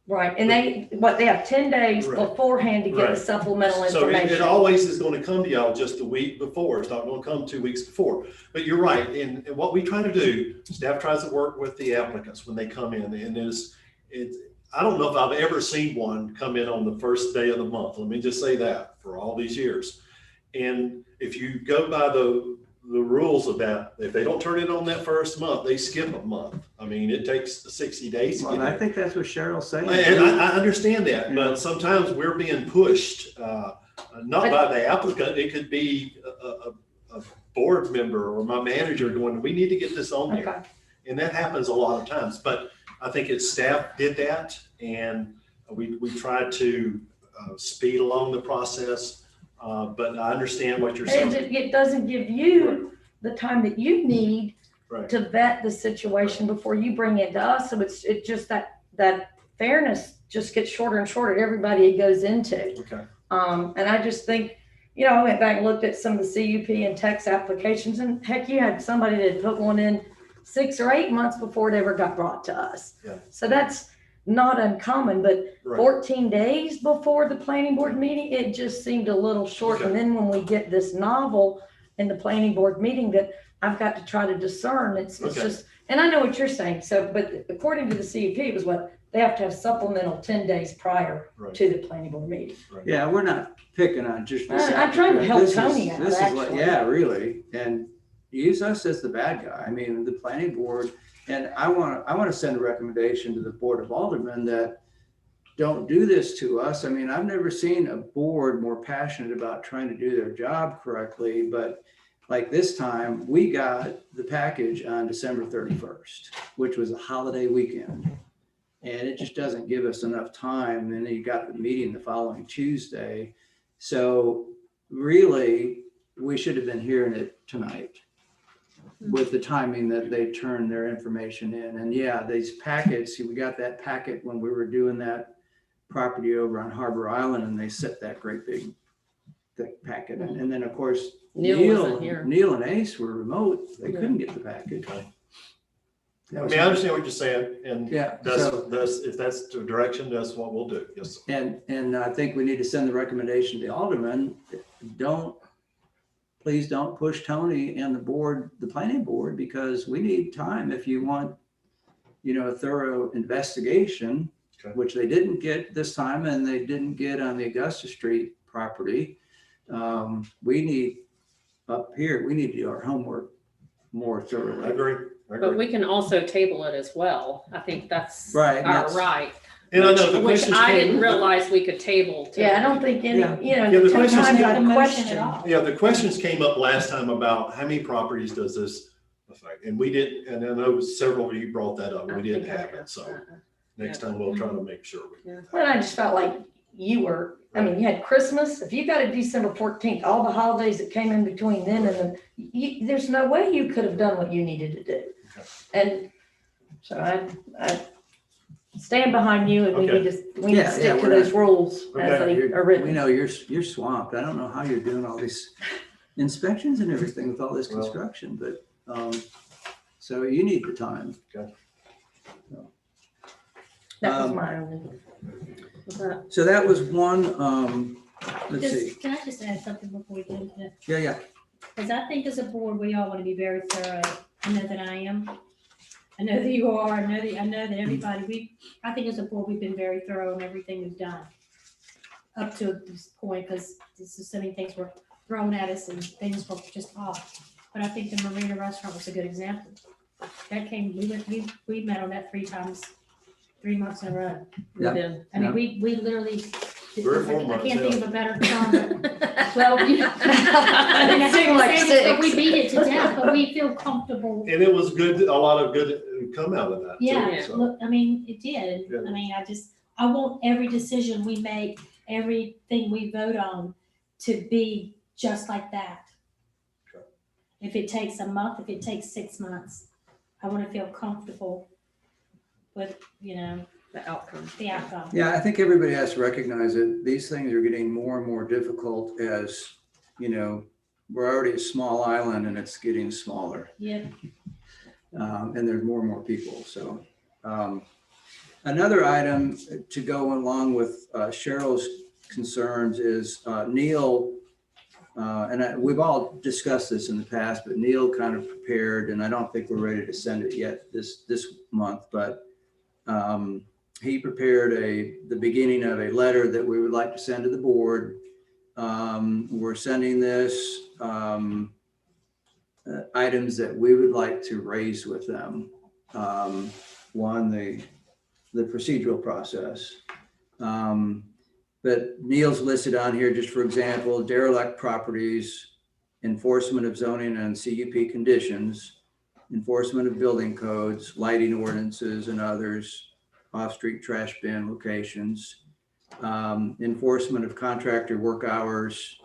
[SPEAKER 2] Right, and they have 10 days
[SPEAKER 3] Right.
[SPEAKER 2] beforehand to get the
[SPEAKER 3] Right.
[SPEAKER 2] supplemental
[SPEAKER 3] So it
[SPEAKER 2] information.
[SPEAKER 3] always is gonna come to y'all just the week before. It's not gonna come 2 weeks before. But you're right, and what we try to do, staff tries to work with the applicants when they come in, and I don't know if I've ever seen one come in on the first day of the month. Let me just say that for all these years. And if you go by the rules of that, if they don't turn it on that first month, they skip a month. I mean, it takes 60 days to
[SPEAKER 7] Well,
[SPEAKER 3] get
[SPEAKER 7] I
[SPEAKER 3] it.
[SPEAKER 7] think that's what Cheryl's saying.
[SPEAKER 3] And I understand that, but sometimes we're being pushed, not by the applicant. It could be a board member or my manager going, we need to get this on
[SPEAKER 2] Okay.
[SPEAKER 3] there. And that happens a lot of times, but I think it's staff did that, and we tried to speed along the process. But I understand what you're
[SPEAKER 2] And
[SPEAKER 3] saying.
[SPEAKER 2] it doesn't give you the time that you need
[SPEAKER 3] Right.
[SPEAKER 2] to vet the situation before you bring it to us. So it's just that fairness just gets shorter and shorter, everybody it goes into.
[SPEAKER 3] Okay.
[SPEAKER 2] And I just think, I went back and looked at some of the CUP and text applications, and heck, you had somebody that put one in 6 or 8 months before it ever got brought to us.
[SPEAKER 3] Yeah.
[SPEAKER 2] So that's not uncommon, but
[SPEAKER 3] Right.
[SPEAKER 2] 14 days before the planning board meeting, it just seemed a little short. And
[SPEAKER 3] Okay.
[SPEAKER 2] then when we get this novel in the planning board meeting that I've got to try to discern, it's
[SPEAKER 3] Okay.
[SPEAKER 2] just, and I know what you're saying. So, but according to the CUP, it was what, they have to have supplemental 10 days prior
[SPEAKER 3] Right.
[SPEAKER 2] to the planning board meeting.
[SPEAKER 7] Yeah, we're not picking on just this.
[SPEAKER 2] I'm trying to help
[SPEAKER 7] This is-
[SPEAKER 2] Tony out,
[SPEAKER 7] This is what,
[SPEAKER 2] actually.
[SPEAKER 7] yeah, really, and use us as the bad guy. I mean, the planning board, and I want to send a recommendation to the Board of Aldermen that don't do this to us. I mean, I've never seen a board more passionate about trying to do their job correctly, but like this time, we got the package on December 31st, which was a holiday weekend. And it just doesn't give us enough time. And then you got the meeting the following Tuesday. So really, we should have been hearing it tonight with the timing that they turned their information in. And yeah, these packets, we got that packet when we were doing that property over on Harbor Island, and they set that great big thick packet. And then, of course,
[SPEAKER 6] Neil wasn't here.
[SPEAKER 7] Neil and Ace were remote. They couldn't get the package.
[SPEAKER 3] I mean, I understand what you're saying, and
[SPEAKER 7] Yeah,
[SPEAKER 3] if that's the direction, that's what we'll do. Yes.
[SPEAKER 7] And I think we need to send the recommendation to the aldermen, please don't push Tony and the board, the planning board, because we need time if you want, a thorough investigation,
[SPEAKER 3] Okay.
[SPEAKER 7] which they didn't get this time and they didn't get on the Augusta Street property. We need up here, we need to do our homework more
[SPEAKER 3] I
[SPEAKER 7] thoroughly.
[SPEAKER 3] agree. I
[SPEAKER 6] But
[SPEAKER 3] agree.
[SPEAKER 6] we can also table it as well. I think that's
[SPEAKER 7] Right,
[SPEAKER 6] our
[SPEAKER 7] that's-
[SPEAKER 6] right,
[SPEAKER 3] And I know the
[SPEAKER 6] which
[SPEAKER 3] questions
[SPEAKER 6] I
[SPEAKER 3] came.
[SPEAKER 6] didn't realize we could table. too.
[SPEAKER 2] Yeah, I don't think any,
[SPEAKER 7] Yeah.
[SPEAKER 3] Yeah, the questions
[SPEAKER 2] sometimes
[SPEAKER 3] came-
[SPEAKER 2] I
[SPEAKER 9] The motion
[SPEAKER 2] question.
[SPEAKER 9] at all.
[SPEAKER 3] Yeah, the questions came up last time about how many properties does this affect? And we didn't, and I know several of you brought that up, and we didn't have it, so next time we'll try to make sure.
[SPEAKER 2] Well, I just felt like you were, I mean, you had Christmas, if you got a December 14th, all the holidays that came in between then and then, there's no way you could have done what you needed to do.
[SPEAKER 3] Okay.
[SPEAKER 2] And so I stand behind you, and we
[SPEAKER 3] Okay.
[SPEAKER 2] need to
[SPEAKER 7] Yeah,
[SPEAKER 2] stick to
[SPEAKER 7] we're
[SPEAKER 2] those rules as
[SPEAKER 3] Okay.
[SPEAKER 2] they are
[SPEAKER 7] We
[SPEAKER 2] written.
[SPEAKER 7] know you're swamped. I don't know how you're doing all these inspections and everything with all this
[SPEAKER 3] Well-
[SPEAKER 7] construction, but, so you need the time.
[SPEAKER 2] That was
[SPEAKER 7] Um,
[SPEAKER 2] my only.
[SPEAKER 7] So that was one, let's see.
[SPEAKER 9] Can I just add something before we get into that?
[SPEAKER 7] Yeah.
[SPEAKER 9] Because I think as a board, we all want to be very thorough. I know that I am. I know that you are. I know that everybody, I think as a board, we've been very thorough in everything we've done up to this point, because there's so many things were thrown at us and things were just off. But I think the Marina Restaurant was a good example. That came, we met on that 3 times, 3 months in a row.
[SPEAKER 6] We
[SPEAKER 7] Yeah.
[SPEAKER 6] did.
[SPEAKER 9] I mean, we literally,
[SPEAKER 3] Three or four
[SPEAKER 9] I
[SPEAKER 3] months,
[SPEAKER 9] can't think
[SPEAKER 3] yeah.
[SPEAKER 9] of a better term. Well, you know.
[SPEAKER 2] It
[SPEAKER 9] I
[SPEAKER 2] seemed like
[SPEAKER 9] But we
[SPEAKER 2] 6.
[SPEAKER 9] beat it to death, but we feel comfortable.
[SPEAKER 3] And it was good, a lot of good come out of that. too,
[SPEAKER 9] Yeah,
[SPEAKER 3] so.
[SPEAKER 9] look, I mean, it did.
[SPEAKER 3] Yeah.
[SPEAKER 9] I mean, I want every decision we make, everything we vote on to be just like that.
[SPEAKER 3] Okay.
[SPEAKER 9] If it takes a month, if it takes 6 months, I want to feel comfortable with,
[SPEAKER 6] The outcome.
[SPEAKER 9] the outcome.
[SPEAKER 7] Yeah, I think everybody has to recognize that these things are getting more and more difficult as, we're already a small island and it's getting smaller.
[SPEAKER 9] Yeah.
[SPEAKER 7] And there's more and more people, so. Another item to go along with Cheryl's concerns is Neil, we've all discussed this in the past, but Neil kind of prepared, and I don't think we're ready to send it yet this month, but he prepared the beginning of a letter that we would like to send to the board. We're sending this, items that we would like to raise with them. One, the procedural process. But Neil's listed on here, just for example, derelict properties, enforcement of zoning and CUP conditions, enforcement of building codes, lighting ordinances and others, off-street trash bin locations, enforcement of contractor work hours,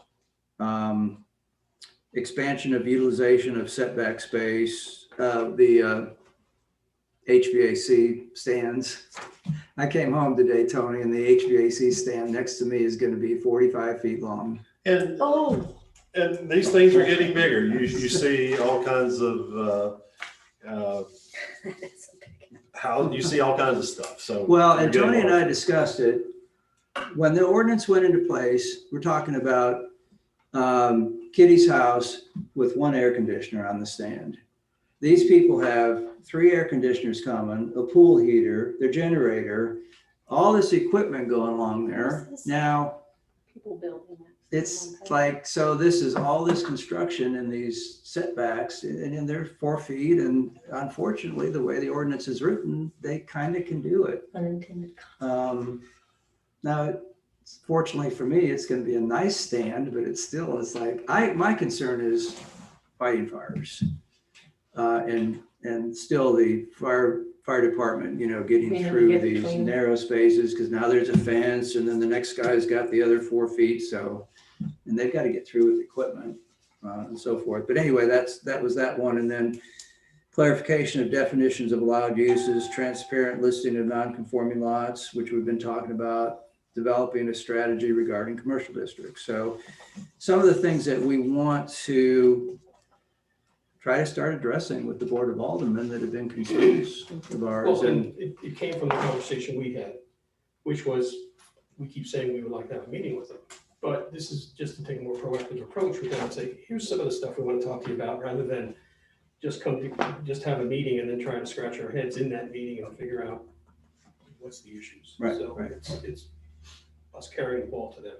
[SPEAKER 7] expansion of utilization of setback space, the HVAC stands. I came home today, Tony, and the HVAC stand next to me is going to be 45 feet long.
[SPEAKER 3] And,
[SPEAKER 2] Oh,
[SPEAKER 3] and these things are getting bigger. You see all kinds of how, you see all kinds of stuff, so.
[SPEAKER 7] Well, and
[SPEAKER 3] you're getting
[SPEAKER 7] Tony and
[SPEAKER 3] more-
[SPEAKER 7] I discussed it. When the ordinance went into place, we're talking about Kitty's house with one air conditioner on the stand. These people have 3 air conditioners coming, a pool heater, their generator, all this equipment going along there. Now,
[SPEAKER 2] People building it.
[SPEAKER 7] it's like, so this is all this construction and these setbacks, and they're 4 feet, and unfortunately, the way the ordinance is written, they kind of can do it.
[SPEAKER 2] Unintended.
[SPEAKER 7] Now, fortunately for me, it's gonna be a nice stand, but it's still, it's like, my concern is fighting fires. And still the fire department, you know, getting
[SPEAKER 2] Being able to
[SPEAKER 7] through
[SPEAKER 2] get
[SPEAKER 7] these
[SPEAKER 2] between.
[SPEAKER 7] narrow spaces, because now there's a fence, and then the next guy's got the other 4 feet, so, and they've got to get through with equipment, and so forth. But anyway, that was that one, and then clarification of definitions of allowed uses, transparent listing of non-conforming lots, which we've been talking about, developing a strategy regarding commercial districts. So some of the things that we want to try to start addressing with the Board of Aldermen that have been concerns of ours.
[SPEAKER 8] Well,
[SPEAKER 7] And
[SPEAKER 8] and it came from the conversation we had, which was, we keep saying we would like to have a meeting with them. But this is just to take a more proactive approach with them and say, here's some of the stuff we want to talk to you about, rather than just have a meeting and then try to scratch our heads in that meeting and figure out what's the issues.
[SPEAKER 7] Right,
[SPEAKER 8] So
[SPEAKER 7] right.
[SPEAKER 8] it's us carrying the ball to them.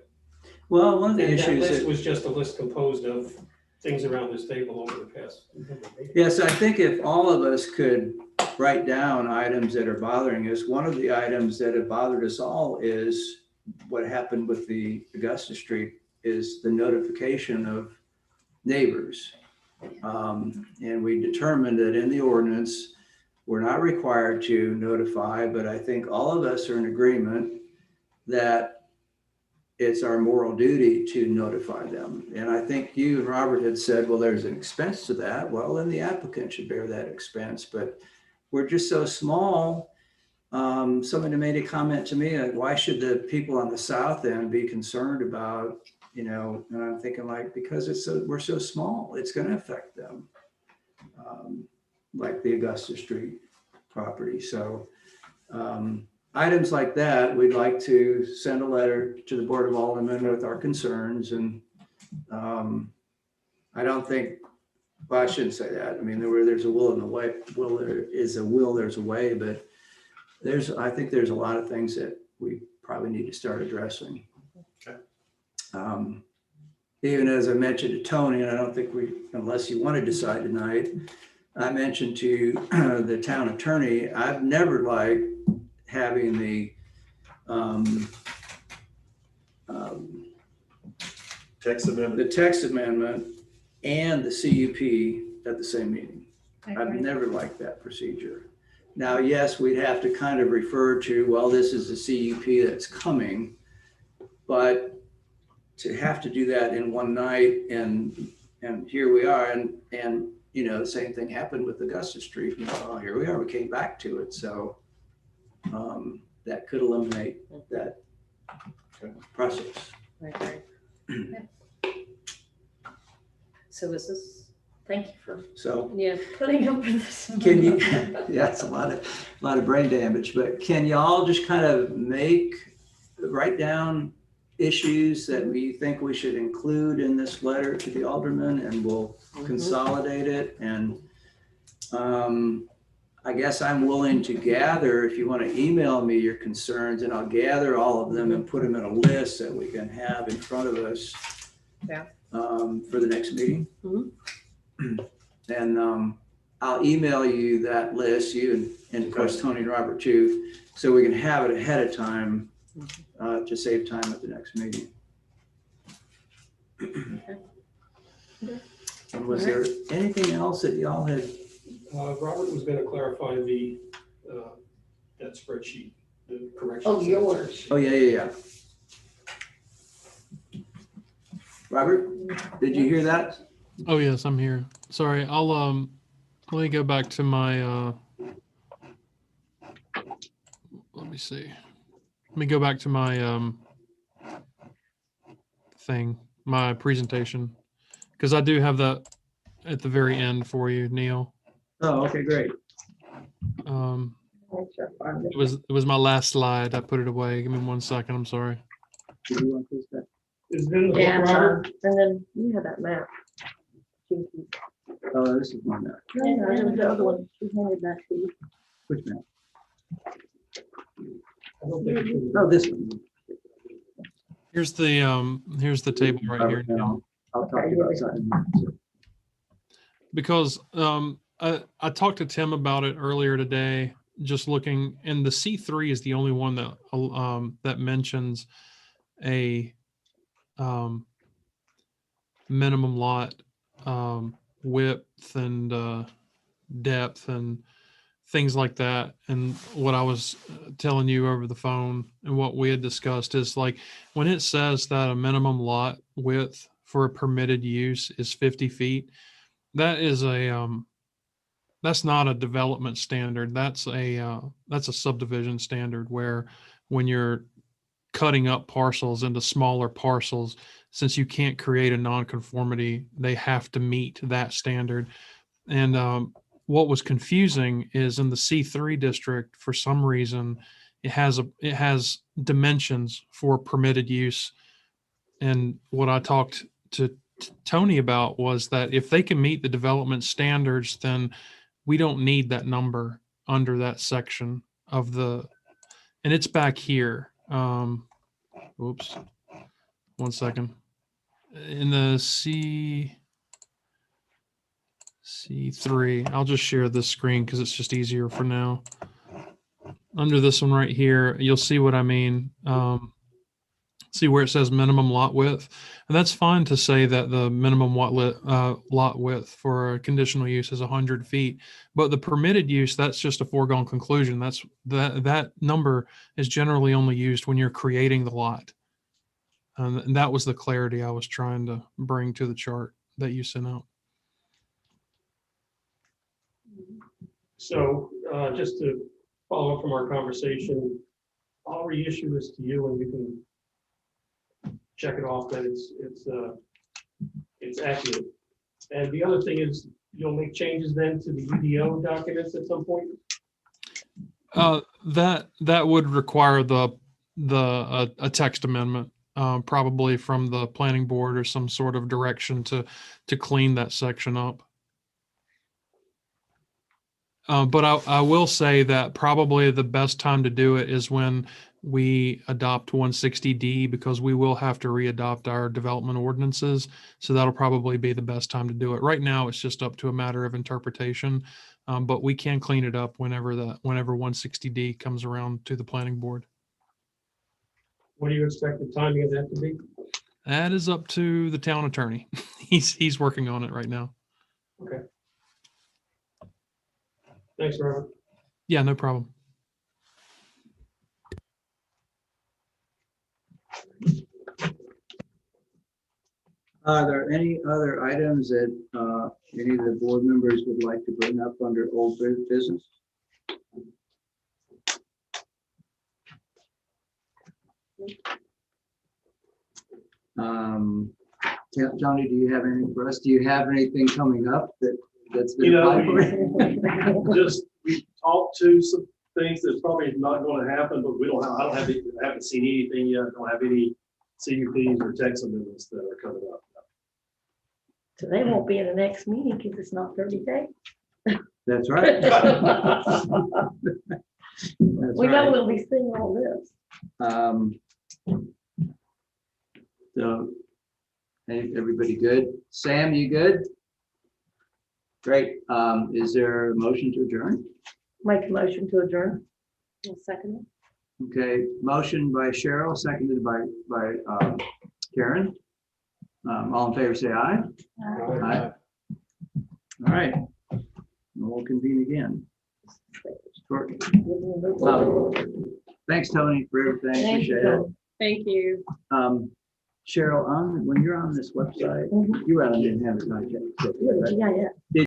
[SPEAKER 7] well, one of the
[SPEAKER 8] And that
[SPEAKER 7] issues
[SPEAKER 8] list
[SPEAKER 7] that,
[SPEAKER 8] was just a list composed of things around this table over the past number of meetings.
[SPEAKER 7] yes, I think if all of us could write down items that are bothering us, one of the items that have bothered us all is what happened with the Augusta Street, is the notification of neighbors. And we determined that in the ordinance, we're not required to notify, but I think all of us are in agreement that it's our moral duty to notify them. And I think you and Robert had said, well, there's an expense to that. Well, then the applicant should bear that expense, but we're just so small. Somebody made a comment to me, like, why should the people on the south end be concerned about, you know, and I'm thinking like, because we're so small, it's going to affect them. Like the Augusta Street property. So items like that, we'd like to send a letter to the Board of Aldermen with our concerns. And I don't think, well, I shouldn't say that. I mean, there's a will in the way, there is a will, there's a way, but I think there's a lot of things that we probably need to start addressing.
[SPEAKER 3] Okay.
[SPEAKER 7] Even as I mentioned to Tony, and I don't think unless you want to decide tonight, I mentioned to the town attorney, I've never liked having the
[SPEAKER 3] Text amendment.
[SPEAKER 7] text amendment and the CUP at the same meeting. I've never liked that procedure. Now, yes, we'd have to kind of refer to, well, this is the CUP that's coming, but to have to do that in one night, and here we are, and you know, the same thing happened with Augusta Street. You know, here we are, we came back to it, so that could eliminate that process.
[SPEAKER 2] Okay. So this is, thank you for
[SPEAKER 7] So
[SPEAKER 6] Yeah,
[SPEAKER 2] putting up with this.
[SPEAKER 7] can you, yeah, it's a lot of brain damage, but can y'all just kind of write down issues that we think we should include in this letter to the aldermen, and we'll consolidate it. And I guess I'm willing to gather, if you want to email me your concerns, and I'll gather all of them and put them in a list that we can have in front of us.
[SPEAKER 2] Yeah.
[SPEAKER 7] For the next meeting.
[SPEAKER 6] Mhm.
[SPEAKER 7] And I'll email you that list, you and of course Tony and Robert too, so we can have it ahead of time to save time at the next meeting. And was there anything else that y'all had?
[SPEAKER 8] Robert was going to clarify that spreadsheet, the corrections.
[SPEAKER 2] Oh, yours.
[SPEAKER 7] Oh, yeah. Robert, did you hear that?
[SPEAKER 4] Oh yes, I'm here. Sorry, I'll let me go back to my let me see. Let me go back to my my presentation, because I do have that at the very end for you, Neil.
[SPEAKER 7] Oh, okay, great.
[SPEAKER 2] Make sure I find it.
[SPEAKER 4] It was my last slide. I put it away. Give me 1 second. I'm sorry.
[SPEAKER 7] Do you want this back?
[SPEAKER 8] Is it in the book,
[SPEAKER 2] Yeah,
[SPEAKER 8] Robert?
[SPEAKER 2] and then you have that map.
[SPEAKER 7] Oh, this is one now.
[SPEAKER 2] No, no, it was the other one. She handed that to you.
[SPEAKER 7] Which map?
[SPEAKER 8] I don't think it's-
[SPEAKER 7] Oh, this one.
[SPEAKER 4] Here's the table right here.
[SPEAKER 7] I'll talk to you about something.
[SPEAKER 4] Because I talked to Tim about it earlier today, just looking, and the C3 is the only one that mentions a minimum lot width and depth and things like that. And what I was telling you over the phone and what we had discussed is like when it says that a minimum lot width for a permitted use is 50 feet, that is that's not a development standard. That's a subdivision standard where when you're cutting up parcels into smaller parcels, since you can't create a nonconformity, they have to meet that standard. And what was confusing is in the C3 district, for some reason, it has dimensions for permitted use. And what I talked to Tony about was that if they can meet the development standards, then we don't need that number under that section of the, and it's back here. Oops, 1 second. In the C3, I'll just share this screen because it's just easier for now. Under this one right here, you'll see what I mean. See where it says minimum lot width, and that's fine to say that the minimum lot width for a conditional use is 100 feet, but the permitted use, that's just a foregone conclusion. That number is generally only used when you're creating the lot. And that was the clarity I was trying to bring to the chart that you sent out.
[SPEAKER 8] So, just to follow up from our conversation, I'll reissue this to you and we can check it off that it's accurate. And the other thing is, you'll make changes then to the UDO documents at some point?
[SPEAKER 4] That would require a text amendment, probably from the planning board or some sort of direction to clean that section up. But I will say that probably the best time to do it is when we adopt 160D, because we will have to re-adopt our development ordinances. So that'll probably be the best time to do it. Right now, it's just up to a matter of interpretation, but we can clean it up whenever 160D comes around to the planning board.
[SPEAKER 8] What do you expect the timing of that to be?
[SPEAKER 4] That is up to the town attorney. He's working on it right now.
[SPEAKER 8] Okay. Thanks, Robert.
[SPEAKER 4] Yeah, no problem.
[SPEAKER 7] Are there any other items that any of the board members would like to bring up under old business? Tony, do you have anything for us? Do you have anything coming up that's been applied for?
[SPEAKER 3] We talked to some things that's probably not going to happen, but I haven't seen anything yet. Don't have any CUPs or text amendments that are coming up.
[SPEAKER 2] So they won't be in the next meeting because it's not 30 days.
[SPEAKER 7] That's right.
[SPEAKER 2] We know we'll be seeing all this.
[SPEAKER 7] So, hey, everybody good? Sam, you good? Great. Is there a motion to adjourn?
[SPEAKER 2] Make a motion to adjourn.
[SPEAKER 6] I'll second
[SPEAKER 7] Okay, motion by Cheryl, seconded by Karen. All in favor, say aye. Aye. All right. We'll convene again. Short. Thanks, Tony, for everything.
[SPEAKER 2] Thank you,
[SPEAKER 7] Appreciate it.
[SPEAKER 2] Tony.
[SPEAKER 6] Thank you.
[SPEAKER 7] Cheryl, when you're on this website, you rather didn't have it, not yet.
[SPEAKER 2] Yeah, yeah.